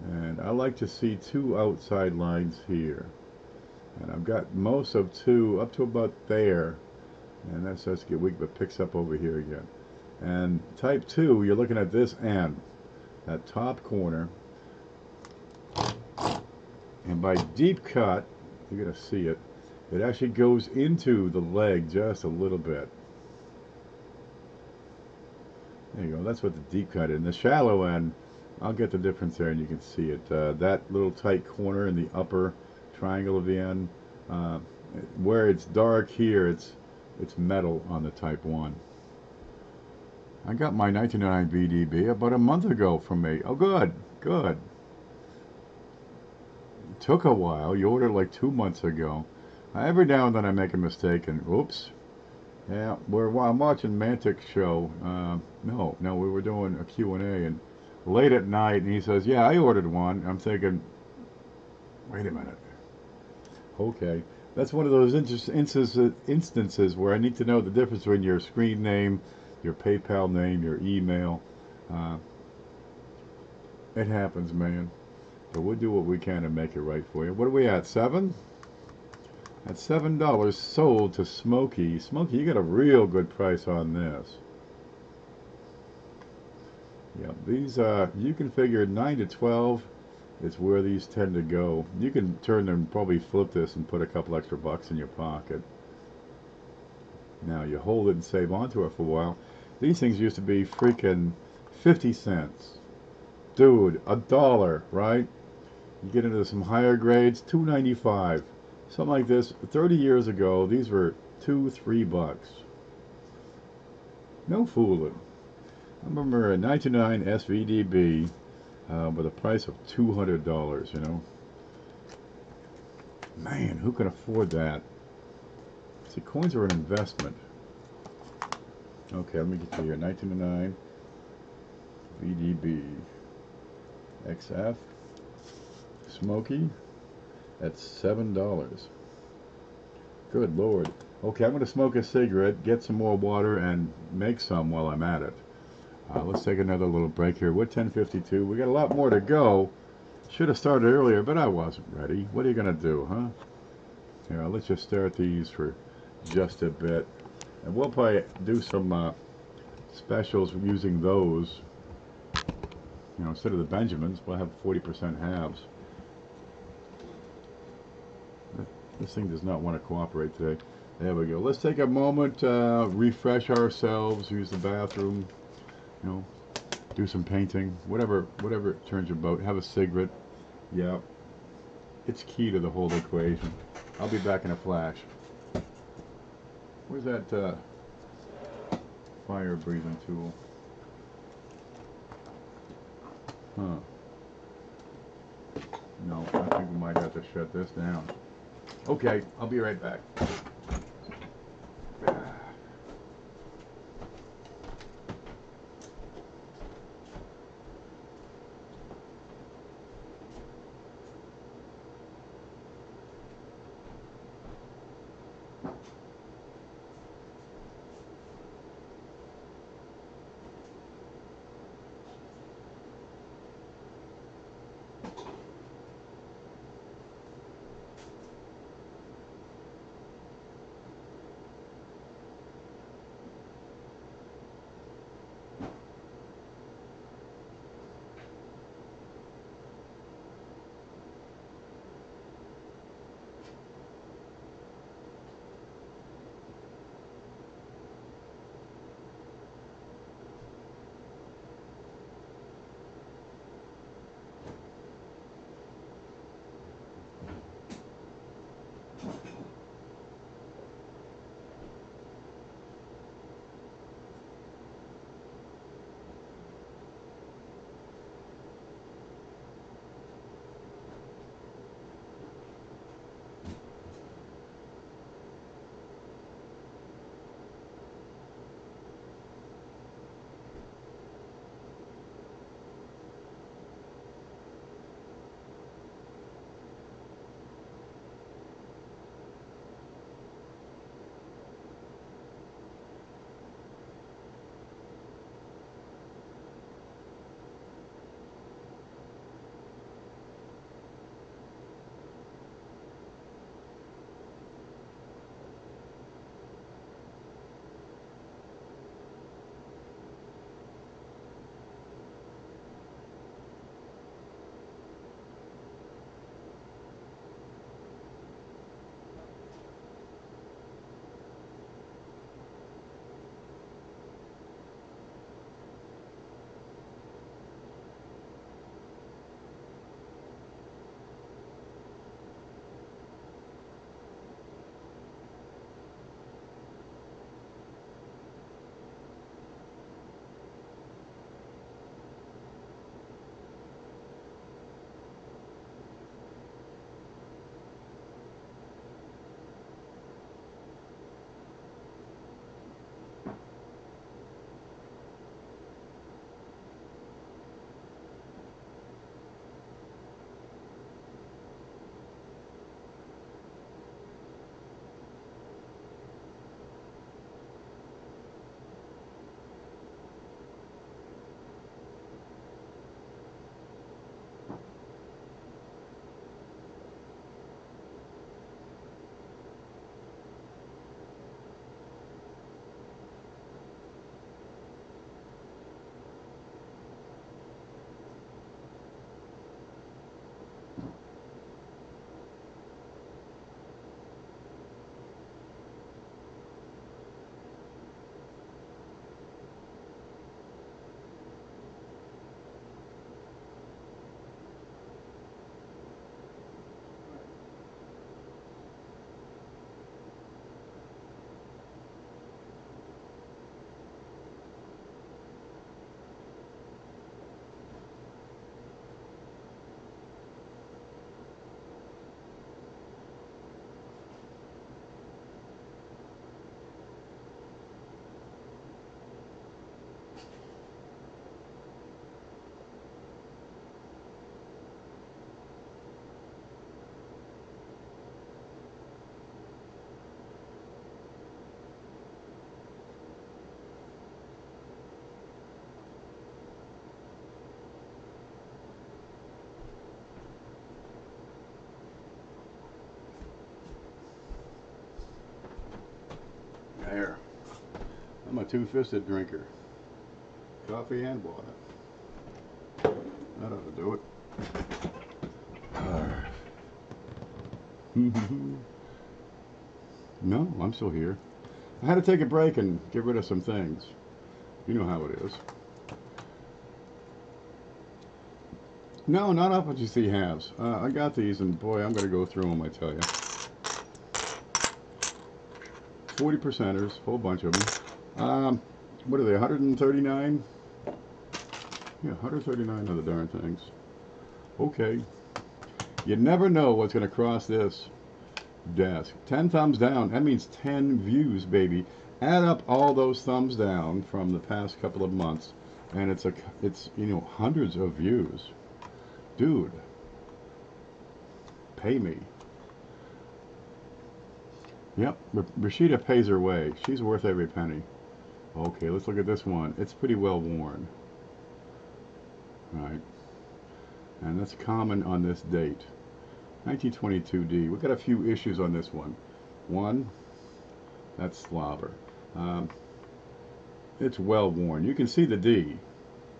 And I like to see 2 outside lines here. And I've got most of 2 up to about there. And that starts to get weak, but picks up over here again. And Type 2, you're looking at this end, that top corner. And by deep cut, you're going to see it, it actually goes into the leg just a little bit. There you go, that's what the deep cut is. In the shallow end, I'll get the difference there and you can see it. That little tight corner in the upper triangle of the end, where it's dark here, it's metal on the Type 1. I got my 1909 VDB about a month ago from me. Oh, good, good. It took a while. You ordered like 2 months ago. Every now and then I make a mistake and, oops. Yeah, I'm watching Mantic show. No, we were doing a Q&A and late at night, and he says, yeah, I ordered one. I'm thinking, wait a minute. Okay. That's one of those instances where I need to know the difference between your screen name, your PayPal name, your email. Uh, it happens, man. But we'll do what we can to make it right for you. What are we at? 7? At $7 sold to Smokey. Smokey, you got a real good price on this. Yeah, these you can figure 9 to 12 is where these tend to go. You can turn them, probably flip this and put a couple extra bucks in your pocket. Now you hold it and save onto it for a while. These things used to be freaking 50 cents. Dude, $1, right? You get into some higher grades, $2.95. Something like this. 30 years ago, these were $2-3. No fooling. I remember a 1999 SVDB with a price of $200, you know. Man, who can afford that? See, coins are an investment. Okay, let me get to here. 1999 VDB XF Smoky at $7. Good Lord. Okay, I'm going to smoke a cigarette, get some more water, and make some while I'm at it. Let's take another little break here. We're 10:52. We got a lot more to go. Should have started earlier, but I wasn't ready. What are you going to do, huh? Here, let's just stare at these for just a bit. And we'll probably do some specials using those. You know, instead of the Benjamins, we'll have 40% halves. This thing does not want to cooperate today. There we go. Let's take a moment, refresh ourselves, use the bathroom, you know, do some painting, whatever turns your boat. Have a cigarette. Yeah, it's key to the whole equation. I'll be back in a flash. Where's that fire breathing tool? Huh. No, I think we might have to shut this down. Okay, I'll be right back. There. I'm a two-fisted drinker. Coffee and water. That ought to do it. No, I'm still here. I had to take a break and get rid of some things. You know how it is. No, not up what you see halves. I got these, and boy, I'm going to go through them, I tell you. 40 percenters, whole bunch of them. What are they, 139? Yeah, 139 of the darn things. Okay. You never know what's going to cross this desk. 10 thumbs down, that means 10 views, baby. Add up all those thumbs down from the past couple of months, and it's you know, hundreds of views. Dude, pay me. Yep, Rashida pays her way. She's worth every penny. Okay, let's look at this one. It's pretty well worn. Right. And that's common on this date. 1922D. We've got a few issues on this one. One, that's slobber. It's well worn. You can see the D.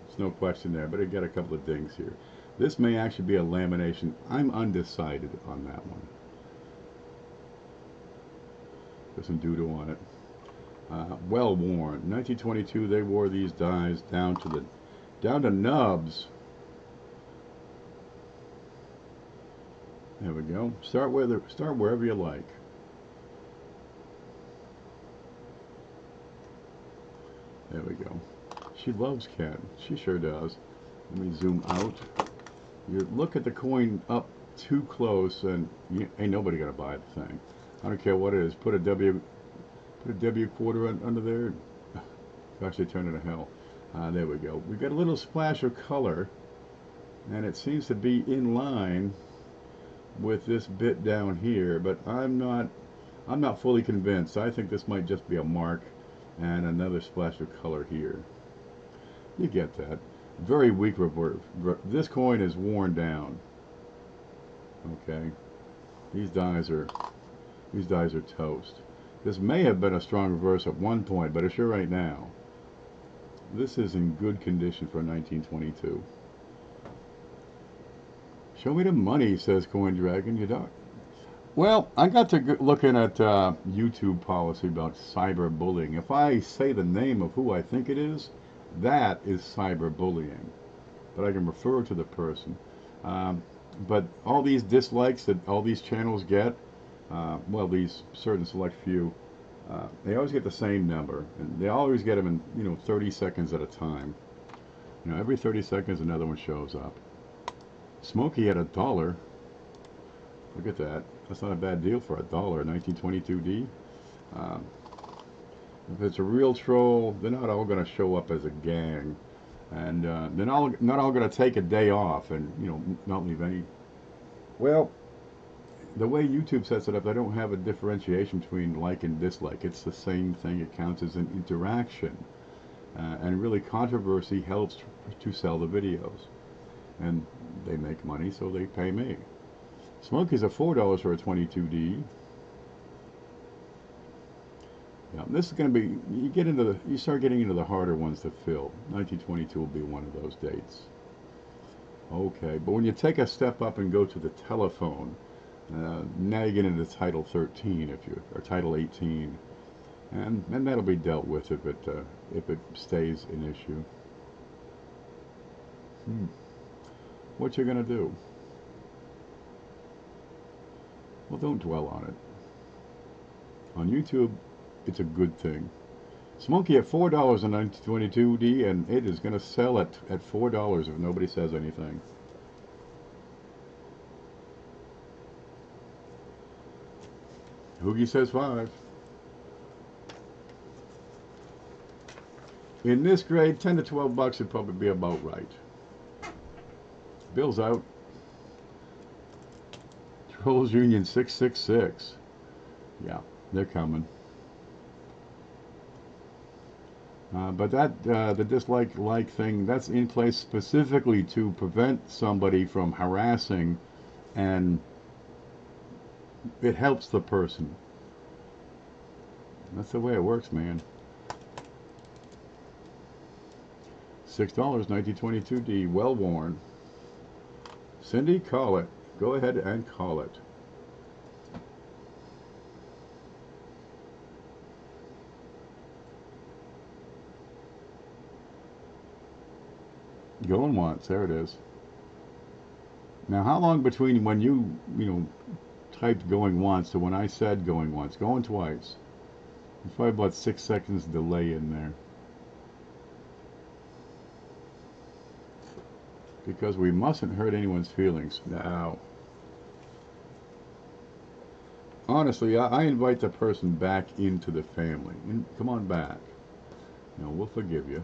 There's no question there, but it got a couple of dings here. This may actually be a lamination. I'm undecided on that one. There's some doo-doo on it. Well worn. 1922, they wore these dies down to nubs. There we go. Start wherever you like. There we go. She loves Ken. She sure does. Let me zoom out. You look at the coin up too close, and ain't nobody gonna buy the thing. I don't care what it is. Put a W quarter under there. Gosh, they turn into hell. There we go. We've got a little splash of color, and it seems to be in line with this bit down here, but I'm not fully convinced. I think this might just be a mark and another splash of color here. You get that. Very weak reverse. This coin is worn down. Okay. These dies are toast. This may have been a strong reverse at one point, but it sure ain't now. This is in good condition for 1922. Show me the money, says Coin Dragon. You don't. Well, I got to looking at YouTube policy about cyberbullying. If I say the name of who I think it is, that is cyberbullying. But I can refer to the person. But all these dislikes that all these channels get, well, these certain select few, they always get the same number, and they always get them in 30 seconds at a time. Every 30 seconds another one shows up. Smokey at $1. Look at that. That's not a bad deal for $1. 1922D. If it's a real troll, they're not all going to show up as a gang, and they're not all going to take a day off and not leave any. Well, the way YouTube sets it up, they don't have a differentiation between like and dislike. It's the same thing. It counts as an interaction, and really controversy helps to sell the videos, and they make money, so they pay me. Smokey's at $4 for a 22D. Yeah, this is going to be, you start getting into the harder ones to fill. 1922 will be one of those dates. Okay, but when you take a step up and go to the telephone, now you get into title 13 or title 18, and that'll be dealt with if it stays an issue. What you gonna do? Well, don't dwell on it. On YouTube, it's a good thing. Smokey at $4 in 1922D, and it is going to sell at $4 if nobody says anything. Hoogie says 5. In this grade, 10 to 12 bucks would probably be about right. Bill's out. Trolls Union 666. Yeah, they're coming. But the dislike thing, that's in place specifically to prevent somebody from harassing, and it helps the person. That's the way it works, man. $6, 1922D, well worn. Cindy, call it. Go ahead and call it. Going once, there it is. Now, how long between when you typed going once to when I said going once? Going twice. There's probably about 6 seconds delay in there. Because we mustn't hurt anyone's feelings. Now, honestly, I invite the person back into the family. Come on back. We'll forgive you.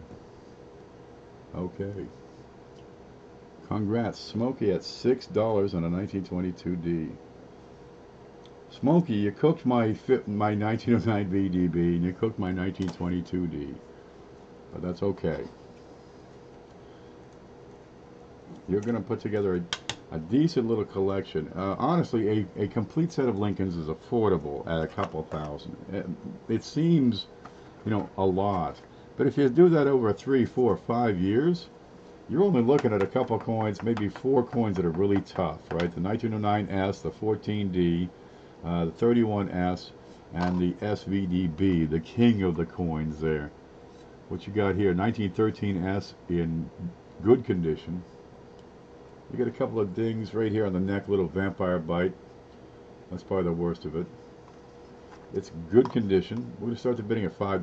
Okay. Congrats, Smokey at $6 on a 1922D. Smokey, you cooked my 1909 VDB and you cooked my 1922D. But that's okay. You're going to put together a decent little collection. Honestly, a complete set of Lincolns is affordable at a couple thousand. It seems, a lot. But if you do that over 3, 4, 5 years, you're only looking at a couple coins, maybe 4 coins that are really tough, right? The 1909S, the 14D, the 31S, and the SVDB, the king of the coins there. What you got here, 1913S in good condition. You get a couple of dings right here on the neck, little vampire bite. That's probably the worst of it. It's good condition. We're going to start the bidding at $5.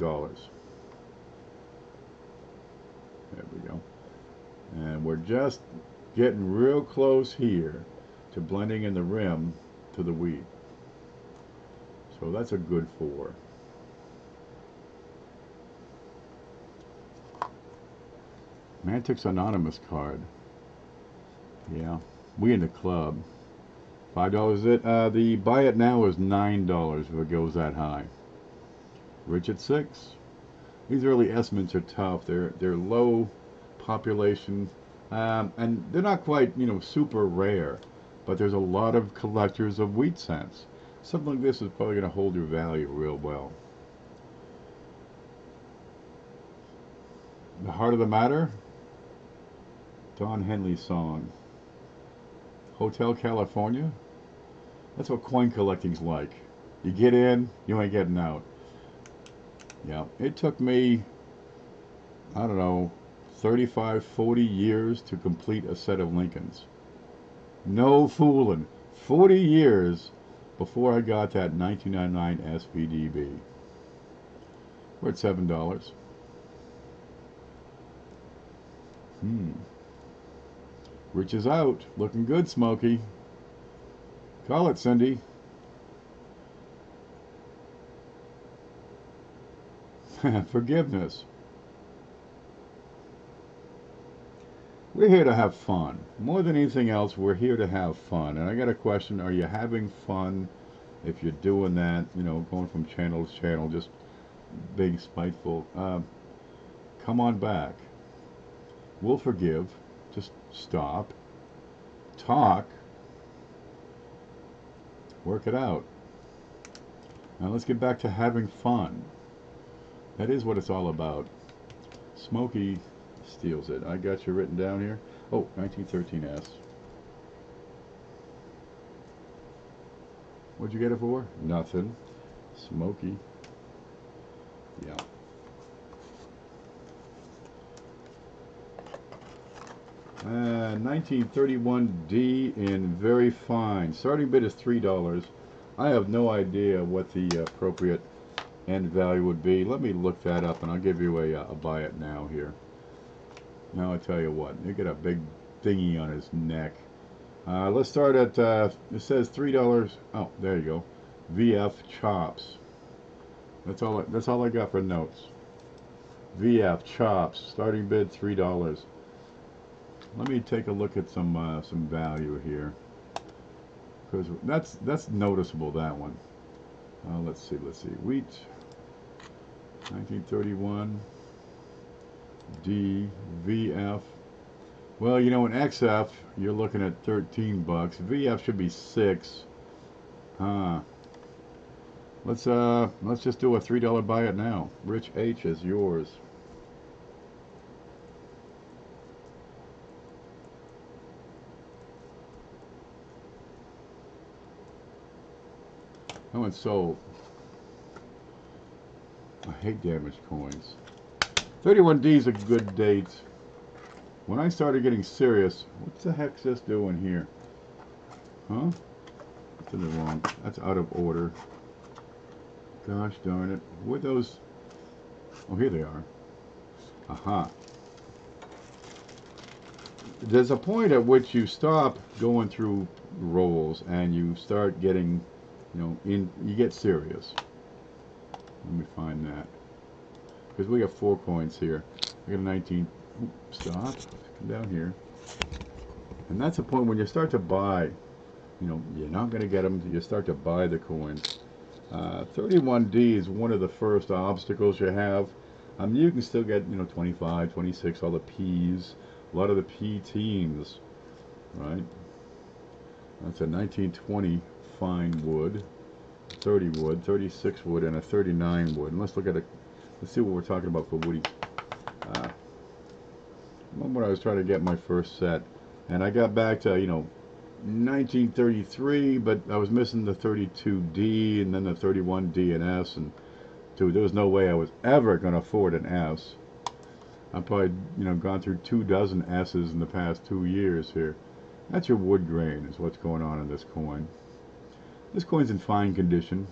There we go. And we're just getting real close here to blending in the rim to the wheat. So that's a good 4. Mantic's Anonymous card. Yeah, we in the club. $5 is it. The buy it now is $9 if it goes that high. Rich at 6. These early S-mints are tough. They're low population, and they're not quite super rare. But there's a lot of collectors of wheat cents. Something like this is probably going to hold your value real well. The Heart of the Matter. Don Henley's song. Hotel California. That's what coin collecting's like. You get in, you ain't getting out. Yeah, it took me, I don't know, 35, 40 years to complete a set of Lincolns. No fooling. 40 years before I got that 1999 SVDB. We're at $7. Rich is out. Looking good, Smokey. Call it, Cindy. Forgiveness. We're here to have fun. More than anything else, we're here to have fun. And I got a question. Are you having fun if you're doing that, going from channel to channel, just being spiteful? Come on back. We'll forgive. Just stop, talk, work it out. Now let's get back to having fun. That is what it's all about. Smokey steals it. I got you written down here. Oh, 1913S. What'd you get it for? Nothing. Smokey. Yeah. 1931D in very fine. Starting bid is $3. I have no idea what the appropriate end value would be. Let me look that up and I'll give you a buy it now here. Now I tell you what, you get a big thingy on his neck. Let's start at, it says $3. Oh, there you go. VF Chops. That's all I got for notes. VF Chops. Starting bid $3. Let me take a look at some value here, because that's noticeable, that one. Let's see. Wheat, 1931, D, VF. Well, in XF you're looking at $13. VF should be $6. Huh. Let's just do a $3 buy it now. Rich H is yours. That one's sold. I hate damaged coins. 31D is a good date. When I started getting serious, what the heck's this doing here? Huh? That's in the wrong. That's out of order. Gosh darn it. What are those? Oh, here they are. Aha. There's a point at which you stop going through rolls and you start getting, you get serious. Let me find that. Because we have 4 coins here. I got a 19. Oops, stop. Come down here. And that's the point when you start to buy. You're not going to get them. You start to buy the coins. 31D is one of the first obstacles you have. You can still get, 25, 26, all the P's. A lot of the P teams, right? That's a 1920 fine wood, 30 wood, 36 wood, and a 39 wood. And let's look at it. Let's see what we're talking about for woodies. When I was trying to get my first set, and I got back to 1933, but I was missing the 32D and then the 31D and S, and dude, there was no way I was ever going to afford an S. I've probably gone through 2 dozen S's in the past 2 years here. That's your wood grain is what's going on in this coin. This coin's in fine condition.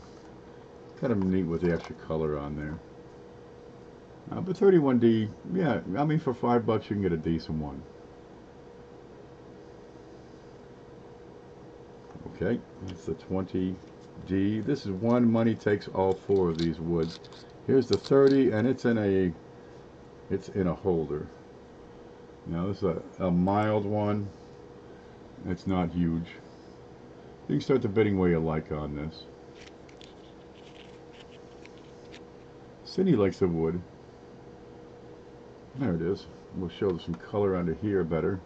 Kind of neat with the extra color on there. But 31D, yeah, for $5 you can get a decent one. Okay, that's the 20D. This is one money takes all 4 of these woods. Here's the 30, and it's in a holder. Now this is a mild one. It's not huge. You can start the bidding where you like on this. Cindy likes the wood. There it is. We'll show some color under here better.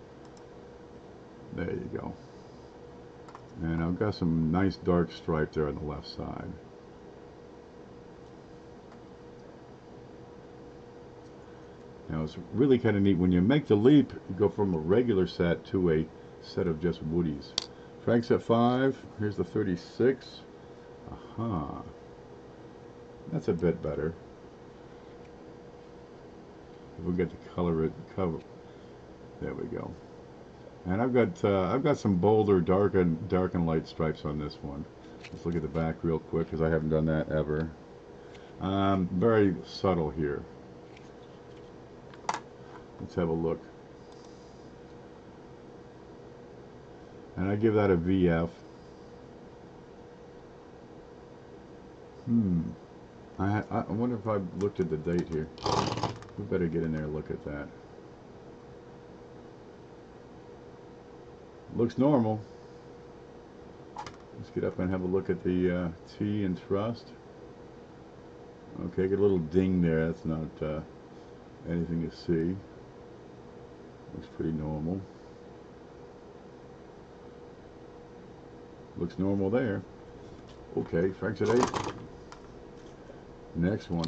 There you go. And I've got some nice dark stripe there on the left side. Now it's really kind of neat. When you make the leap, you go from a regular set to a set of just woodies. Frank's at 5. Here's the 36. Aha. That's a bit better. If we get the cover. There we go. And I've got some bolder dark and light stripes on this one. Let's look at the back real quick because I haven't done that ever. Very subtle here. Let's have a look. And I give that a VF. I wonder if I looked at the date here. We better get in there and look at that. Looks normal. Let's get up and have a look at the T and trust. Okay, get a little ding there. That's not anything to see. Looks pretty normal. Looks normal there. Okay, Frank's at 8. Next one.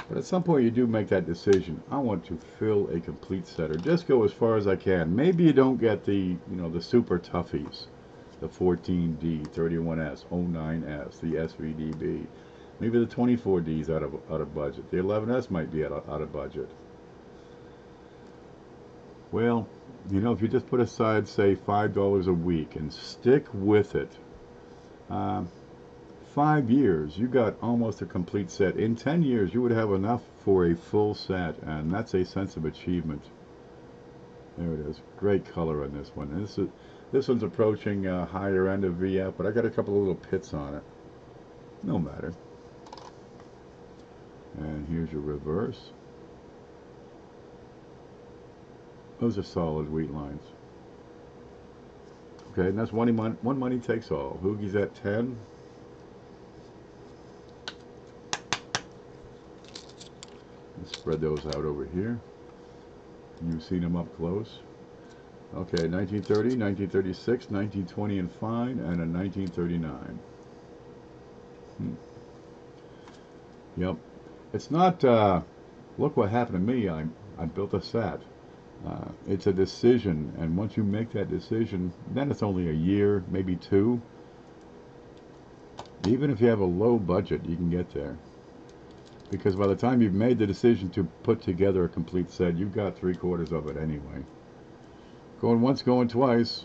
But at some point you do make that decision. I want to fill a complete set, or just go as far as I can. Maybe you don't get the, the super toughies, the 14D, 31S, 09S, the SVDB. Maybe the 24D's out of budget. The 11S might be out of budget. Well, if you just put aside, say, $5 a week and stick with it, 5 years, you got almost a complete set. In 10 years, you would have enough for a full set, and that's a sense of achievement. There it is. Great color on this one. And this one's approaching higher end of VF, but I got a couple of little pits on it. No matter. And here's your reverse. Those are solid wheat lines. Okay, and that's one money takes all. Hoogie's at 10. Let's spread those out over here. You've seen them up close. Okay, 1930, 1936, 1920 and fine, and a 1939. Yep. It's not, look what happened to me. I built a set. It's a decision, and once you make that decision, then it's only a year, maybe two. Even if you have a low budget, you can get there. Because by the time you've made the decision to put together a complete set, you've got 3/4 of it anyway. Going once, going twice,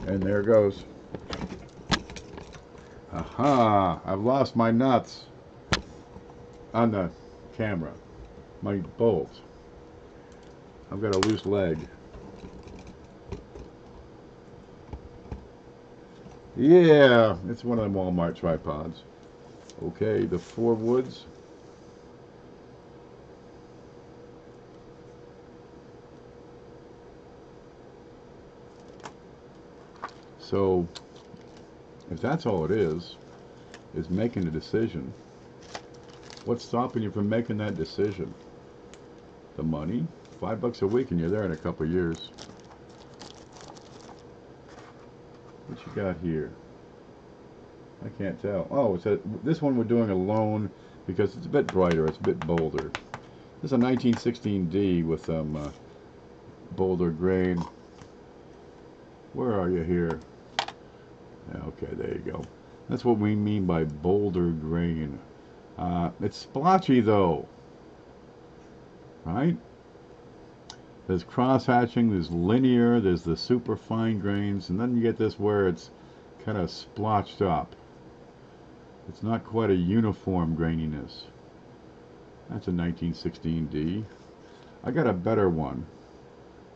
and there it goes. Aha! I've lost my nuts on the camera. My bolt. I've got a loose leg. Yeah, it's one of them Walmart tripods. Okay, the 4 woods. So, if that's all it is making a decision. What's stopping you from making that decision? The money? $5 a week and you're there in a couple of years. What you got here? I can't tell. Oh, it's this one we're doing alone because it's a bit brighter, it's a bit bolder. This is a 1916D with some bolder grain. Where are you here? Okay, there you go. That's what we mean by bolder grain. It's splotchy though, right? There's cross-hatching, there's linear, there's the super fine grains, and then you get this where it's kind of splotched up. It's not quite a uniform graininess. That's a 1916D. I got a better one,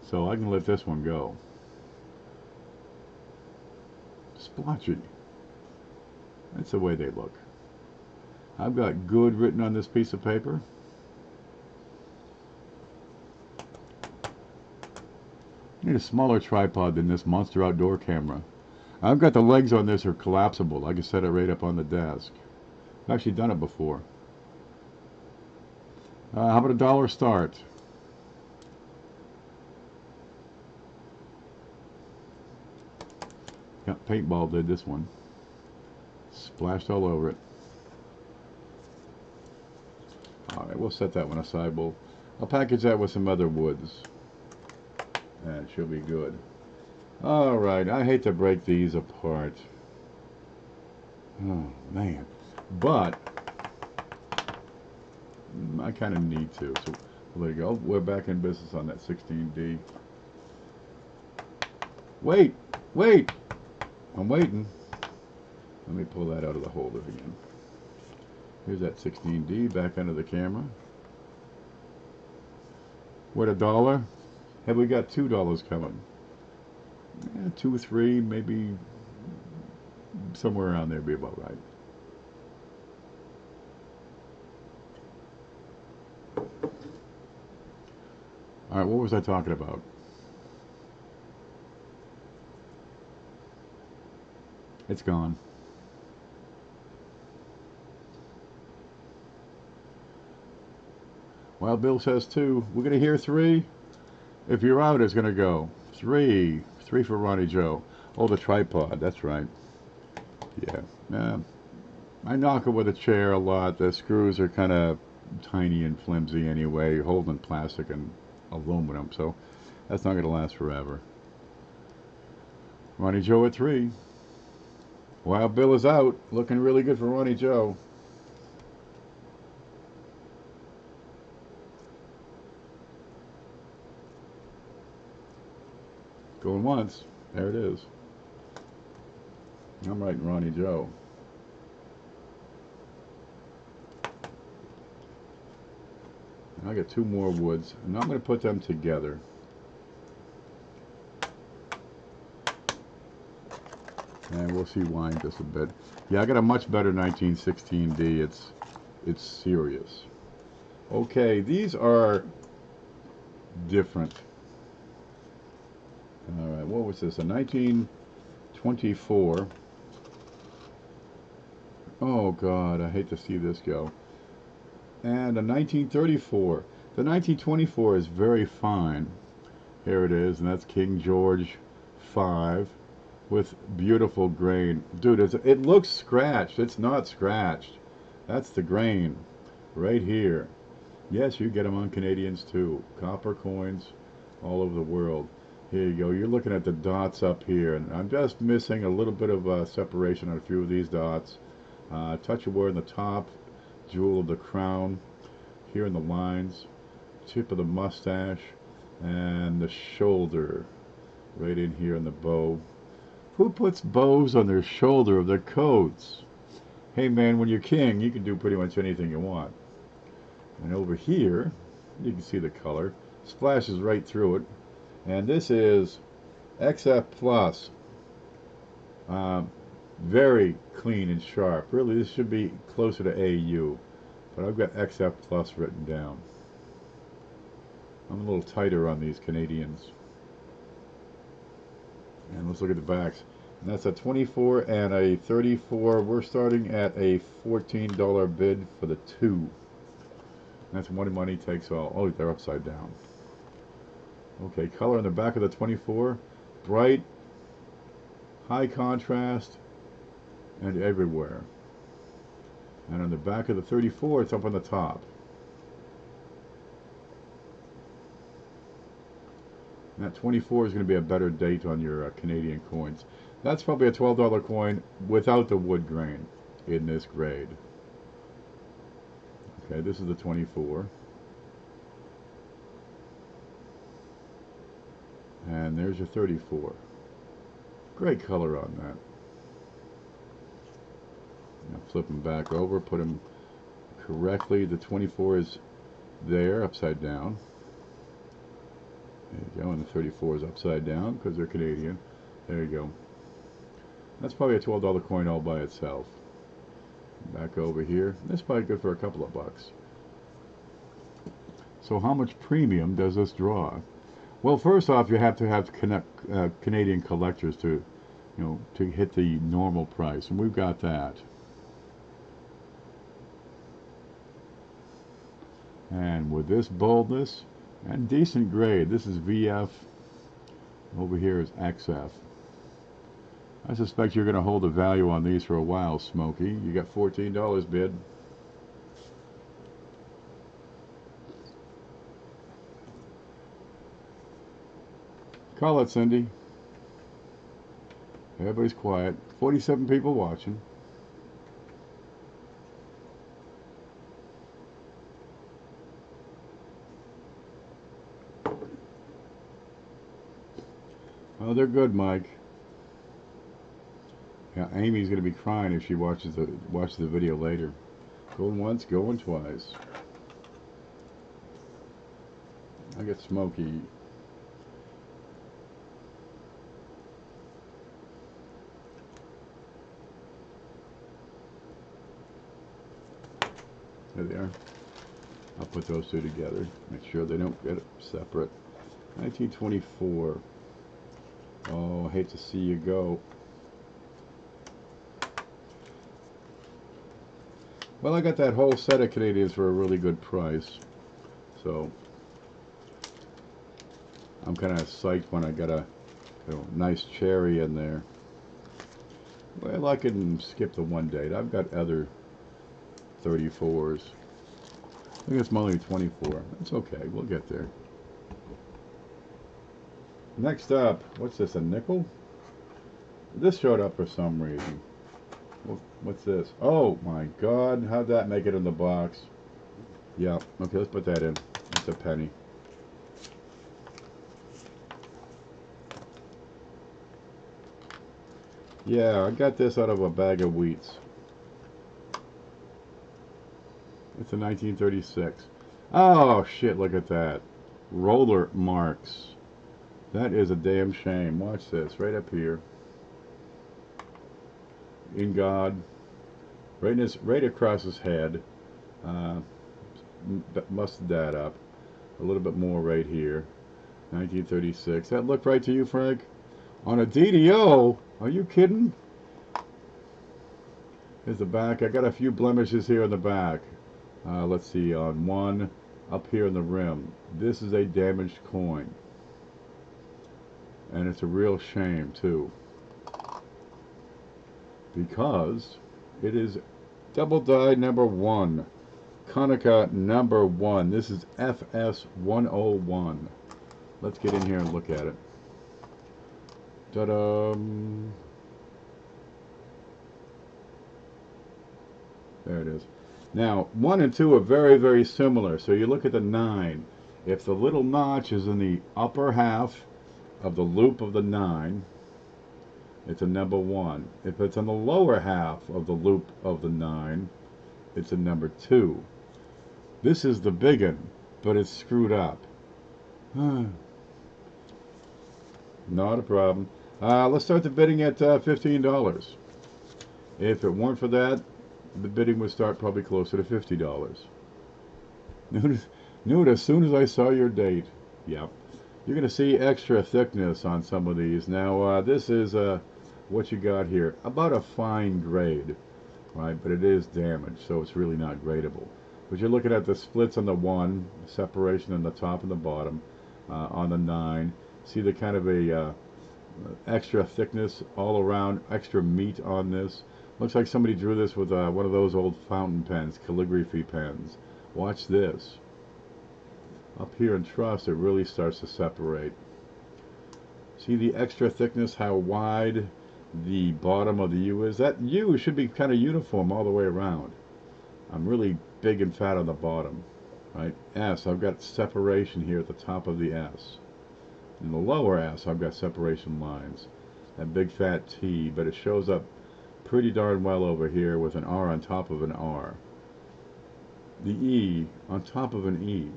so I can let this one go. Splotchy. That's the way they look. I've got good written on this piece of paper. I need a smaller tripod than this monster outdoor camera. I've got the legs on this are collapsible. I can set it right up on the desk. I've actually done it before. How about $1 start? Yeah, paintball did this one. Splashed all over it. Alright, we'll set that one aside. I'll package that with some other woods. And she'll be good. Alright, I hate to break these apart. Oh, man. But, I kind of need to. So, there you go. We're back in business on that 16D. Wait! Wait! I'm waiting. Let me pull that out of the holder again. Here's that 16D back under the camera. What, $1? Have we got $2 coming? Yeah, 2 or 3, maybe somewhere around there be about right. Alright, what was I talking about? It's gone. Well, Bill says 2. We're going to hear 3. If you're out, it's going to go. 3. 3 for Ronnie Joe. Oh, the tripod. That's right. Yeah. I knock it with a chair a lot. The screws are kind of tiny and flimsy anyway, holding plastic and aluminum, so that's not going to last forever. Ronnie Joe at 3. Wild Bill is out. Looking really good for Ronnie Joe. Going once. There it is. I'm writing Ronnie Joe. And I got 2 more woods, and I'm going to put them together. And we'll see wine just a bit. Yeah, I got a much better 1916D. It's serious. Okay, these are different. Alright, what was this? A 1924. Oh God, I hate to see this go. And a 1934. The 1924 is very fine. Here it is, and that's King George V with beautiful grain. Dude, it looks scratched. It's not scratched. That's the grain right here. Yes, you get them on Canadians too. Copper coins all over the world. Here you go. You're looking at the dots up here, and I'm just missing a little bit of separation on a few of these dots. Touch of wear in the top, jewel of the crown, here in the lines, tip of the mustache, and the shoulder, right in here in the bow. Who puts bows on their shoulder of their coats? Hey man, when you're king, you can do pretty much anything you want. And over here, you can see the color. Splashes right through it. And this is XF Plus. Very clean and sharp. Really, this should be closer to AU. But I've got XF Plus written down. I'm a little tighter on these Canadians. And let's look at the backs. And that's a 24 and a 34. We're starting at a $14 bid for the two. That's one money takes all. Oh, they're upside down. Okay, color in the back of the 24. Bright, high contrast, and everywhere. And on the back of the 34, it's up on the top. And that 24 is going to be a better date on your Canadian coins. That's probably a $12 coin without the wood grain in this grade. Okay, this is the 24. And there's your 34. Great color on that. Now flip them back over, put them correctly. The 24 is there, upside down. There you go, and the 34 is upside down because they're Canadian. There you go. That's probably a $12 coin all by itself. Back over here. That's probably good for a couple of bucks. So how much premium does this draw? Well, first off, you have to have Canadian collectors to, to hit the normal price, and we've got that. And with this boldness and decent grade, this is VF. Over here is XF. I suspect you're going to hold a value on these for a while, Smokey. You got $14 bid. Call it, Cindy. Everybody's quiet. 47 people watching. Oh, they're good, Mike. Yeah, Amy's gonna be crying if she watches the video later. Going once, going twice. I get Smokey. There they are. I'll put those two together. Make sure they don't get separate. 1924. Oh, I hate to see you go. Well, I got that whole set of Canadians for a really good price. So I'm kind of psyched when I got a nice cherry in there. Well, I can skip the one date. I've got other 34s. I think it's only 24. That's okay. We'll get there. Next up, what's this, a nickel? This showed up for some reason. What's this? Oh my God, how'd that make it in the box? Yeah, okay, let's put that in. It's a penny. Yeah, I got this out of a bag of wheats. It's a 1936. Oh shit, look at that. Roller marks. That is a damn shame. Watch this, right up here. In God. Right across his head. Musted that up. A little bit more right here. 1936. That look right to you, Frank? On a DDO? Are you kidding? Here's the back. I got a few blemishes here in the back. Let's see, on one up here in the rim. This is a damaged coin. And it's a real shame too, because it is double die number 1, Konica number 1. This is FS 101. Let's get in here and look at it. Ta-da! There it is. Now, 1 and 2 are very, very similar. So you look at the 9. If the little notch is in the upper half of the loop of the 9, it's a number 1. If it's in the lower half of the loop of the 9, it's a number 2. This is the big one, but it's screwed up. Not a problem. Let's start the bidding at $15. If it weren't for that, the bidding would start probably closer to $50. Knew it as soon as I saw your date. Yep. You're going to see extra thickness on some of these. Now, this is what you got here. About a fine grade, right? But it is damaged, so it's really not gradable. But you're looking at the splits on the 1, separation on the top and the bottom. On the 9, see the kind of a extra thickness all around, extra meat on this. Looks like somebody drew this with one of those old fountain pens, calligraphy pens. Watch this. Up here in truss, it really starts to separate. See the extra thickness, how wide the bottom of the U is? That U should be kind of uniform all the way around. I'm really big and fat on the bottom. Right? S, I've got separation here at the top of the S. In the lower S, I've got separation lines. That big fat T, but it shows up pretty darn well over here with an R on top of an R. The E on top of an E.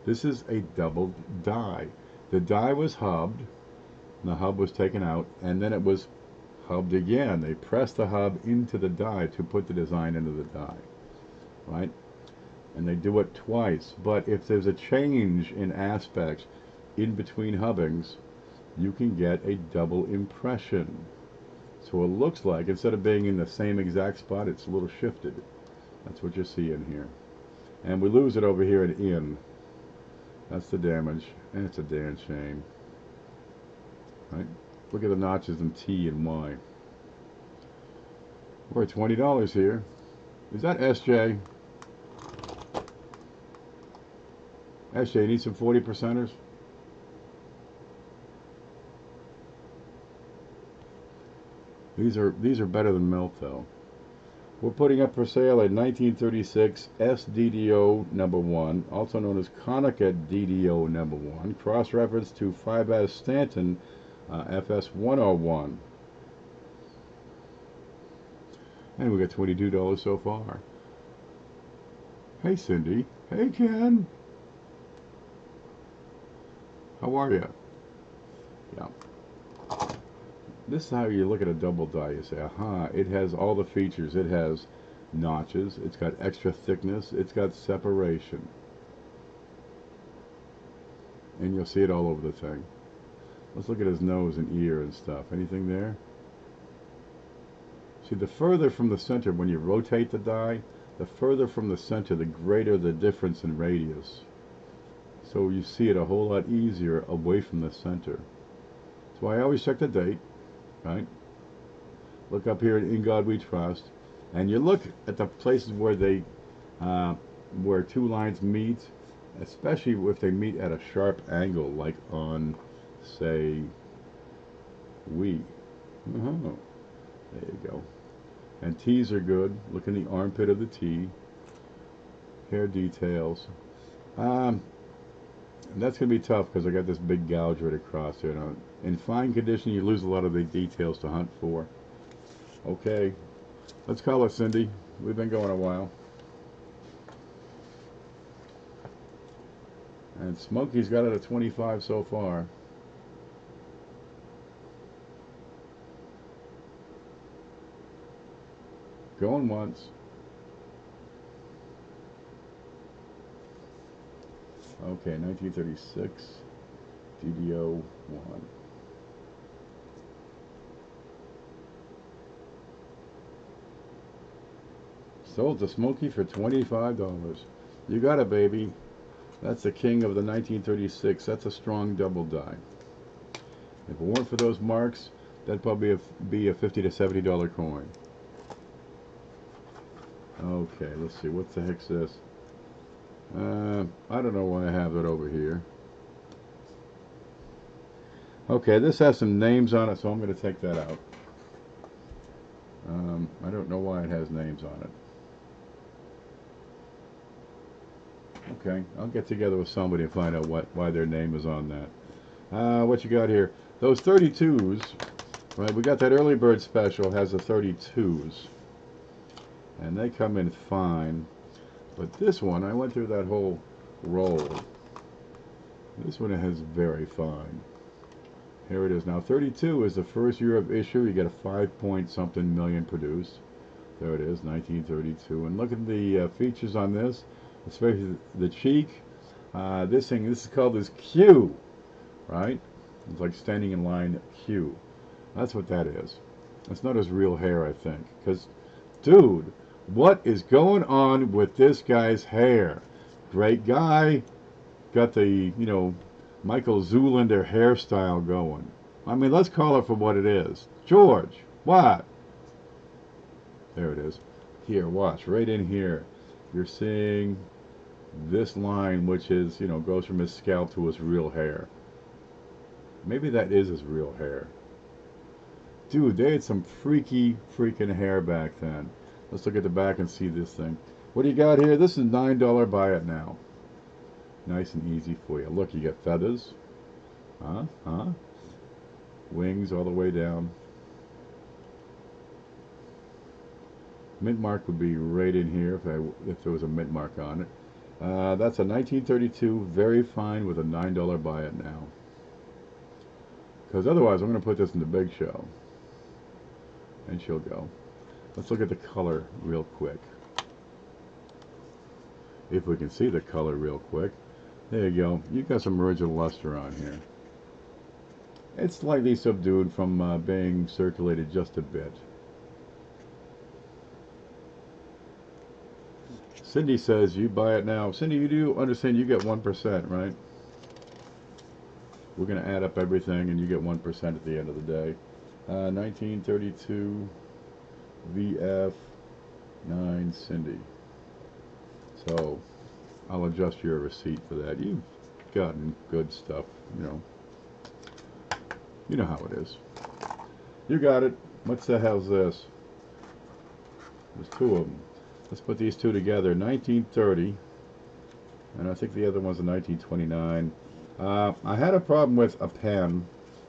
This is a double die. The die was hubbed, the hub was taken out, and then it was hubbed again. They pressed the hub into the die to put the design into the die. Right? And they do it twice. But if there's a change in aspects in between hubbings, you can get a double impression. So it looks like, instead of being in the same exact spot, it's a little shifted. That's what you're seeing here. And we lose it over here at in. That's the damage. And it's a damn shame. Right? Look at the notches in T and Y. We're at $20 here. Is that SJ? SJ, you need some 40%ers? These are better than melt though. We're putting up for sale a 1936 SDDO number 1, also known as Konica DDO number 1, cross-reference to 5S Stanton FS 101. And we got $22 so far. Hey Cindy. Hey Ken. How are you? Yeah. This is how you look at a double die. You say, aha, it has all the features. It has notches. It's got extra thickness. It's got separation. And you'll see it all over the thing. Let's look at his nose and ear and stuff. Anything there? See, the further from the center, when you rotate the die, the further from the center, the greater the difference in radius. So you see it a whole lot easier away from the center. So I always check the date. Right? Look up here at In God We Trust, and you look at the places where they, where two lines meet, especially if they meet at a sharp angle, like on, say, we. There you go. And T's are good. Look in the armpit of the T. Hair details. And that's going to be tough because I got this big gouge right across here. Now, in fine condition, you lose a lot of the details to hunt for. Okay, let's call it Cindy. We've been going a while. And Smokey's got it at 25 so far. Going once. Okay, 1936, DDO 1. Sold to Smokey for $25. You got it, baby. That's the king of the 1936. That's a strong double die. If it weren't for those marks, that'd probably be a $50 to $70 coin. Okay, let's see. What the heck's this? I don't know why I have it over here. Okay, this has some names on it, so I'm going to take that out. I don't know why it has names on it. Okay, I'll get together with somebody and find out why their name is on that. What you got here? Those 32s, right? We got that early bird special, has the 32s. And they come in fine. But this one, I went through that whole roll. This one has very fine. Here it is. Now 32 is the first year of issue. You get a 5-point-something million produced. There it is, 1932. And look at the features on this, especially the cheek. This is called this Q, right? It's like standing in line Q. That's what that is. It's not his real hair, I think. Because, dude, what is going on with this guy's hair? Great guy. Got the, you know, Michael Zoolander hairstyle going. I mean, let's call it for what it is. George, what? There it is. Here, watch. Right in here. You're seeing this line, which is, you know, goes from his scalp to his real hair. Maybe that is his real hair. Dude, they had some freaking hair back then. Let's look at the back and see this thing. What do you got here? This is $9. Buy it now. Nice and easy for you. Look, you get feathers. Wings all the way down. Mint mark would be right in here if there was a mint mark on it. That's a 1932, very fine with a $9 buy it now. Because otherwise I'm going to put this in the big show. And she'll go. Let's look at the color real quick. If we can see the color real quick. There you go. You've got some original luster on here. It's slightly subdued from being circulated just a bit. Cindy says you buy it now. Cindy, you do understand you get 1%, right? We're going to add up everything and you get 1% at the end of the day. 1932 VF 9 Cindy. So I'll adjust your receipt for that. You've gotten good stuff, you know. You know how it is. You got it. What the hell's this? There's two of them. Let's put these two together. 1930. And I think the other one's a 1929. I had a problem with a pen.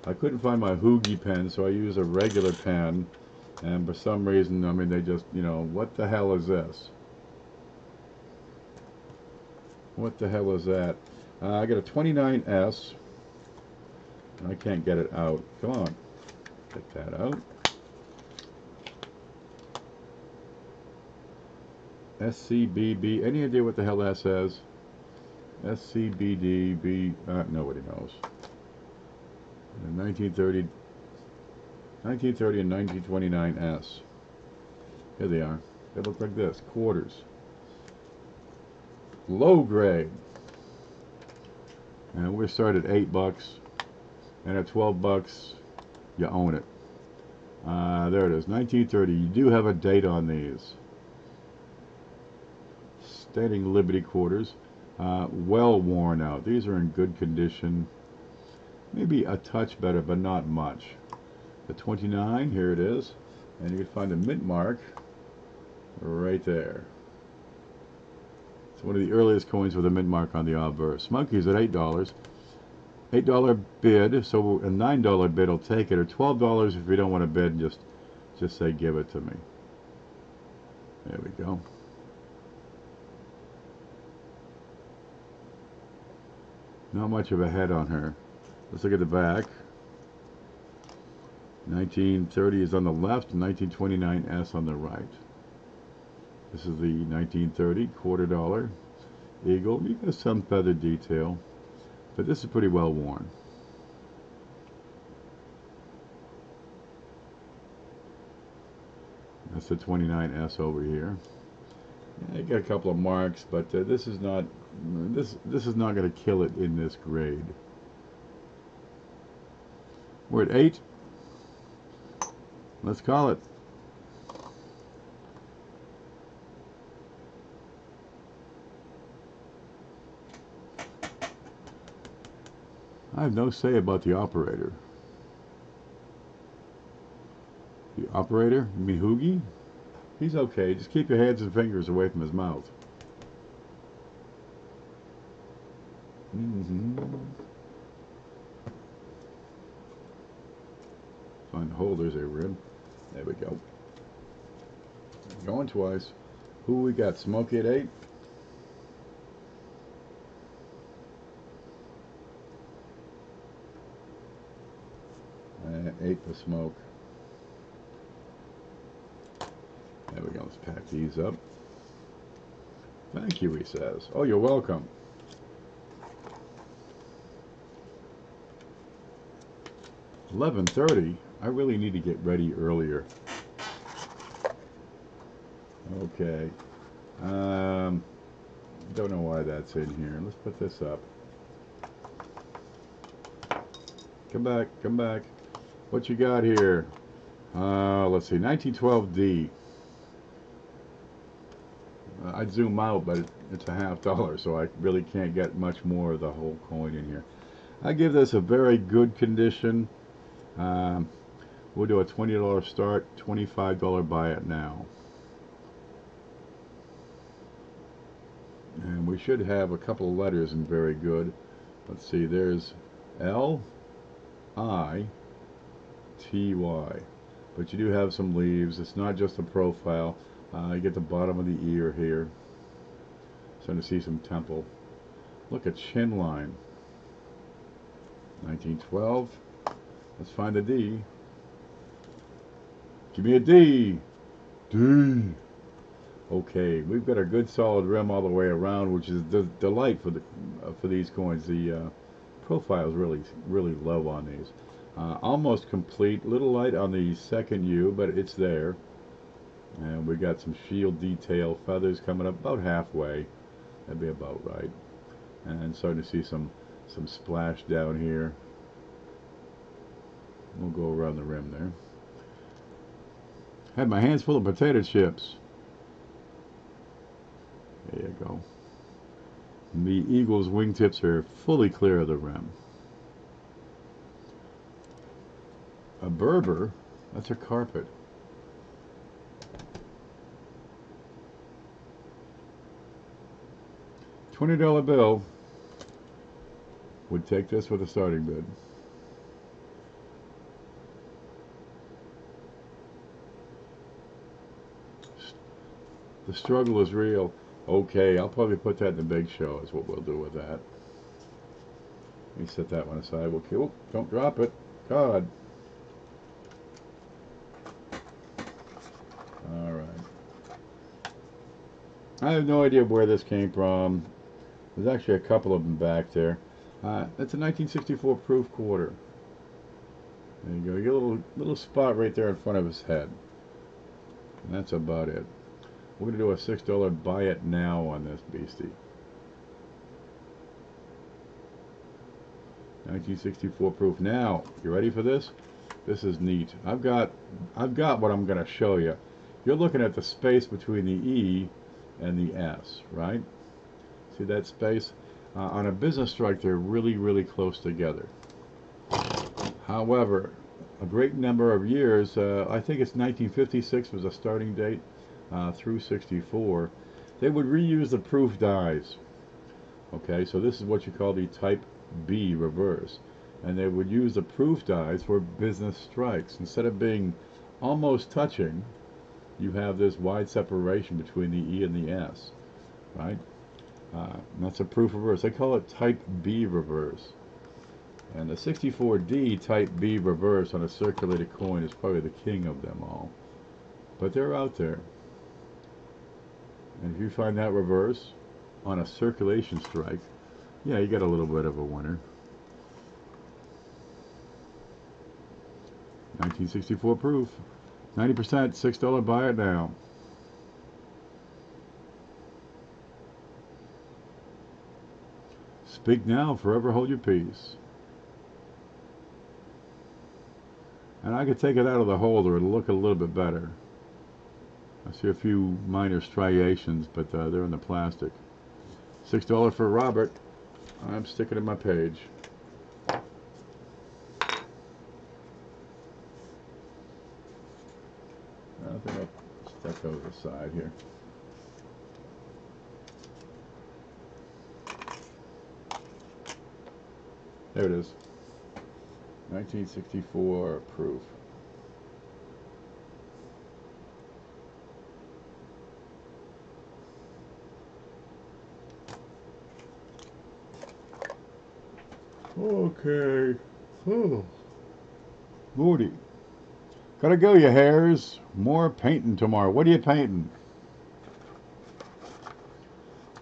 I couldn't find my Hoogie pen, so I used a regular pen. And for some reason, I mean, they just, you know, what the hell is this? What the hell is that? I got a 29S. I can't get it out. Come on. Get that out. SCBB. Any idea what the hell that says? SCBDB. Nobody knows. 1930 and 1929S. Here they are. They look like this. Quarters. Low grade. And we're started at $8. And at $12, you own it. There it is. 1930. You do have a date on these. Standing Liberty quarters. Well worn out. These are in good condition. Maybe a touch better, but not much. The 29, here it is. And you can find a mint mark right there. It's one of the earliest coins with a mint mark on the obverse. Monkeys at $8. $8 bid, so a $9 bid will take it, or $12 if you don't want to bid and just say give it to me. There we go. Not much of a head on her. Let's look at the back. 1930 is on the left, 1929S on the right. This is the 1930 $quarter eagle. You got some feather detail, but this is pretty well worn. That's the 29S over here. Yeah, I got a couple of marks, but this is not going to kill it in this grade. We're at 8. Let's call it. I have no say about the operator. The operator? You mean Hoogie? He's okay. Just keep your hands and fingers away from his mouth. Find the holders there, Rib. There we go. Going twice. Who we got? Smokey at 8. And 8 for Smoke. There we go. Let's pack these up. Thank you, he says. Oh, you're welcome. $11:30. I really need to get ready earlier. Okay. Don't know why that's in here. Let's put this up. Come back, come back. What you got here? Let's see, 1912D. I'd zoom out, but it's a $50, so I really can't get much more of the whole coin in here. I give this a very good condition. We'll do a $20 start, $25 buy it now. And we should have a couple of letters in very good. Let's see, there's L-I-T-Y. But you do have some leaves. It's not just a profile. You get the bottom of the ear here. Starting to see some temple. Look at chin line. 1912. Let's find a D. Give me a D. D. Okay, we've got a good solid rim all the way around, which is the delight for these coins. The profile is really low on these. Almost complete. Little light on the second U, but it's there. And we got some shield detail feathers coming up about halfway. That'd be about right. And starting to see some splash down here. We'll go around the rim there. Had my hands full of potato chips. There you go. The Eagles' wingtips are fully clear of the rim. A Berber, that's a carpet. $20 bill would take this with a starting bid. The struggle is real. Okay, I'll probably put that in the big show is what we'll do with that. Let me set that one aside. We'll kill. Don't drop it. God. Alright. I have no idea where this came from. There's actually a couple of them back there. That's a 1964 proof quarter. There you go. You get a little spot right there in front of his head. And that's about it. We're going to do a $6 buy it now on this beastie. 1964 proof. Now, you ready for this? This is neat. I've got what I'm going to show you. You're looking at the space between the E and the S, right? See that space? On a business strike, they're really close together. However, a great number of years, I think it's 1956 was a starting date, through 64, they would reuse the proof dies. Okay, so this is what you call the type B reverse. And they would use the proof dies for business strikes. Instead of being almost touching, you have this wide separation between the E and the S, right? And that's a proof reverse. They call it type B reverse. And the 64D type B reverse on a circulated coin is probably the king of them all. But they're out there. And if you find that reverse on a circulation strike, yeah, you got a little bit of a winner. 1964 proof. 90%, $6 buy it now. Speak now, forever hold your peace. And I could take it out of the holder. It'll look a little bit better. I see a few minor striations, but they're in the plastic. $6 for Robert. I'm sticking it in my page. I think I'll step those aside here. There it is. 1964 proof. Okay. Oh. Lordy. Gotta go, you hares. More painting tomorrow. What are you painting?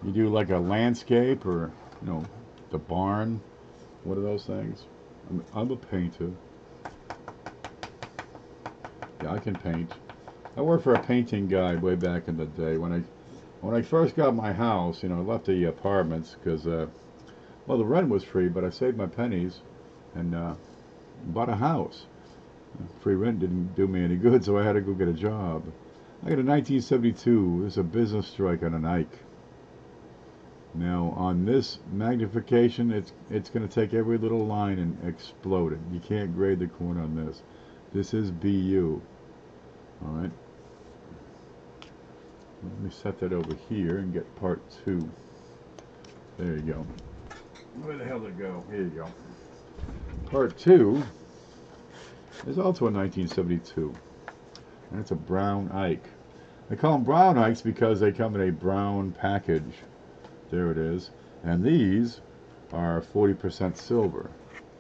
You do like a landscape or, you know, the barn? What are those things? I'm a painter. Yeah, I can paint. I worked for a painting guy way back in the day. When I first got my house, you know, I left the apartments because, well, the rent was free, but I saved my pennies and bought a house. Free rent didn't do me any good, so I had to go get a job. I got a 1972. There's a business strike on an Ike. Now on this magnification, it's going to take every little line and explode it. You can't grade the corner on this. This is BU. All right. Let me set that over here and get part 2. There you go. Where the hell did it go? Here you go. Part 2 is also a 1972, and it's a brown Ike. They call them brown Ikes because they come in a brown package. There it is. And these are 40% silver.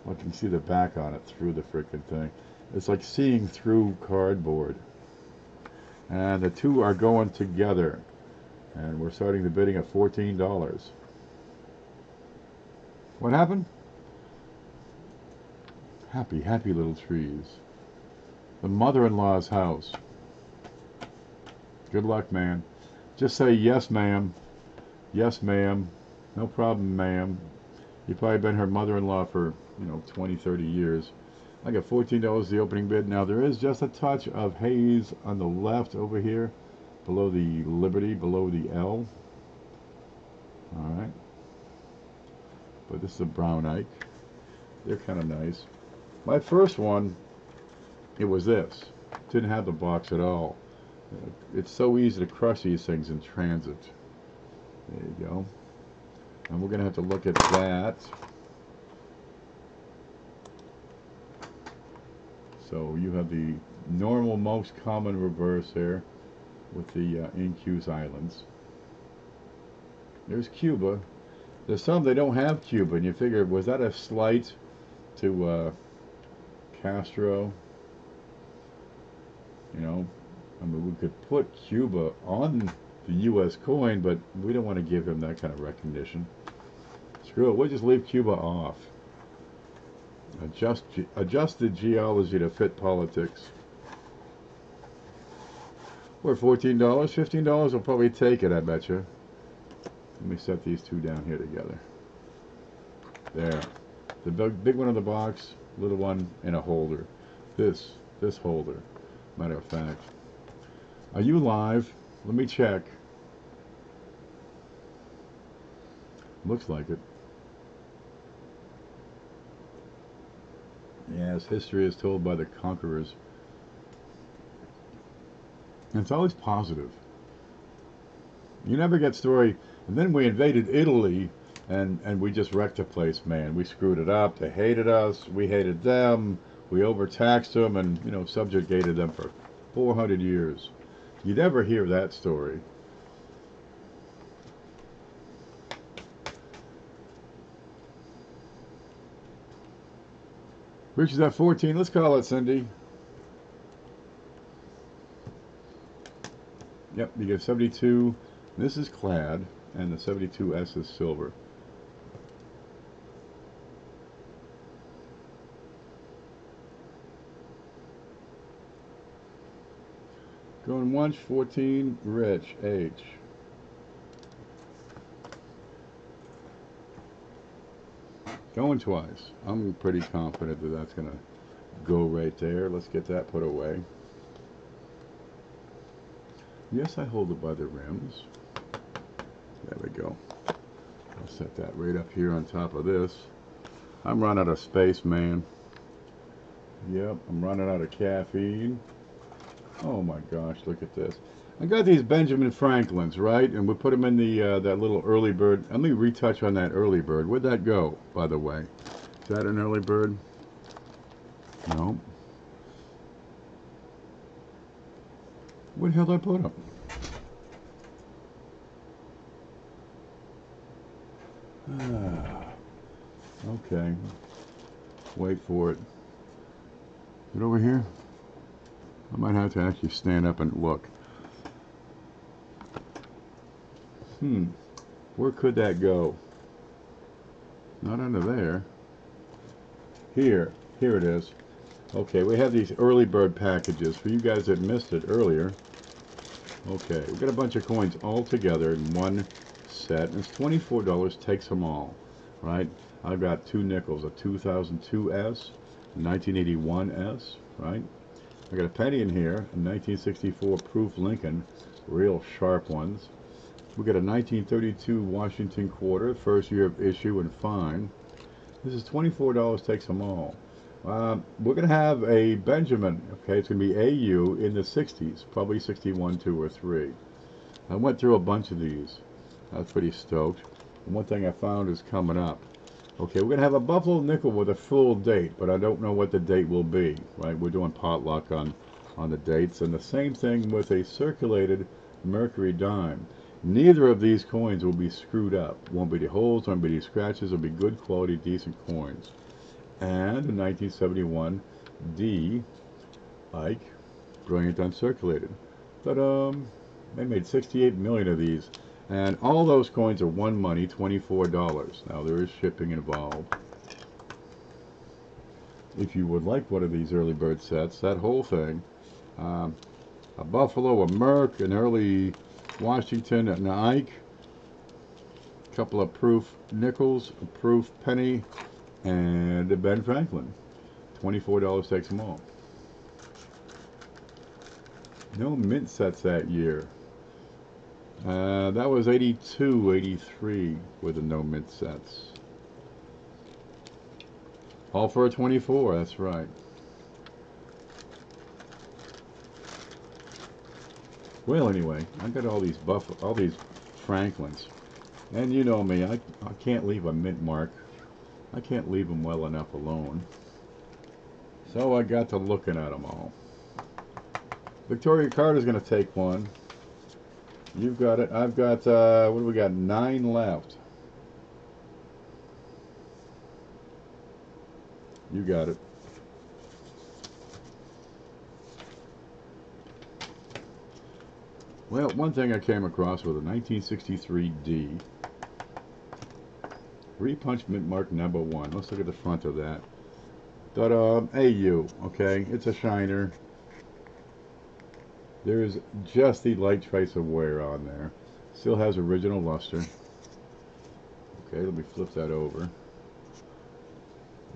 Look, you can see the back on it through the frickin' thing. It's like seeing through cardboard. And the two are going together. And we're starting the bidding at $14. What happened? Happy, happy little trees. The mother-in-law's house. Good luck, man. Just say yes, ma'am. Yes, ma'am. No problem, ma'am. You've probably been her mother-in-law for, 20, 30 years. I got $14 the opening bid. Now, there is just a touch of haze on the left over here, below the Liberty, below the L. All right. But this is a brown Ike. They're kind of nice. My first one, it was this. Didn't have the box at all. It's so easy to crush these things in transit. There you go. And we're going to have to look at that. So you have the normal, most common reverse here with the Incuse Islands. There's Cuba. There's some they don't have Cuba, and you figure, was that a slight to Castro? I mean, we could put Cuba on the U.S. coin, but we don't want to give him that kind of recognition. Screw it, we'll just leave Cuba off. Adjust the geology to fit politics. We're $14, $15 will probably take it, I bet you. Let me set these two down here together. There. The big one in the box, little one in a holder. This holder, matter of fact. Are you live? Let me check. Looks like it. Yes, history is told by the conquerors. And it's always positive. You never get story, and then we invaded Italy, and we just wrecked the place, man. We screwed it up. They hated us. We hated them. We overtaxed them and, subjugated them for 400 years. You never hear that story. Reaches at 14. Let's call it, Cindy. Yep, you get 72. This is clad, and the 72S is silver. Going once, 14, Rich, H. Going twice. I'm pretty confident that that's going to go right there. Let's get that put away. Yes, I hold it by the rims. There we go. I'll set that right up here on top of this. I'm running out of space, man. Yep, I'm running out of caffeine. Oh my gosh, look at this. I got these Benjamin Franklins, right? And we put them in the that little early bird. Let me retouch on that early bird. Where'd that go, by the way? Is that an early bird? No. Where the hell did I put them? Okay. Wait for it. Is it over here? I might have to actually stand up and look. Where could that go? Not under there. Here it is. Okay, we have these early bird packages for you guys that missed it earlier. Okay, we got a bunch of coins all together in one set. It's $24, takes them all, right? I've got 2 nickels, a 2002S, a 1981S, right? I got a penny in here, a 1964 proof Lincoln, real sharp ones. We got a 1932 Washington quarter, first year of issue and fine. This is $24, takes them all. We're going to have a Benjamin, okay, it's going to be AU in the 60s, probably 61, 2, or 3. I went through a bunch of these. I was pretty stoked. And one thing I found is coming up. Okay, we're going to have a Buffalo nickel with a full date, but I don't know what the date will be, right? We're doing potluck on the dates. And the same thing with a circulated Mercury dime. Neither of these coins will be screwed up. Won't be the holes, won't be the scratches. It'll be good quality, decent coins. And a 1971 D Ike, brilliant uncirculated. Ta-da! They made 68 million of these. And all those coins are one money, $24. Now there is shipping involved. If you would like one of these early bird sets, that whole thing, a Buffalo, a Merc, an early Washington, an Ike, a couple of proof nickels, a proof penny, and a Ben Franklin. $24 takes them all. No mint sets that year. That was 82, 83 with the no mint sets. All for a 24, that's right. Well, anyway, I got all these Franklins. And you know me, I can't leave a mint mark. I can't leave them well enough alone. So I got to looking at them all. Victoria Carter's going to take one. You've got it. I've got, what do we got? 9 left. You got it. Well, one thing I came across with a 1963 D. Repunch mint mark number 1. Let's look at the front of that. Ta-da! AU. Okay, it's a shiner. There is just the light trace of wear on there. Still has original luster. Okay, let me flip that over.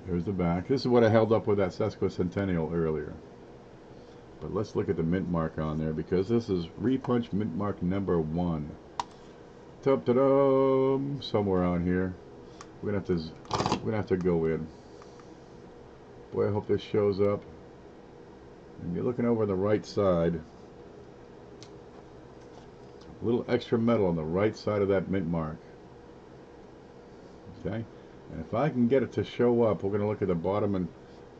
Here's the back. This is what I held up with that sesquicentennial earlier. But let's look at the mint mark on there, because this is Repunch mint mark number 1. Ta-da! Somewhere on here. We're gonna have to go in. Boy, I hope this shows up. And you're looking over on the right side. A little extra metal on the right side of that mint mark. Okay? And if I can get it to show up, we're going to look at the bottom and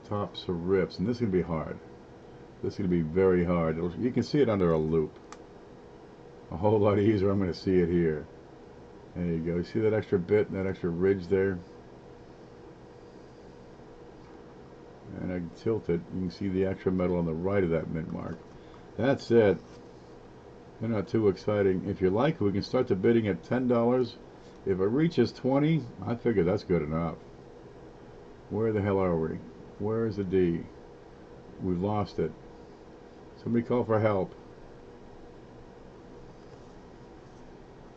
tops of rips. And this is going to be hard. This is going to be very hard. You can see it under a loop. A whole lot easier. I'm going to see it here. There you go. You see that extra bit and that extra ridge there? And I can tilt it. You can see the extra metal on the right of that mint mark. That's it. They're not too exciting. If you like, we can start the bidding at $10. If it reaches 20, I figure that's good enough. Where the hell are we? Where is the D? We've lost it. Somebody call for help.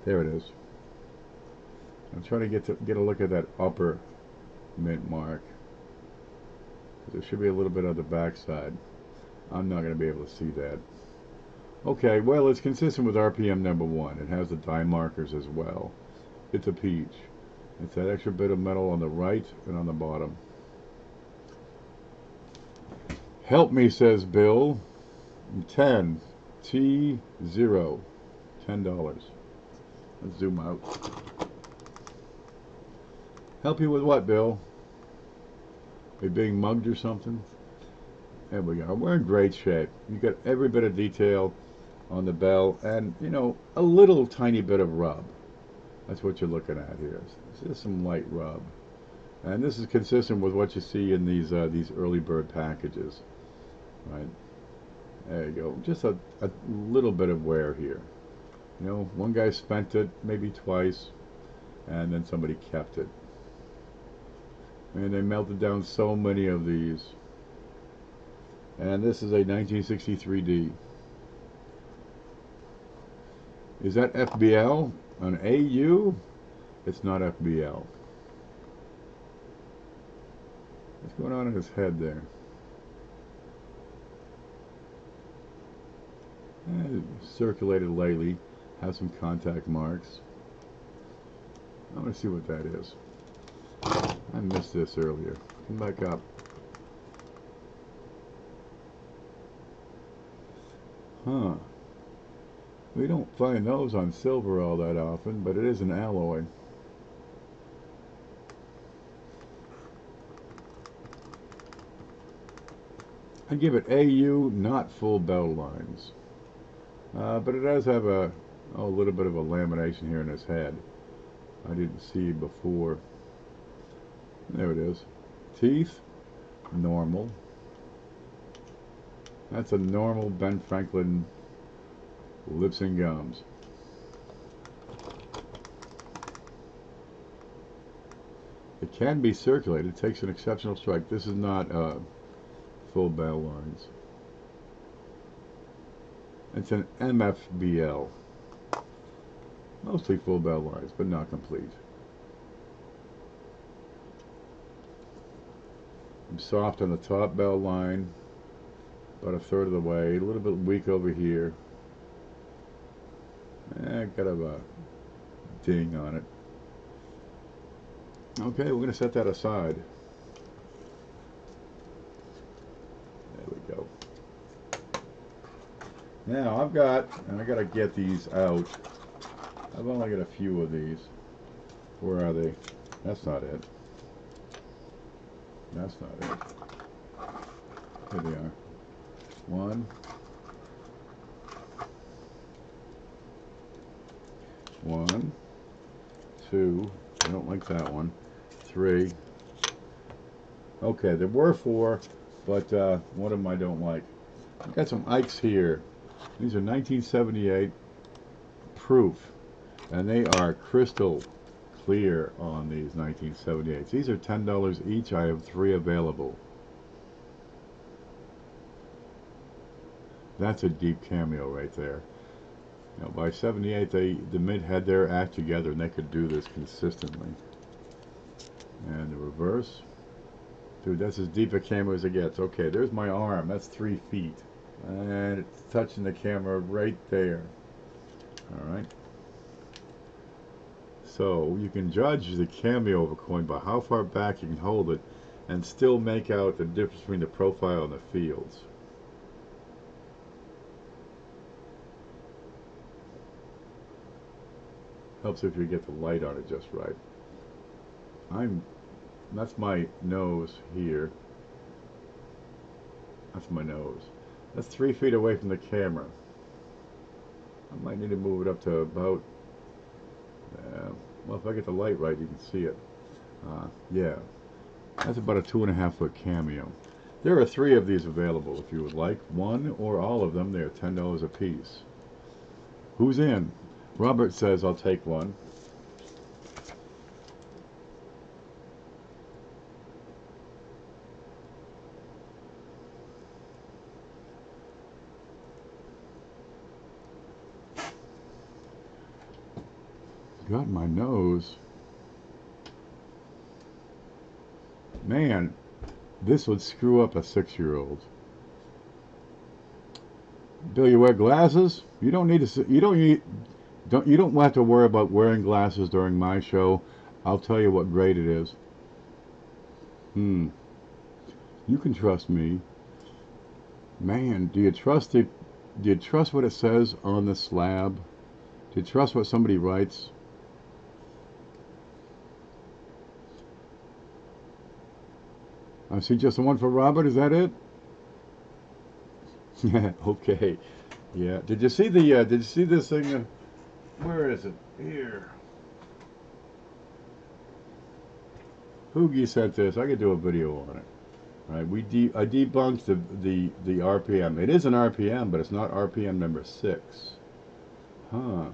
There it is. I'm trying to get a look at that upper mint mark. There should be a little bit on the back side. I'm not going to be able to see that. Okay, well, it's consistent with RPM number 1. It has the die markers as well. It's a peach. It's that extra bit of metal on the right and on the bottom. Help me, says Bill. 10. T0. $10. Let's zoom out. Help you with what, Bill? Are you being mugged or something? There we go. We're in great shape. You got every bit of detail on the bell, and you know, a little tiny bit of rub. That's what you're looking at here. It's just some light rub, and this is consistent with what you see in these early bird packages, right? There you go. Just a little bit of wear here. You know, one guy spent it maybe twice, and then somebody kept it, and they melted down so many of these. And this is a 1963D. Is that FBL? An AU? It's not FBL. What's going on in his head there? Circulated lately. Has some contact marks. I'm going to see what that is. I missed this earlier. Come back up. Huh. We don't find those on silver all that often, but it is an alloy. I give it AU, not full bell lines. But it does have a little bit of a lamination here in his head. I didn't see before. There it is. Teeth, normal. That's a normal Ben Franklin lips and gums. It can be circulated. It takes an exceptional strike. This is not full bell lines. It's an MFBL. Mostly full bell lines, but not complete. I'm soft on the top bell line, about a third of the way. A little bit weak over here. Got a ding on it. Okay, we're going to set that aside. There we go. Now I got to get these out. I've only got a few of these. Where are they? That's not it. That's not it. Here they are. 1. 1, 2. I don't like that one. 3. Okay, there were 4, but one of them I don't like. I've got some Ikes here. These are 1978 proof, and they are crystal clear on these 1978s. These are $10 each. I have 3 available. That's a deep cameo right there. You know, by 78, the Mint had their act together, and they could do this consistently. And the reverse. Dude, that's as deep a camera as it gets. Okay, there's my arm. That's 3 feet. And it's touching the camera right there. Alright. So, you can judge the cameo of a coin by how far back you can hold it and still make out the difference between the profile and the fields. Helps if you get the light on it just right. That's my nose here. That's my nose. That's 3 feet away from the camera. I might need to move it up to about, well, if I get the light right, you can see it. Yeah, that's about a 2.5 foot cameo. There are 3 of these available if you would like. 1 or all of them. They're $10 a piece. Who's in? Robert says, I'll take one. Got my nose. Man, This would screw up a 6-year-old. Bill, you wear glasses? You don't need to. You don't have to worry about wearing glasses during my show. I'll tell you what grade it is. You can trust me. Man, do you trust what it says on the slab? Do you trust what somebody writes? I see just the one for Robert. Is that it? Okay. Yeah. Did you see the? Did you see this thing? Where is it? Here. Hoogie sent this. I could do a video on it. All right. I debunked the RPM. It is an RPM, but it's not RPM number 6. Huh.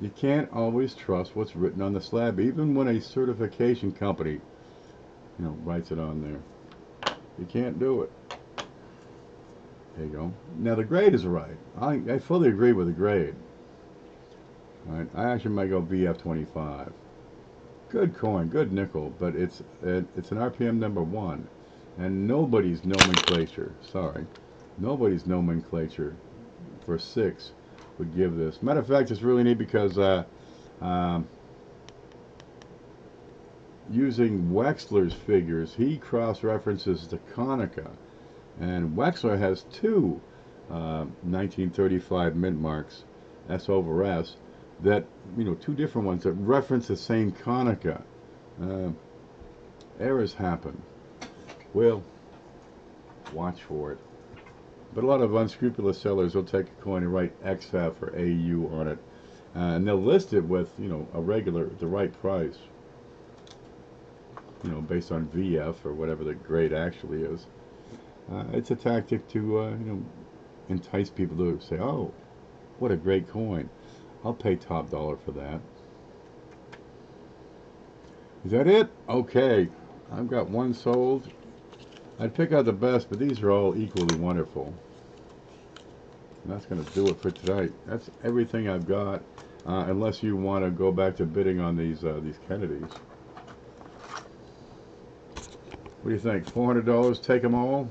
You can't always trust what's written on the slab, even when a certification company, writes it on there. You can't do it. There you go. Now the grade is right. I fully agree with the grade. All right. I actually might go BF25. Good coin, good nickel, but it's an RPM number 1, and nobody's nomenclature. Sorry, nobody's nomenclature for 6 would give this. Matter of fact, it's really neat because using Wexler's figures, he cross-references to Konica, and Wexler has 2 1935 mint marks, S over S, that 2 different ones that reference the same Konica. Errors happen. Well, watch for it. But a lot of unscrupulous sellers will take a coin and write XF or AU on it, and they'll list it with the right price, based on VF or whatever the grade actually is. It's a tactic to entice people to say, "Oh, what a great coin. I'll pay top dollar for that." Is that it? Okay. I've got 1 sold. I'd pick out the best, but these are all equally wonderful. And that's going to do it for tonight. That's everything I've got, unless you want to go back to bidding on these Kennedys. What do you think? $400? Take them all?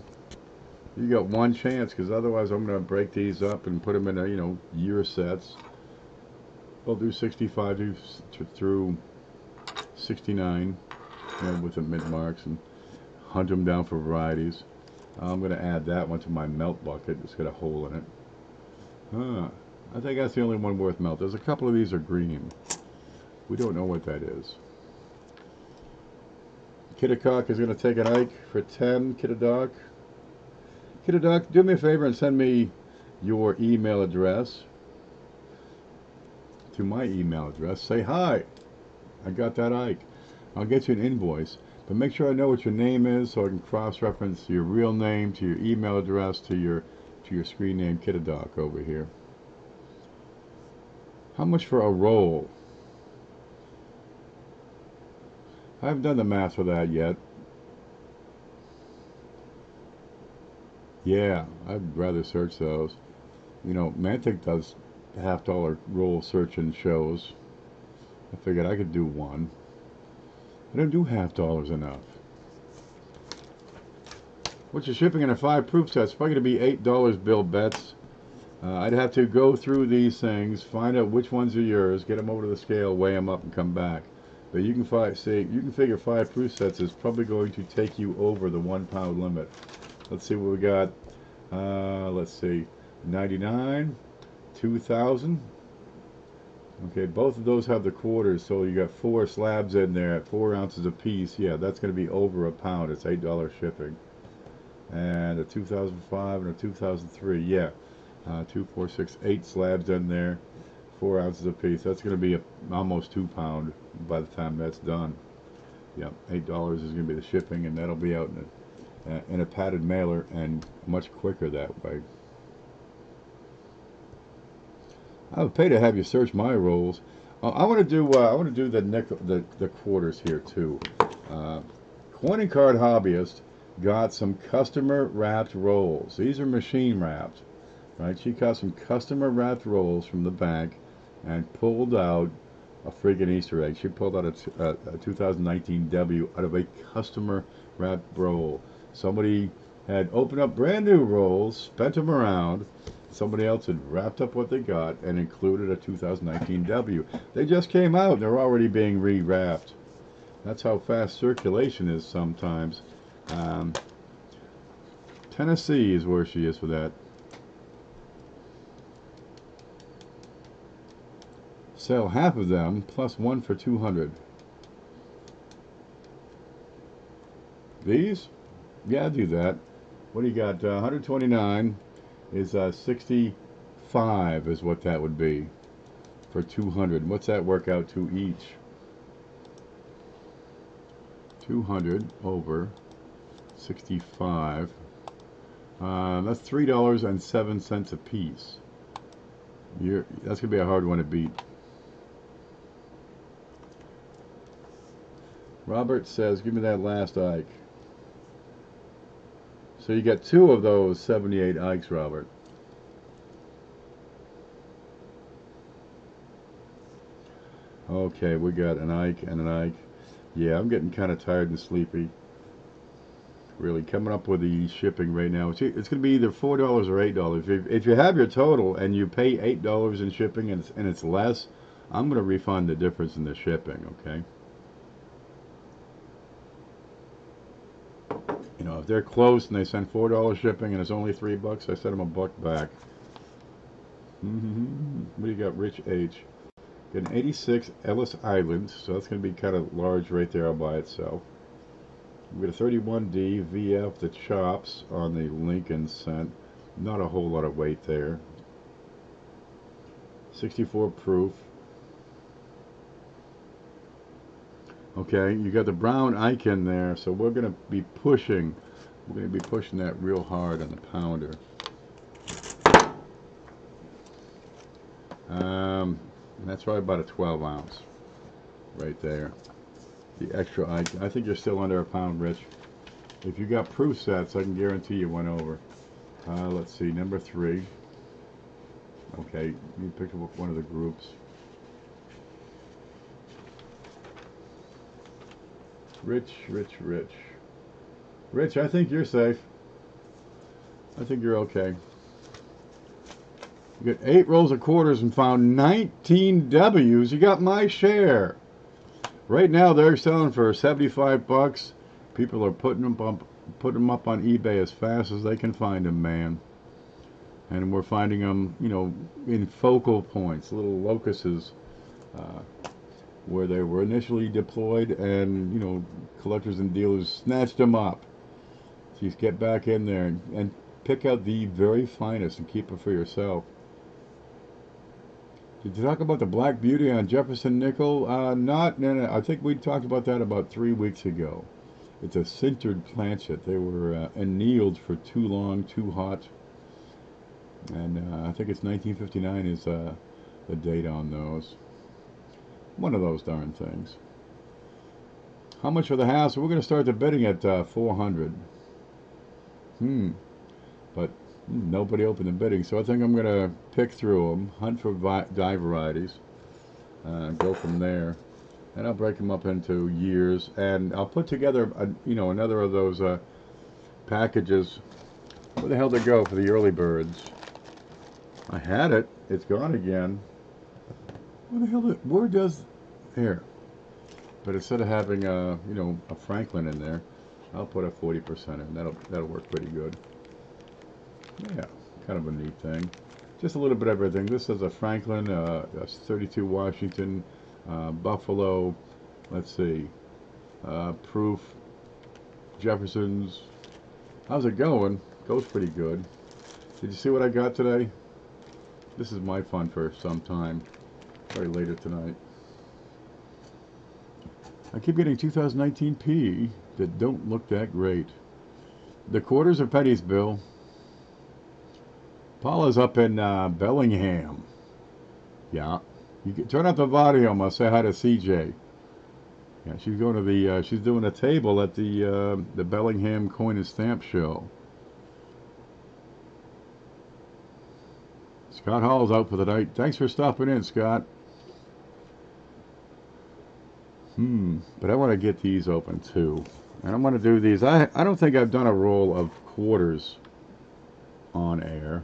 You got 1 chance, because otherwise I'm going to break these up and put them in year sets. I'll do 65 through 69 with the mint marks and hunt them down for varieties. I'm going to add that one to my melt bucket. It's got a hole in it. I think that's the only one worth melt. There's a couple of these are green. We don't know what that is. Kitticock is going to take an Ike for 10. Kittidoc. Kittidoc, do me a favor and send me your email address to my email address. Say, "Hi, I got that Ike." I'll get you an invoice, but make sure I know what your name is so I can cross-reference your real name to your email address to your screen name. Kittidoc over here. How much for a roll? I haven't done the math for that yet. Yeah, I'd rather search those. Mantic does $half roll searching shows. I figured I could do 1. I don't do $half enough. What's your shipping in a 5 proof set? It's probably going to be $8, Bill Betts. I'd have to go through these things, find out which ones are yours, get them over to the scale, weigh them up, and come back. But you can figure 5 proof sets is probably going to take you over the 1 pound limit. Let's see what we got. Let's see, 99, 2,000. Okay, both of those have the quarters, so you got 4 slabs in there at 4 ounces a piece. Yeah, that's going to be over a pound. It's $8 shipping. And a 2005 and a 2003. Yeah, 2, 4, 6, 8 slabs in there, 4 ounces a piece. That's going to be almost 2 pound by the time that's done. Yeah, $8 is going to be the shipping, and that'll be out in a padded mailer and much quicker that way. I would pay to have you search my rolls. I want to do the quarters here too. Coin & Card Hobbyist got some customer wrapped rolls. These are machine wrapped, right? She got some customer wrapped rolls from the bank and pulled out a friggin' Easter egg. She pulled out a 2019 W out of a customer wrapped roll. Somebody had opened up brand new rolls, spent them around. Somebody else had wrapped up what they got and included a 2019 W. They just came out. They're already being rewrapped. That's how fast circulation is sometimes. Tennessee is where she is for that. Sell half of them plus one for 200. These? Yeah, do that. What do you got? 129 is 65 is what that would be for 200. What's that work out to each? 200 over 65. That's $3.07 a piece. That's gonna be a hard one to beat. Robert says, "Give me that last Ike." So you got two of those 78 Ikes, Robert. Okay, we got an Ike and an Ike. Yeah, I'm getting kind of tired and sleepy. Really coming up with the shipping right now. It's going to be either $4 or $8. If you have your total and you pay $8 in shipping and it's less, I'm going to refund the difference in the shipping, okay? You know, if they're close and they send $4 shipping and it's only $3, I send them $1 back. What do you got, Rich H? Got an 86 Ellis Island, so that's going to be kind of large right there all by itself. We got a 31D VF, the chops on the Lincoln scent. Not a whole lot of weight there. 64 proof. Okay, you got the brown Ike in there, so we're going to be pushing. We're going to be pushing that real hard on the pounder. That's probably about a 12 ounce right there. The extra Ike. I think you're still under a pound, Rich. If you got proof sets, I can guarantee you went over. Let's see, number 3. Okay, you picked up one of the groups. Rich. Rich, I think you're safe. I think you're okay. You got 8 rolls of quarters and found 19 W's. You got my share. Right now they're selling for $75. People are putting them up on eBay as fast as they can find them, man. And we're finding them, you know, in focal points, little locuses, where they were initially deployed, and you know, collectors and dealers snatched them up. So you get back in there and pick out the very finest and keep it for yourself. Did you talk about the Black Beauty on Jefferson Nickel? No. I think we talked about that about 3 weeks ago. It's a sintered planchet. They were annealed for too long, too hot. And I think it's 1959 is the date on those. One of those darn things. How much for the house? We're going to start the bidding at 400. But nobody opened the bidding, so I think I'm going to pick through them, hunt for dye varieties, go from there, and I'll break them up into years, and I'll put together, another of those packages. Where the hell did it go for the early birds? I had it. It's gone again. Where the hell here? But instead of having a Franklin in there, I'll put a 40% in. That'll work pretty good. Yeah, kind of a neat thing. Just a little bit of everything. This is a Franklin, a 32 Washington, Buffalo. Let's see, proof, Jefferson's. How's it going? Goes pretty good. Did you see what I got today? This is my fun for some time. Probably later tonight. I keep getting 2019P that don't look that great. The quarters are pennies, Bill. Paula's up in Bellingham. Yeah. You can turn up the volume. I'll say hi to CJ. Yeah, she's going to the she's doing a table at the Bellingham Coin and Stamp Show. Scott Hall's out for the night. Thanks for stopping in, Scott. But I want to get these open too. And I'm going to do these. I don't think I've done a roll of quarters on air.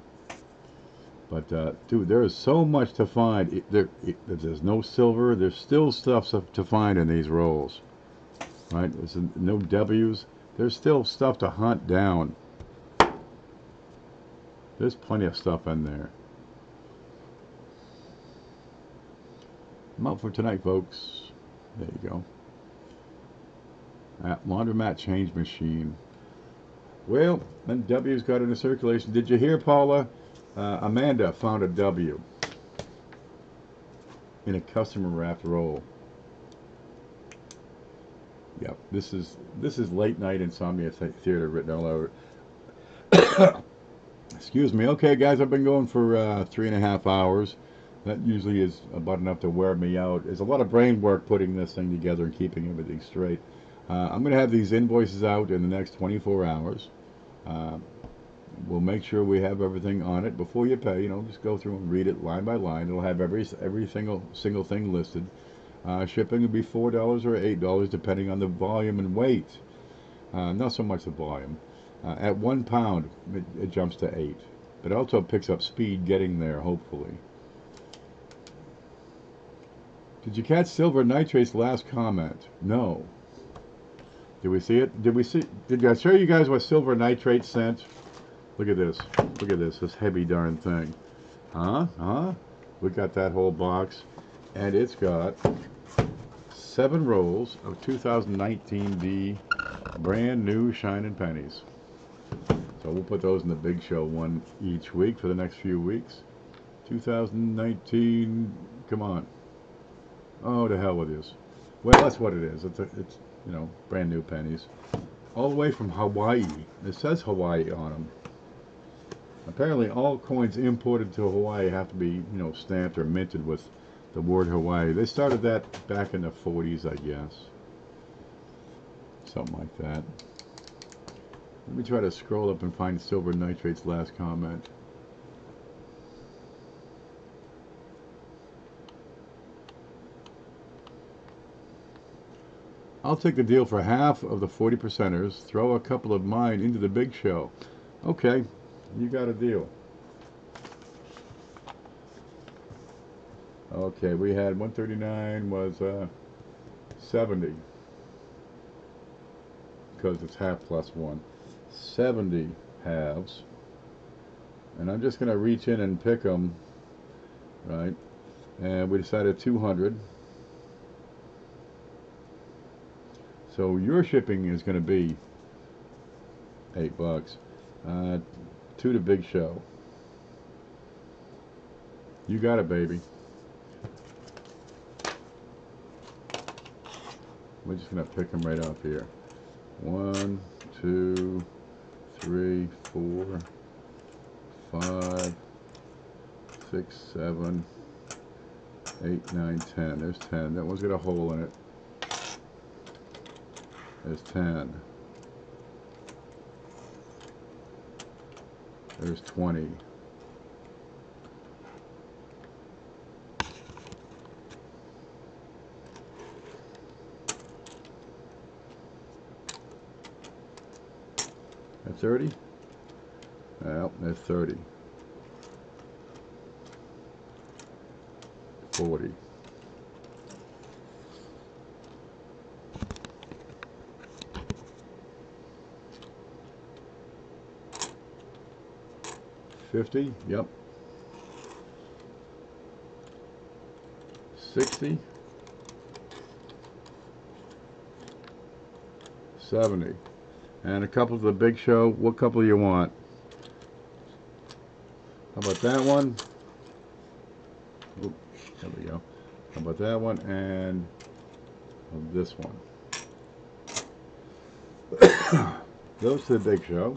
But, dude, there is so much to find. There's no silver. There's still stuff to find in these rolls. Right? There's no W's. There's still stuff to hunt down. There's plenty of stuff in there. I'm out for tonight, folks. There you go. Laundromat change machine. Well, then W's got into circulation. Did you hear, Paula? Amanda found a W in a customer wrapped roll. Yep, this is late night insomnia theater written all over. Excuse me. Okay, guys, I've been going for 3.5 hours. That usually is about enough to wear me out. There's a lot of brain work putting this thing together and keeping everything straight. I'm going to have these invoices out in the next 24 hours. We'll make sure we have everything on it before you pay. You know, just go through and read it line by line. It'll have every single thing listed. Shipping will be $4 or $8 depending on the volume and weight. Not so much the volume. At 1 pound, it jumps to 8. But it also picks up speed getting there, hopefully. Did you catch Silver Nitrate's last comment? No. Did we see it? Did I show you guys what Silver Nitrate sent? Look at this. Look at this heavy darn thing. Huh? We got that whole box. And it's got 7 rolls of 2019D brand new Shining Pennies. So we'll put those in the big show, one each week for the next few weeks. 2019, come on. Oh, to hell with this. Well, that's what it is. It's you know, brand new pennies. All the way from Hawaii. It says Hawaii on them. Apparently all coins imported to Hawaii have to be, you know, stamped or minted with the word Hawaii. They started that back in the 40s, I guess. Something like that. Let me try to scroll up and find Silver Nitrate's last comment. I'll take the deal for half of the 40%ers. Throw a couple of mine into the big show. Okay, you got a deal. Okay, we had 139 was 70 because it's half plus 1. 70 halves, and I'm just going to reach in and pick them, right? And we decided 200. So your shipping is going to be $8 to the big show. You got it, baby. We're just going to pick them right up here. 1, 2, 3, 4, 5, 6, 7, 8, 9, 10. There's 10. That one's got a hole in it. There's 10. There's 20. That's 30? Well, that's 30. 40. 50, yep. 60. 70. And a couple of the big show. What couple do you want? How about that one? Oop, there we go. How about that one and this one? Those to the big show.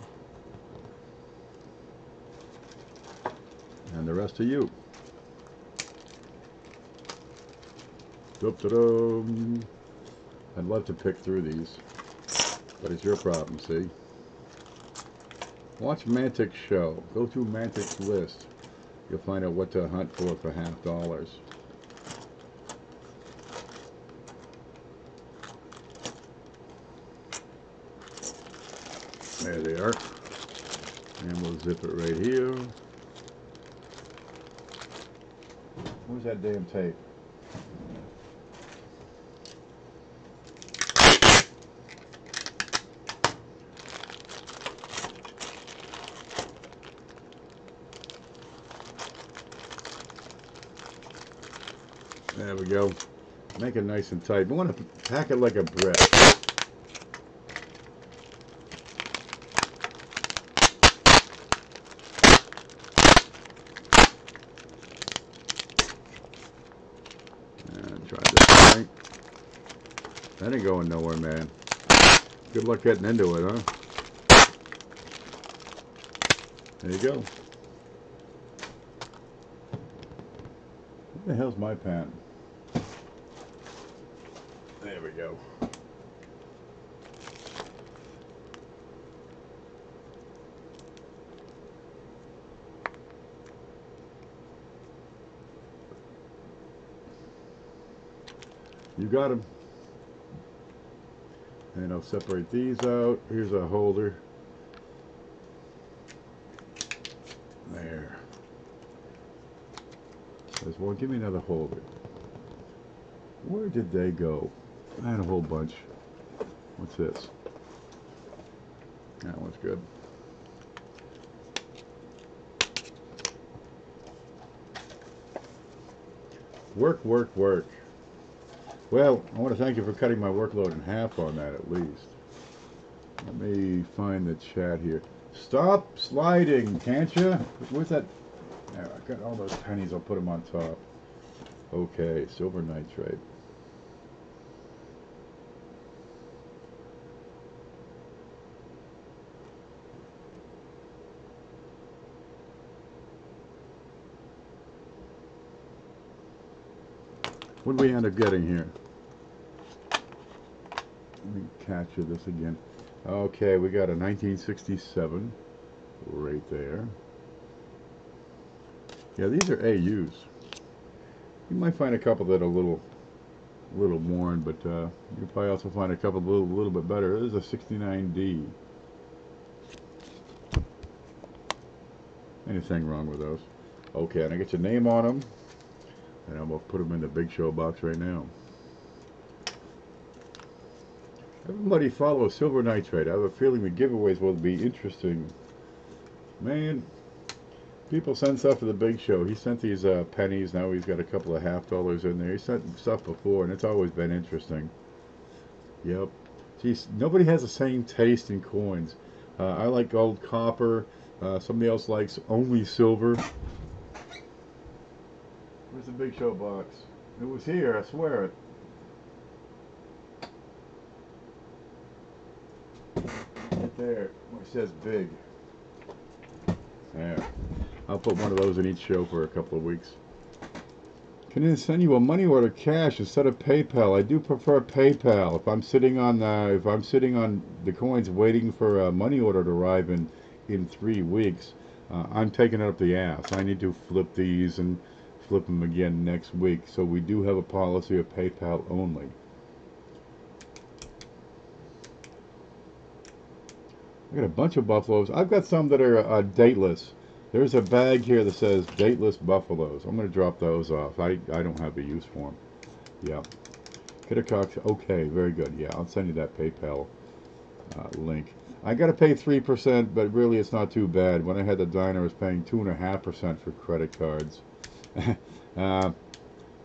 And the rest of you. Dum-da-dum. I'd love to pick through these, but it's your problem, see? Watch Mantic's show. Go through Mantic's list. You'll find out what to hunt for $50. There they are. And we'll zip it right here. Where's that damn tape? There we go. Make it nice and tight. We want to pack it like a brick. And try this thing. That ain't going nowhere, man. Good luck getting into it, huh? There you go. What the hell's my pen? There we go. You got them. And I'll separate these out. Here's a holder. There. There's one. Give me another holder. Where did they go? I had a whole bunch. What's this? That one's good. Work, work, work. Well, I want to thank you for cutting my workload in half on that at least. Let me find the chat here. Stop sliding, can't you? Where's that? There, I got all those pennies. I'll put them on top. Okay, silver nitrate. What did we end up getting here? Let me capture this again. Okay, we got a 1967 right there. Yeah, these are AUs. You might find a couple that are a little worn, but you'll probably also find a couple a little bit better. This is a 69D. Anything wrong with those? Okay, and I get your name on them. And I'm going to put them in the Big Show box right now. Everybody follow Silver Nitrate. I have a feeling the giveaways will be interesting. Man, people send stuff to the Big Show. He sent these pennies. Now he's got a couple of $half in there. He sent stuff before, and it's always been interesting. Yep. Geez, nobody has the same taste in coins. I like gold, copper. Somebody else likes only silver. Where's the Big Show box? It was here, I swear it. Right there, where it says big. There. I'll put one of those in each show for a couple of weeks. Can I send you a money order cash instead of PayPal? I do prefer PayPal. If I'm sitting on the coins waiting for a money order to arrive in 3 weeks, I'm taking it up the ass. I need to flip these and flip them again next week. So we do have a policy of PayPal only. I got a bunch of buffaloes. I've got some that are dateless. There's a bag here that says dateless buffaloes. I'm going to drop those off. I don't have a use for them. Yeah. Kittercox. Okay, very good. Yeah, I'll send you that PayPal link. I got to pay 3%, but really it's not too bad. When I had the diner, I was paying 2.5% for credit cards.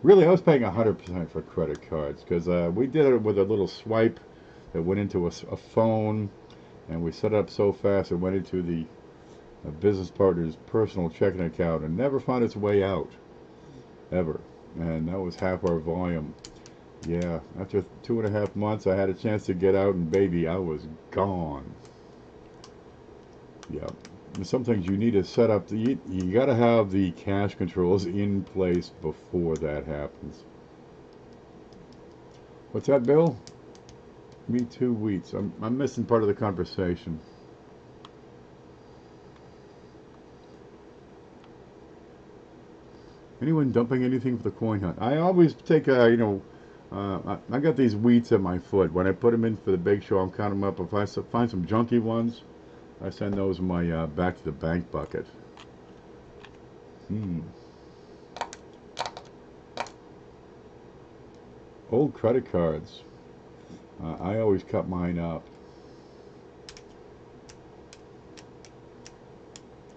Really, I was paying 100% for credit cards because we did it with a little swipe that went into a phone, and we set it up so fast it went into the business partner's personal checking account and never found its way out, ever. And that was half our volume. Yeah, after 2.5 months, I had a chance to get out, and baby, I was gone. Yeah. And some things you need to set up. You got to have the cash controls in place before that happens. What's that, Bill? Me too, Wheats. I'm missing part of the conversation. Anyone dumping anything for the coin hunt? I always take I got these wheats at my foot. When I put them in for the Big Show, I'm counting them up. If I find some junky ones, I send those in my back to the bank bucket. Old credit cards. I always cut mine up.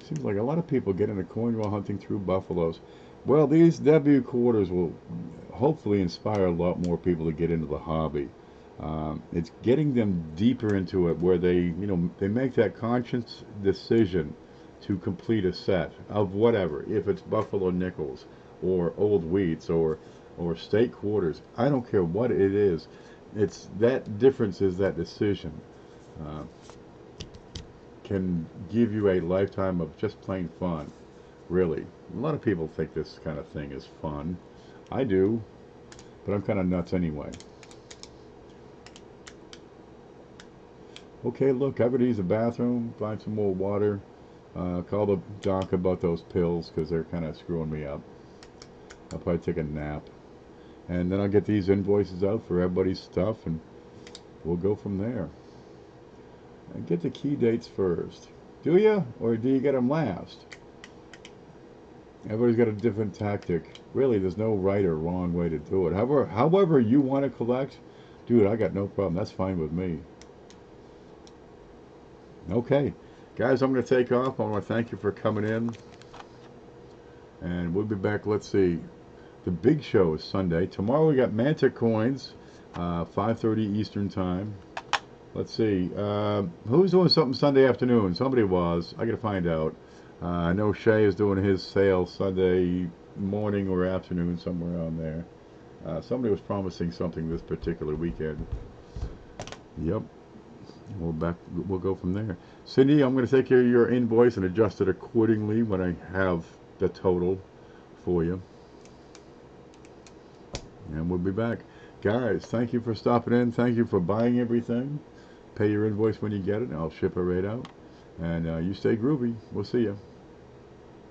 Seems like a lot of people get into coin while hunting through buffaloes. Well, these W quarters will hopefully inspire a lot more people to get into the hobby. It's getting them deeper into it, where they, they make that conscious decision to complete a set of whatever. If it's buffalo nickels or old wheats or state quarters, I don't care what it is. It's that difference is that decision. Can give you a lifetime of just plain fun. Really, a lot of people think this kind of thing is fun. I do, but I'm kind of nuts anyway. Okay, look, I gotta use the bathroom, find some more water, call the doc about those pills because they're kind of screwing me up. I'll probably take a nap, and then I'll get these invoices out for everybody's stuff, and we'll go from there. And get the key dates first. Do you? Or do you get them last? Everybody's got a different tactic. Really, there's no right or wrong way to do it. However you want to collect, dude, I got no problem. That's fine with me. Okay. Guys, I'm going to take off. I want to thank you for coming in. And we'll be back, let's see. The big show is Sunday. Tomorrow we got Manta Coins, 5:30 Eastern Time. Let's see, who's doing something Sunday afternoon? Somebody was. I gotta find out. I know Shay is doing his sale Sunday morning or afternoon, somewhere around there. Somebody was promising something this particular weekend. Yep. We'll go from there. Cindy, I'm gonna take care of your invoice and adjust it accordingly when I have the total for you. And we'll be back. Guys, thank you for stopping in. Thank you for buying everything. Pay your invoice when you get it, and I'll ship it right out. And you stay groovy. We'll see you.